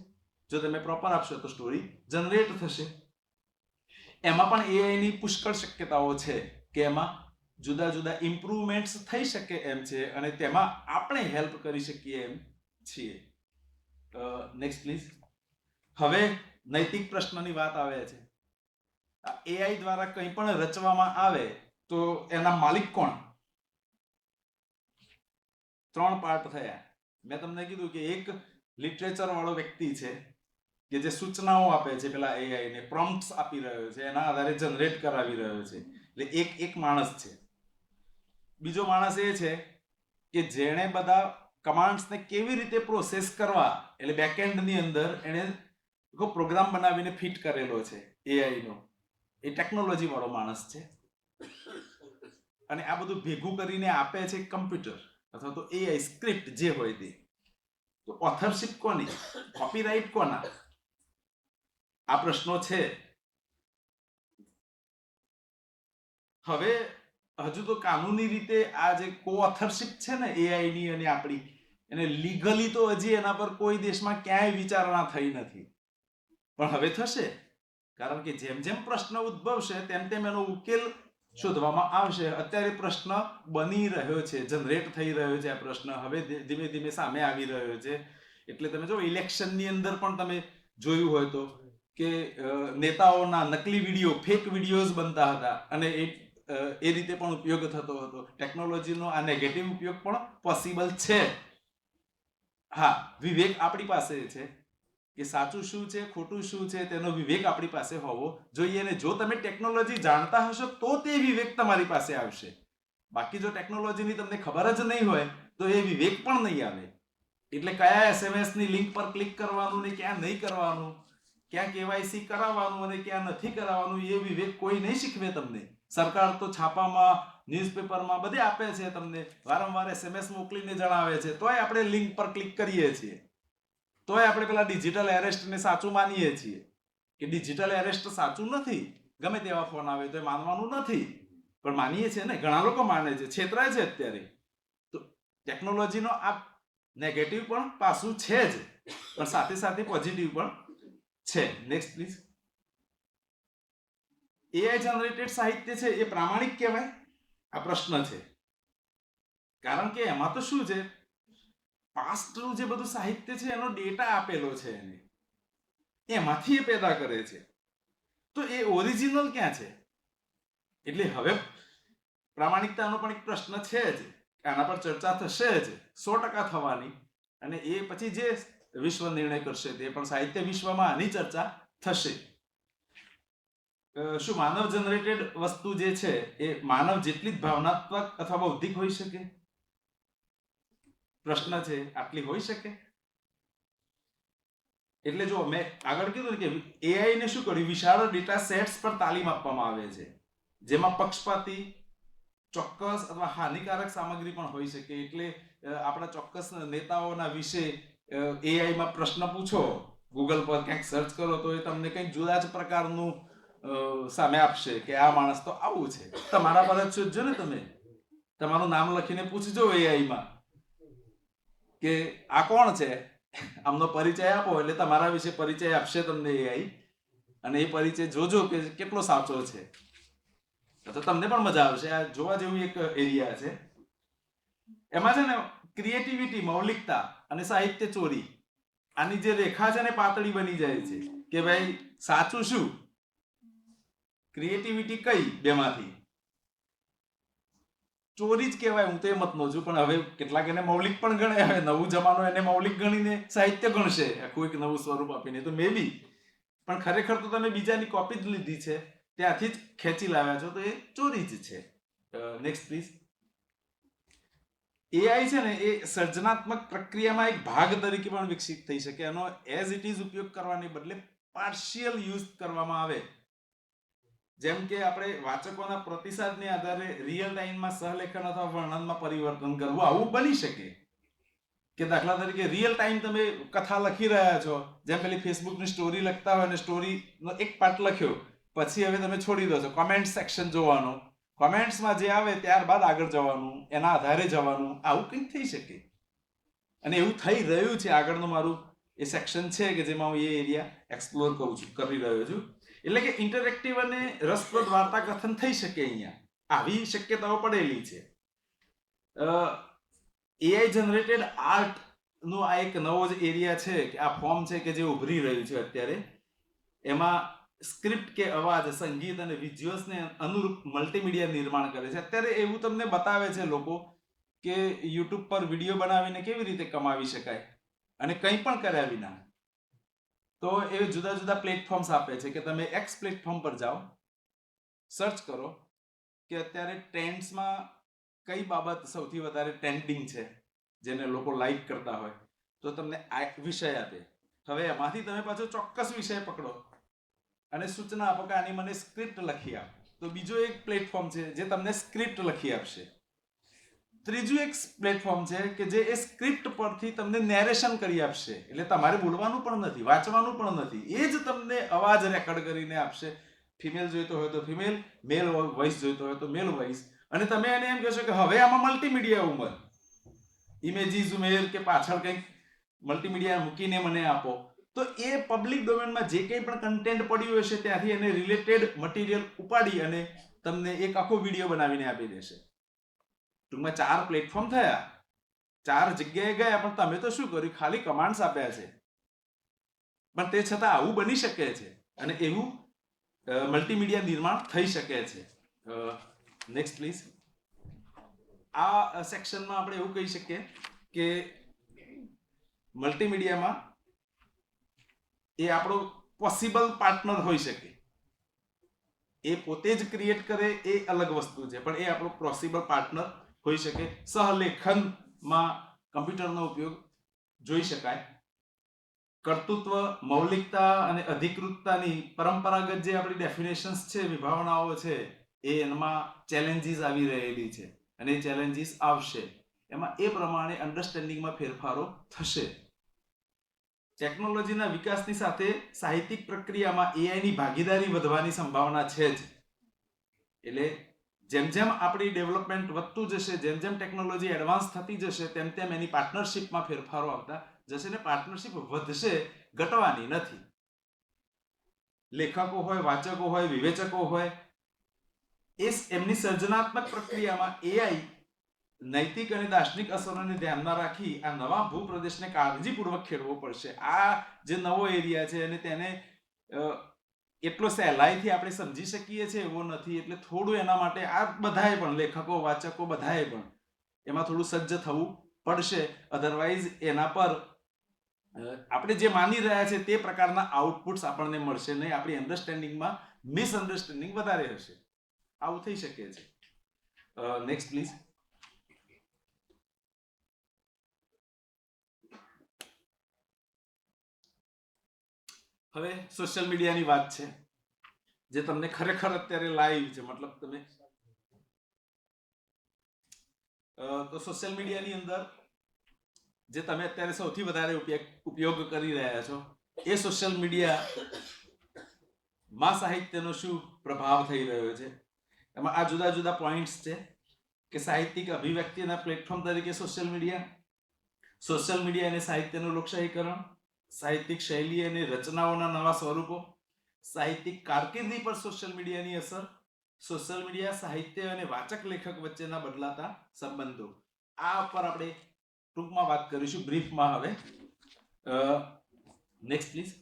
જો તમે પ્રોપર આપશો તો સ્ટોરી જનરેટ થશે. એમાં પણ એઆઈ ની પુષ્કળ શક્યતાઓ છે કે એમાં જુદા જુદા ઇમ્પ્રુવમેન્ટ્સ થઈ શકે એમ છે અને તેમાં આપણે હેલ્પ કરી શકીએ એમ છીએ. Next please. હવે નૈતિક પ્રશ્નની વાત આવે છે. એઆઈ દ્વારા કંઈ પણ રચવામાં આવે તો એના માલિક કોણ? 3 પાર્ટ થયા. મેં તમને કીધું કે એક લિટરેચર વાળો વ્યક્તિ છે કે જે સૂચનાઓ આપે છે પેલા એઆઈ ને, પ્રોમ્પ્ટ્સ આપી રહ્યો છે, એના આધારે જનરેટ કરાવી રહ્યો છે. એટલે એક માણસ છે. બીજો માણસ એ છે કે જેણે બધા કમાન્ડ્સને કેવી રીતે પ્રોસેસ કરવા, એટલે બેકએન્ડ ની અંદર એને પ્રોગ્રામ બનાવીને ફિટ કરેલો છે એઆઈ નો. એ ટેકનોલોજી વાળો માણસ છે. અને આ બધું ભેગું કરીને આપે છે કમ્પ્યુટર અથવા તો એઆઈ સ્ક્રિપ્ટ જે હોય તે. તો ઓથરશિપ કોની? કોપીરાઇટ કોના? આ પ્રશ્નો છે. હવે હજુ તો કાનૂની રીતે આ જે કો-ઓથરશિપ છે ને એઆઈ ની અને આપણી, એને લીગલી તો હજી એના પર કોઈ દેશમાં ક્યાંય વિચારણા થઈ નથી, પણ હવે થશે. કારણ કે જેમ જેમ પ્રશ્ન ઉદ્ભવશે તેમ તેમ એનો ઉકેલ શોધવામાં આવશે. અત્યારે પ્રશ્ન બની રહ્યો છે, જનરેટ થઈ રહ્યો છે. આ પ્રશ્ન હવે ધીમે ધીમે સામે આવી રહ્યો છે. એટલે તમે જો ઇલેક્શનની અંદર પણ તમે જોયું હોય તો કે નેતાઓના નકલી વિડીયો, ફેક વિડીયોઝ બનતા હતા અને એ રીતે પણ ઉપયોગ થતો હતો. ટેકનોલોજીનો આ નેગેટિવ ઉપયોગ પણ પોસિબલ છે. હા, વિવેક આપણી પાસે છે કે સાચું શું છે, ખોટું શું છે, તેનો વિવેક આપણી પાસે હોવો જોઈએ. અને જો તમે ટેકનોલોજી જાણતા હશો તો તે વિવેક તમારી પાસે આવશે. બાકી જો ટેકનોલોજીની તમને ખબર જ નહીં હોય તો એ વિવેક પણ નહીં આવે. એટલે કયા એસએમએસ ની લિંક પર ક્લિક કરવાનું ને ક્યાં નહીં કરવાનું, ક્યાં કેવાયસી કરાવવાનું અને ક્યાં નથી કરાવવાનું, એ વિવેક કોઈ નહીં શીખવે તમને. સરકાર તો છાપામાં, ન્યૂઝપેપરમાં બધે આપે છે, તમને વારંવાર એસએમએસ મોકલીને જણાવે છે, તોય આપણે લિંક પર ક્લિક કરીએ છીએ. તોય આપણે પેલા ડિજિટલ એરેસ્ટને સાચું માનીએ છીએ કે ડિજિટલ એરેસ્ટ સાચું નથી, ગમે તેવા ફોન આવે તો એ માનવાનું નથી, પણ માનીએ છીએ ને, ઘણા લોકો માને છે, છેતરાય છે અત્યારે. તો ટેકનોલોજીનો આ નેગેટિવ પણ પાસું છે જ, પણ સાથે સાથે પોઝિટિવ પણ છે. Next please. એઆઈ જનરેટેડ સાહિત્ય છે એ પ્રામાણિક કહેવાય? આ પ્રશ્ન છે. કારણ કે એમાં તો શું છે, પાસ્ટનું જે બધું સાહિત્ય છે એનો ડેટા આપેલો છે એને, એમાંથી એ પેદા કરે છે, તો એ ઓરિજિનલ ક્યાં છે? એટલે હવે પ્રામાણિકતાનો પણ એક પ્રશ્ન છે જ, આના પર ચર્ચા થશે જ, 100% થવાની. અને એ પછી જે વિશ્વ નિર્ણય કરશે તે પણ સાહિત્ય વિશ્વમાં આની ચર્ચા થશે. શું માનવ જનરેટેડ વસ્તુ જે છે એ માનવ જેટલી જ ભાવનાત્મક અથવા બૌદ્ધિક હોઈ શકે? પ્રશ્ન છે, આટલી હોઈ શકે? એટલે જો મેં આગળ કીધું કે એઆઈ ને શું કર્યું, વિશાળ ડેટા સેટ્સ પર તાલીમ આપવામાં આવે છે, જેમાં પક્ષપાતી, ચોક્કસ અથવા હાનિકારક સામગ્રી પણ હોઈ શકે. એટલે આપણા ચોક્કસ નેતાઓના વિશે એઆઈ માં પ્રશ્ન પૂછો, ગૂગલ પર ક્યાંક સર્ચ કરો તો એ તમને કંઈક જુદા જ પ્રકારનું સામે આપશે કે આ માણસ તો આવું છે. તમારા પર જ શોધજો ને, તમે તમારું નામ લખીને પૂછજો એઆઈ માં કે આ કોણ છે, આમનો પરિચય આપો, એટલે તમારા વિશે પરિચય આપશે તમને એઆઈ, અને એ પરિચય જોજો કે કેટલો સાચો છે, તો તમને પણ મજા આવશે. આ જોવા જેવું એક એરિયા છે. એમાં છે ને ક્રિએટિવિટી, મૌલિકતા અને સાહિત્ય ચોરી, આની જે રેખા છે ને પાતળી બની જાય છે કે ભાઈ સાચું શું, ક્રિએટિવિટી કઈ બેમાંથી, ચોરી જ કહેવાય. હું તો એ મત નો છું, પણ હવે કેટલાક એને મૌલિક પણ ગણે. હવે નવું જમાનો એને મૌલિક ગણીને સાહિત્ય ગણશે, આખું એક નવું સ્વરૂપ આપીને, તો મે બી. પણ ખરેખર તો તમે બીજાની કોપી જ લીધી છે, ત્યાંથી જ ખેંચી લાવ્યા છો, તો એ ચોરી જ છે. Next please. એઆઈ છે ને એ સર્જનાત્મક પ્રક્રિયામાં એક ભાગ તરીકે પણ વિકસિત થઈ શકે. એનો એઝ ઇટ ઇઝ ઉપયોગ કરવાને બદલે પાર્શિયલ યુઝ કરવામાં આવે, જેમ કે આપણે વાચકોના પ્રતિસાદને આધારે રિયલ ટાઈમમાં સહલેખન અથવા વર્ણનમાં પરિવર્તન કરવું, આવું બની શકે. કે દાખલા તરીકે રિયલ ટાઈમ તમે કથા લખી રહ્યા છો, જેમ પેલી ફેસબુકની સ્ટોરી લખતા હોય ને, સ્ટોરીનો એક પાર્ટ લખ્યો, પછી હવે તમે છોડી દો છો, કોમેન્ટ સેક્શન જોવાનો, કોમેન્ટ્સમાં જે આવે ત્યારબાદ આગળ જવાનું, એના આધારે જવાનું, આવું કંઈક થઈ શકે. અને એવું થઈ રહ્યું છે. આગળનું મારું એ સેક્શન છે કે જેમાં હું એ એરિયા એક્સપ્લોર કરું છું, કરી રહ્યો છું. એટલે કે ઇન્ટરેક્ટિવ અને રસપ્રદ વાર્તા કથન થઈ શકે. અહીંયા આવી શક્યતાઓ પડેલી છે. એઆઈ જનરેટેડ આર્ટ નો આ એક નવો જ એરિયા છે, કે આ ફોર્મ છે કે જે ઉભરી રહ્યું છે અત્યારે. એમાં સ્ક્રિપ્ટ કે અવાજ, સંગીત અને વિઝ્યુઅલ્સને અનુરૂપ મલ્ટીમીડિયા નિર્માણ કરે છે. અત્યારે એવું તમને બતાવે છે લોકો કે યુટ્યુબ પર વિડીયો બનાવીને કેવી રીતે કમાવી શકાય, અને કંઈ પણ કર્યા વિના. તો એ જુદા જુદા પ્લેટફોર્મ્સ આપે છે કે તમે એક્સ પ્લેટફોર્મ પર જાઓ, સર્ચ કરો કે અત્યારે ટ્રેન્ડ્સમાં કઈ બાબત સૌથી વધારે ટ્રેન્ડિંગ છે, જેને લોકો લાઈક કરતા હોય, તો તમને આ વિષય આપે. હવે એમાંથી તમે પાછો ચોક્કસ વિષય પકડો અને સૂચના આપો કે આની મને સ્ક્રિપ્ટ લખી આપ, તો બીજો એક પ્લેટફોર્મ છે જે તમને સ્ક્રિપ્ટ લખી આપશે. ત્રીજું એક પ્લેટફોર્મ છે કે જે એ સ્ક્રિપ્ટ પરથી તમને નેરેશન કરી આપશે, એટલે તમારે બોલવાનું પણ નથી, વાંચવાનું પણ નથી, એ જ તમને અવાજ રેકોર્ડ કરીને આપશે. ફિમેલ જોઈતો હોય તો ફિમેલ, મેલ વોઇસ જોઈતો હોય તો મેલ વોઇસ. અને તમે એને એમ કહેશો કે હવે આમાં મલ્ટીમીડિયા ઉમર, ઇમેજીસ ઉમેર કે પાછળ કંઈક મલ્ટીમીડિયા મૂકીને મને આપો, તો એ પબ્લિક ડોમેનમાં જે કંઈ પણ કન્ટેન્ટ પડ્યું હશે ત્યાંથી એને રિલેટેડ મટીરિયલ ઉપાડી અને તમને એક આખો વિડીયો બનાવીને આપી દેશે. ટૂંકમાં 4 પ્લેટફોર્મ થયા, 4 જગ્યાએ ગયા, પણ તમે તો શું કર્યું, ખાલી કમાન્ડ્સ આપ્યા છે. પણ તે છતાં આવું બની શકે છે, અને એવું મલ્ટીમીડિયા નિર્માણ થઈ શકે છે. Next please. આ સેક્શનમાં આપણે એવું કહી શકીએ કે મલ્ટીમીડિયામાં એ આપણો પોસિબલ પાર્ટનર હોઈ શકે. એ પોતે જ ક્રિએટ કરે એ અલગ વસ્તુ છે, પણ એ આપણો પોસિબલ પાર્ટનર હોઈ શકે. સહલેખનમાં કમ્પ્યુટરનો ઉપયોગ જોઈ શકાય. કર્તૃત્વ, મૌલિકતા અને અધિકૃતતાની પરંપરાગત જે આપણી ડેફિનેશન્સ છે, વિભાવનાઓ છે, એમાં ચેલેન્જીસ આવી રહેલી છે, અને એ ચેલેન્જીસ આવશે. એમાં એ પ્રમાણે અન્ડરસ્ટેન્ડિંગમાં ફેરફારો થશે. ટેકનોલોજીના વિકાસની સાથે સાહિત્યિક પ્રક્રિયામાં એઆઈની ભાગીદારી વધવાની સંભાવના છે જ. એટલે જેમ જેમ આપણી ડેવલપમેન્ટ વધતું જશે, જેમ જેમ ટેકનોલોજી એડવાન્સ થતી જશે, તેમ તેમ એની પાર્ટનરશિપમાં ફેરફારો આવતા જશે ને પાર્ટનરશિપ વધશે, ઘટવાની નથી. લેખકો હોય, વાચકો હોય, વિવેચકો હોય, એમની સર્જનાત્મક પ્રક્રિયામાં એઆઈ નૈતિક અને દાર્શનિક અસરોને ધ્યાનમાં રાખી આ નવા ભૂપ્રદેશને કાળજીપૂર્વક ખેડવો પડશે. આ જે નવો એરિયા છે અને તેને એટલો સહેલાઈથી આપણે સમજી શકીએ છીએ એવો નથી. એટલે થોડું એના માટે આ બધાએ પણ, લેખકો, વાચકો, બધાએ પણ એમાં થોડું સજ્જ થવું પડશે. અધરવાઇઝ એના પર આપણે જે માની રહ્યા છે તે પ્રકારના આઉટપુટ્સ આપણને મળશે નહીં. આપણી અન્ડરસ્ટેન્ડિંગમાં મિસઅન્ડરસ્ટેન્ડિંગ વધારે હશે. આવું થઈ શકે છે. Next please. હવે સોશિયલ મીડિયાની વાત છે, જે તમને ખરેખર અત્યારે લાઈવ છે. મતલબ તમે તો સોશિયલ મીડિયાની અંદર જે તમે અત્યારે સૌથી વધારે ઉપયોગ કરી રહ્યા છો, એ સોશિયલ મીડિયા માં સાહિત્યનો શું પ્રભાવ થઈ રહ્યો છે. એમાં આ જુદા જુદા પોઈન્ટ્સ છે કે સાહિત્યિક અભિવ્યક્તિના પ્લેટફોર્મ તરીકે સોશિયલ મીડિયા અને સાહિત્યનું લોકશાહીકરણ, સાહિત્યિક શૈલી અને રચનાઓના નવા સ્વરૂપો, સાહિત્યિક કારકિર્દી પર સોશિયલ મીડિયાની અસર, સોશિયલ મીડિયા સાહિત્ય અને વાચક લેખક વચ્ચેના બદલાતા સંબંધો. આ પર આપણે ટૂંકમાં વાત કરીશું, બ્રીફમાં. હવે નેક્સ્ટ પ્લીઝ.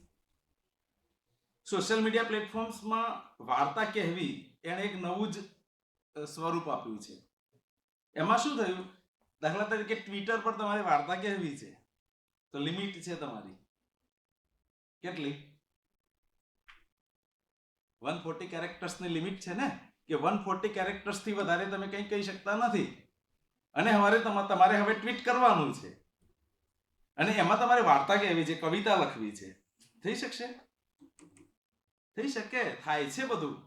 સોશિયલ મીડિયા પ્લેટફોર્મ્સમાં વાર્તા કહેવી એણે એક નવું જ સ્વરૂપ આપ્યું છે. એમાં શું થયું, દાખલા તરીકે ટ્વિટર પર તમારે વાર્તા કહેવી છે તો લિમિટ છે તમારી. કેટલી? 140 કેરેક્ટર્સની લિમિટ છે ને, કે 140 કેરેક્ટર્સથી વધારે તમે કંઈ કહી શકતા નથી. અને તમારે હવે ટ્વીટ કરવાનું છે અને એમાં તમારે વાર્તા કહેવી છે, કવિતા લખવી છે. થઈ શકશે? થઈ શકે, થાય છે બધું.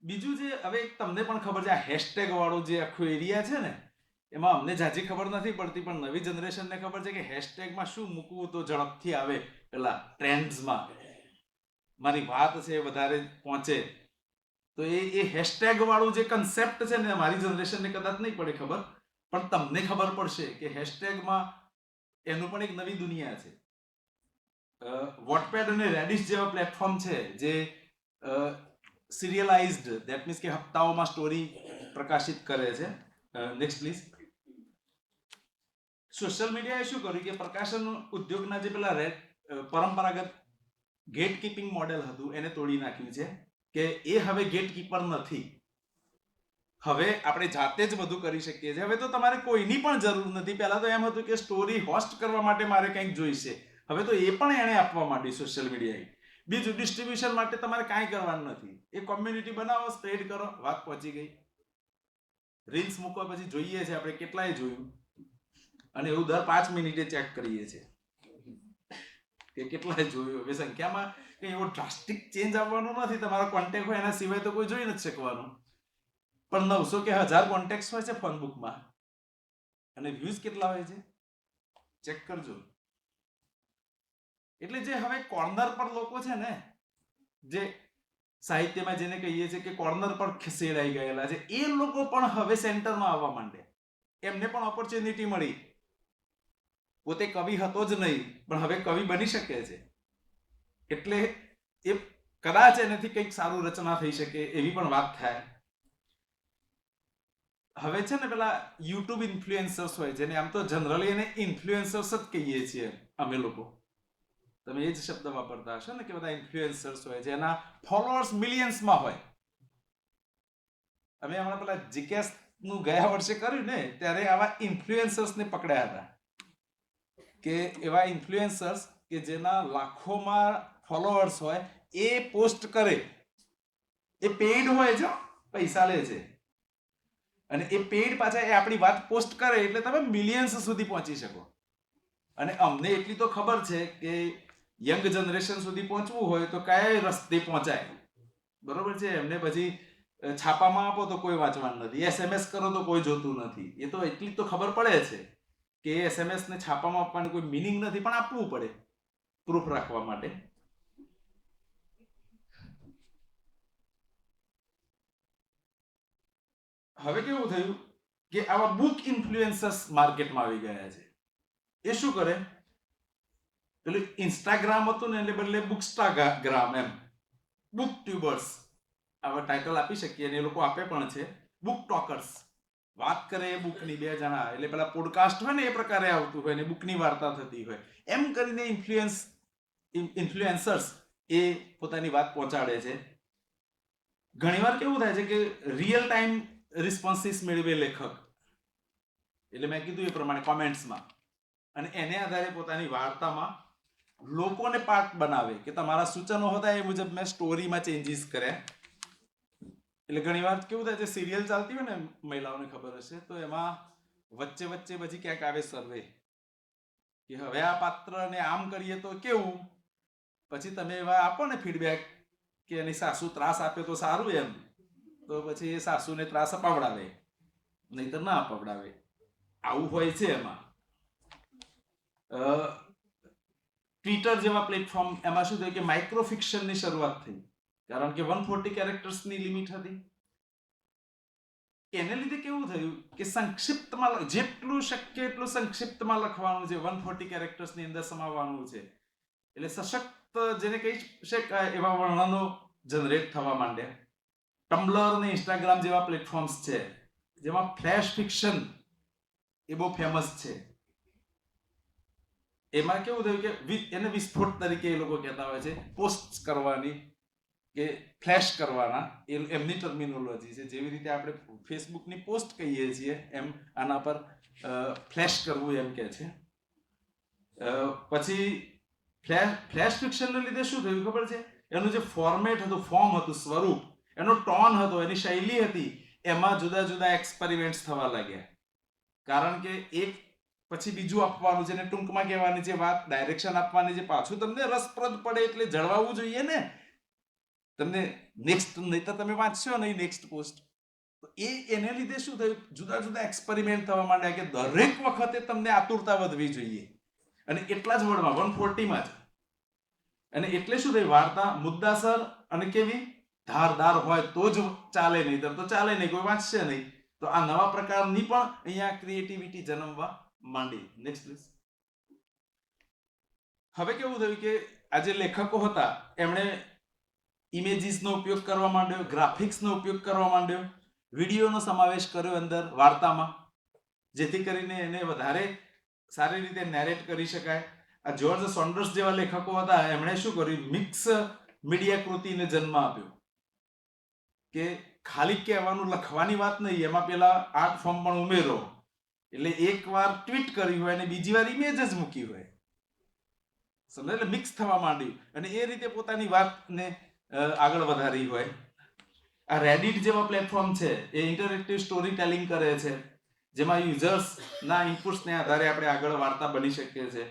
બીજું જે હવે તમને પણ ખબર છે, આ હેશટેગ વાળો જે આખો એરિયા છે ને, એમાં અમને જાજી ખબર નથી પડતી, પણ નવી જનરેશનને ખબર છે કે હેશટેગમાં શું મૂકવું તો ઝડપથી આવે પેલા ટ્રેન્ડ્સમાં, મારી વાત છે વધારે પહોંચે. તો એ હેશટેગ વાળું જે કન્સેપ્ટ છે ને, મારી જનરેશનને કદાચ નહીં પડે ખબર, પણ તમને ખબર પડશે કે હેશટેગમાં એનું પણ એક નવી દુનિયા છે. વોટપેડ અને રેડિશ જેવા પ્લેટફોર્મ છે જે સિરિયલાઇઝ્ડ, ધેટ મીન્સ કે હપ્તાઓમાં સ્ટોરી પ્રકાશિત કરે છે. Next please. સોશિયલ મીડિયાએ શું કર્યું કે પ્રકાશન ઉદ્યોગના જે પેલા પરંપરાગત ગેટ કીપિંગ મોડેલ હતું એને તોડી નાખ્યું છે. કે એ હવે ગેટ કીપર નથી. હવે આપણે જાતે જ બધું કરી શકીએ છીએ. હવે તો તમારે કોઈની પણ જરૂર નથી. પહેલા તો એમ હતું કે સ્ટોરી હોસ્ટ કરવા માટે મારે કંઈક જોઈશે. હવે તો એ પણ એને આપવા માંડી સોશિયલ મીડિયાએ. બીજું, ડિસ્ટ્રીબ્યુશન માટે તમારે કાંઈ કરવાનું નથી. એ કોમ્યુનિટી બનાવો, સ્પ્રેડ કરો, વાત પહોંચી ગઈ. રીલ્સ મૂકવા પછી જોઈએ છે આપણે, કેટલાય જોયું, અને એવું દર 5 મિનિટે ચેક કરીએ છીએ કે કેટલાય જોયું. હવે સંખ્યામાં કંઈ એવો ડ્રાસ્ટિક ચેન્જ આવવાનો નથી. તમારો કોન્ટેક્ટ હોય એના સિવાય તો કોઈ જોઈ નથી શકવાનું. પણ 900 કે 1000 કોન્ટેક્ટ હોય છે ફોન બુકમાં, અને વ્યૂઝ કેટલા હોય છે ચેક કરજો. એટલે જે હવે કોર્નર પર લોકો છે ને, જે સાહિત્યમાં જેને કહીએ છીએ કે કોર્નર પર ખસેડાઈ ગયેલા છે, એ લોકો પણ હવે સેન્ટરમાં આવવા માંડે. એમને પણ ઓપોર્ચ્યુનિટી મળી. પોતે કવિ હતો જ નહીં, પણ હવે કવિ બની શકે છે. એટલે એ કદાચ એનાથી કંઈક સારું રચના થઈ શકે એવી પણ વાત થાય. હવે છે ને પેલા યુટ્યુબ ઇન્ફ્લુએન્સર્સ હોય, જેને આમ તો જનરલી એને ઇન્ફ્લુએન્સર્સ જ કહીએ છીએ અમે લોકો. તમે એ જ શબ્દ વાપરતા હશો ને કે બધા ઇન્ફ્લુએન્સર્સ હોય, જેના ફોલોઅર્સ મિલિયન્સમાં હોય. અમે હમણાં પેલા જીકેસ નું ગયા વર્ષે કર્યું ને, ત્યારે આવા ઇન્ફ્લુએન્સર્સને પકડ્યા હતા. કે એવા ઇન્ફ્લુએન્સર્સ કે જેના લાખોમાં ફોલોઅર્સ હોય, એ પોસ્ટ કરે, એ પેઇડ હોય છે, પૈસા લે છે, અને એ પેઇડ પાછા એ આપણી વાત પોસ્ટ કરે એટલે તમે મિલિયન્સ સુધી પહોંચી શકો. અને અમને એટલી તો ખબર છે કે યંગ જનરેશન સુધી પહોંચવું હોય તો કયા રસ્તે પહોંચાય. બરોબર છે? એમને પછી છાપામાં આપો તો કોઈ વાંચવાનું નથી, SMS કરો તો કોઈ જોતું નથી. એ તો એટલી તો ખબર પડે છે કે SMS ને છાપામાં આપવાની કોઈ મિનિંગ નથી, પણ આપવું પડે પ્રૂફ રાખવા માટે. હવે કેવું થયું કે આવા બુક ઇન્ફ્લુએન્સર્સ માર્કેટમાં આવી ગયા છે. એ શું કરે, પેલું ઇન્સ્ટાગ્રામ હતું ને એટલે બદલે બુકસ્ટાગ્રામ, એમ બુક ટ્યુબર્સ આવા ટાઇટલ આપી શકીએ, અને એ લોકો આપે પણ છે. બુક ટોકર્સ, વાત કરે એ બુકની, બે જણા, એટલે પેલા પોડકાસ્ટ હોય ને એ પ્રકારે આવતું હોય ને બુકની વાર્તા થતી હોય, એમ કરીને ઇન્ફ્લુએન્સર્સ એ પોતાની વાત પહોંચાડે છે. ઘણીવાર કેવું થાય છે કે રિયલ ટાઈમ રિસ્પોન્સીસ મેળવે લેખક, એટલે મેં કીધું એ પ્રમાણે કોમેન્ટ્સમાં, અને એને આધારે પોતાની વાર્તામાં લોકોને પાર્ટ બનાવે કે તમારા સૂચનો હતા એ મુજબ મેં સ્ટોરીમાં ચેન્જીસ કર્યા. એટલે ઘણીવાર કેવું થાય છે, સિરિયલ ચાલતી હોય ને, મહિલાઓને ખબર હશે તો એમાં વચ્ચે પછી ક્યાંક આવે સર્વે કે હવે આ પાત્રને આમ કરીએ તો કેવું, પછી તમે એવા આપો ને ફીડબેક કે એની સાસુ ત્રાસ આપે તો સારું, એમ તો પછી એ સાસુને ત્રાસ અપાવડાવે, નહીં તો ના અપાવડાવે, આવું હોય છે. એમાં ટ્વિટર જેવા પ્લેટફોર્મ, એમાં શું થયું કે માઇક્રો ફિક્શનની શરૂઆત થઈ, કારણ કે 140 કેરેક્ટર્સની લિમિટ હતી. એને લીધે કેવું થયું કે સંક્ષિપ્તમાં, જેટલું શક્ય એટલું સંક્ષિપ્તમાં લખવાનું છે, 140 કેરેક્ટર્સની અંદર સમાવવાનું છે. એટલે સશક્ત જેને કહી શકાય એવા વર્ણનો જનરેટ થવા માંડ્યા. ટમ્બલર અને ઇન્સ્ટાગ્રામ જેવા પ્લેટફોર્મ્સ છે જેમાં ફ્લેશ ફિક્શન એ બહુ ફેમસ છે. એમાં કેવું થયું કે એને વિસ્ફોટ તરીકે એ લોકો કહેતા હોય છે, પોસ્ટ કરવાની કે ફ્લેશ કરવાના, એમની ટર્મિનોલોજી છે. જેવી રીતે આપણે ફેસબુકની પોસ્ટ કહીએ છીએ એમ આના પર ફ્લેશ કરવું એમ કે છે. પછી ફ્લેશ ફિક્શનને લીધે શું થયું ખબર છે, એનું જે ફોર્મેટ હતું, ફોર્મ હતું, સ્વરૂપ, એનો ટોન હતો, એની શૈલી હતી, એમાં જુદા જુદા એક્સપેરિમેન્ટ્સ થવા લાગ્યા. કારણ કે એક પછી બીજું આપવાનું છે, ને ટૂંકમાં કહેવાની છે વાત, ડાયરેક્શન આપવાની છે, પાછું તમને રસપ્રદ પડે એટલે જળવાવું જોઈએ ને તમને નેક્સ્ટ, નહીં તો તમે વાંચશો નહીં નેક્સ્ટ પોસ્ટ. તો એને લીધે શું થયું, જુદા જુદા એક્સપેરિમેન્ટ થવા માંડ્યા કે દરેક વખતે તમને આતુરતા વધવી જોઈએ, અને એટલા જ વર્ડમાં 140માં જ. અને એટલે શું થયું, વાર્તા મુદ્દાસર અને કેવી ધારદાર હોય તો જ ચાલે, નહીં તો ચાલે નહીં, કોઈ વાંચશે નહીં. તો આ નવા પ્રકારની પણ અહીંયા ક્રિએટિવિટી જન્મવા માંડી. Next please. હવે કેવું થયું કે આ જે લેખકો હતા એમણે ઇમેજીસનો ઉપયોગ કરવા માંડ્યો, ગ્રાફિક્સનો ઉપયોગ કરવા માંડ્યો, વિડીયોનો સમાવેશ કર્યો અંદર વાર્તામાં, જેથી કરીને એને વધારે સારી રીતે નેરેટ કરી શકાય. આ જ્યોર્જ સોન્ડર્સ જેવા લેખકો હતા, એમણે શું કર્યું, મિક્સ મીડિયા કૃતિને જન્મ આપ્યો કે ખાલી કહેવાનું, લખવાની વાત નહીં, એમાં પેલા આર્ટ ફોર્મ પણ ઉમેરો. એટલે એક વાર ટ્વીટ કરી હોય અને બીજી વાર ઇમેજ જ મૂકી હોય, સમજ, એટલે મિક્સ થવા માંડ્યું, અને એ રીતે પોતાની વાતને આગળ વધારી હોય. આ રેડિટ જેવા પ્લેટફોર્મ છે એ ઇન્ટરેક્ટિવ સ્ટોરી ટેલિંગ કરે છે, જેમાં યુઝર્સના ઇનપુટ્સને આધારે આપણે આગળ વાર્તા બની શકીએ છીએ.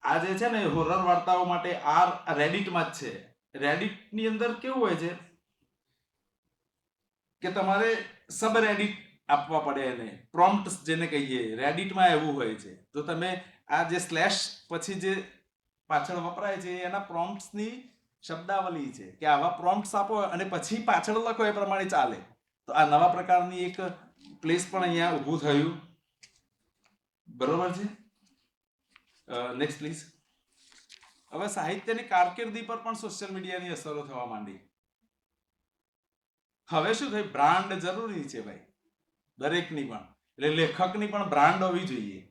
આ જે છે ને હોરર વાર્તાઓ માટે આ રેડિટમાં જ છે. રેડિટની અંદર કેવું હોય છે કે તમારે સબ રેડિટ આપવા પડે, એને પ્રોમ્પ્ટ જેને કહીએ, રેડિટમાં એવું હોય છે. તો તમે આ જે સ્લેશ પછી જે પાછળ વપરાય છે એના પ્રોમ્પ્ટ્સની શબ્દાવલી છે કે આવા પ્રોમ્પ્ટ્સ આપો અને પછી પાછળ લખો, એ પ્રમાણે ચાલે. તો આ નવા પ્રકારની એક પ્લેસ પણ અહીંયા ઊભું થયું. બરોબર છે. Next please. હવે સાહિત્યની કારકિર્દી પર પણ સોશિયલ મીડિયાની અસરો થવા માંડી. હવે શું થયું, બ્રાન્ડ જરૂરી છે ભાઈ, દરેકની પણ. એટલે લેખકની પણ બ્રાન્ડ હોવી જોઈએ.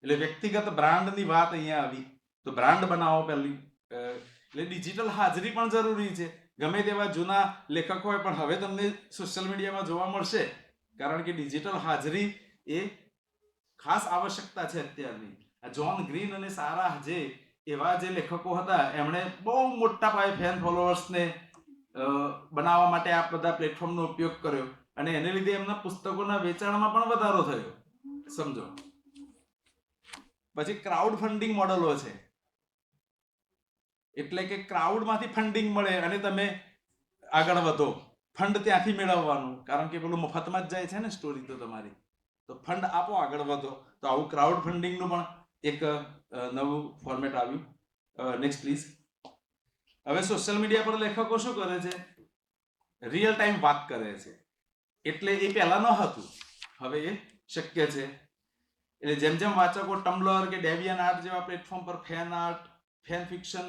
એટલે વ્યક્તિગત બ્રાન્ડની વાત અહીંયા આવી, તો બ્રાન્ડ બનાવો પહેલી. એટલે ડિજિટલ હાજરી પણ જરૂરી છે. ગમે તેવા જૂના લેખક હોય પણ હવે તમને સોશિયલ મીડિયામાં જોવા મળશે, કારણ કે ડિજિટલ હાજરી એ ખાસ આવશ્યકતા છે અત્યારની. આ જ્હોન ગ્રીન અને સારા જે એવા જે લેખકો હતા, એમણે બહુ મોટા પાયે ફેન ફોલોઅર્સને બનાવવા માટે આ બધા પ્લેટફોર્મનો ઉપયોગ કર્યો, અને એને લીધે એમના પુસ્તકોના વેચાણમાં પણ વધારો થયો, સમજો. પછી ક્રાઉડ ફંડિંગ મોડલો છે, એટલે કે ક્રાઉડમાંથી ફંડિંગ મળે અને તમે આગળ વધો, ફંડ ત્યાંથી મેળવવાનું, કારણ કે પેલું મફતમાં જ જાય છે ને સ્ટોરી તો તમારી. તો ફંડ આપો, આગળ વધો. તો આવું ક્રાઉડ ફંડિંગનું પણ એક નવું ફોર્મેટ આવ્યું. Next please. હવે સોશિયલ મીડિયા પર લેખકો શું કરે છે? રિયલ ટાઈમ વાત કરે છે. એટલે એ પહેલા ન હતું, હવે એ શક્ય છે. એટલે જેમ જેમ વાચકો ટમ્બલર કે ડેવિયન આર્ટ જેવા પ્લેટફોર્મ પર ફેન આર્ટ, ફેન ફિક્શન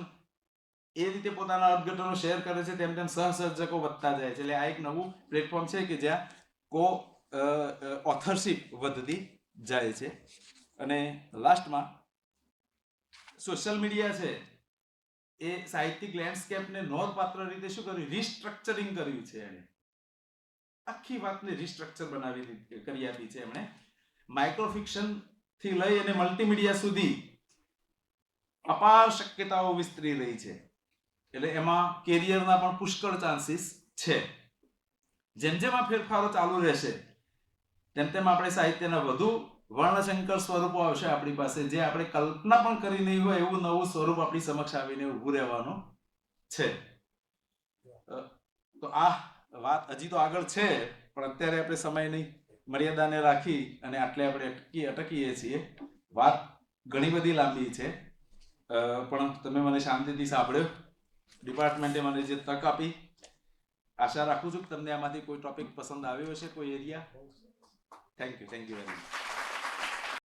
એ રીતે પોતાના અર્થઘટનો શેર કરે છે, તેમ તેમ સહસર્જકો વધતા જાય છે. એટલે આ એક નવું પ્લેટફોર્મ છે કે જ્યાં ઓથરશિપ વધતી જાય છે. અને લાસ્ટમાં સોશિયલ મીડિયા છે એ સાહિત્યિક લેન્ડસ્કેપને નોંધપાત્ર રીતે શું કર્યું? રિસ્ટ્રક્ચરિંગ કર્યું છે. એને આખી વાતને રિસ્ટ્રક્ચર કરી આપી છે એમણે. માઇક્રોફિક્શન થી લઈ અને મલ્ટીમીડિયા સુધી અપાર શક્યતાઓ વિસ્તરી રહી છે. એટલે એમાં કેરિયરના પણ પુષ્કળ ચાન્સીસ છે. જેમ જેમ આ ફેરફારો ચાલુ રહેશે તેમ તેમ આપણે સાહિત્યના વધુ વર્ણશંકર સ્વરૂપો આવશે આપણી પાસે, જે આપણે કલ્પના પણ કરી નહીં હોય એવું નવું સ્વરૂપ આપણી સમક્ષ આવીને ઊભું રહેવાનું છે. તો આ વાત હજી તો આગળ છે, પણ અત્યારે આપણે સમયની મર્યાદાને રાખી અને આટલે આપણે અટકીએ છીએ. વાત ઘણી બધી લાંબી છે, પણ તમે મને શાંતિથી સાંભળ્યો. ડિપાર્ટમેન્ટે મને જે તક આપી, આશા રાખું છું કે તમને આમાંથી કોઈ ટોપિક પસંદ આવ્યો હશે, કોઈ area. Thank you very much.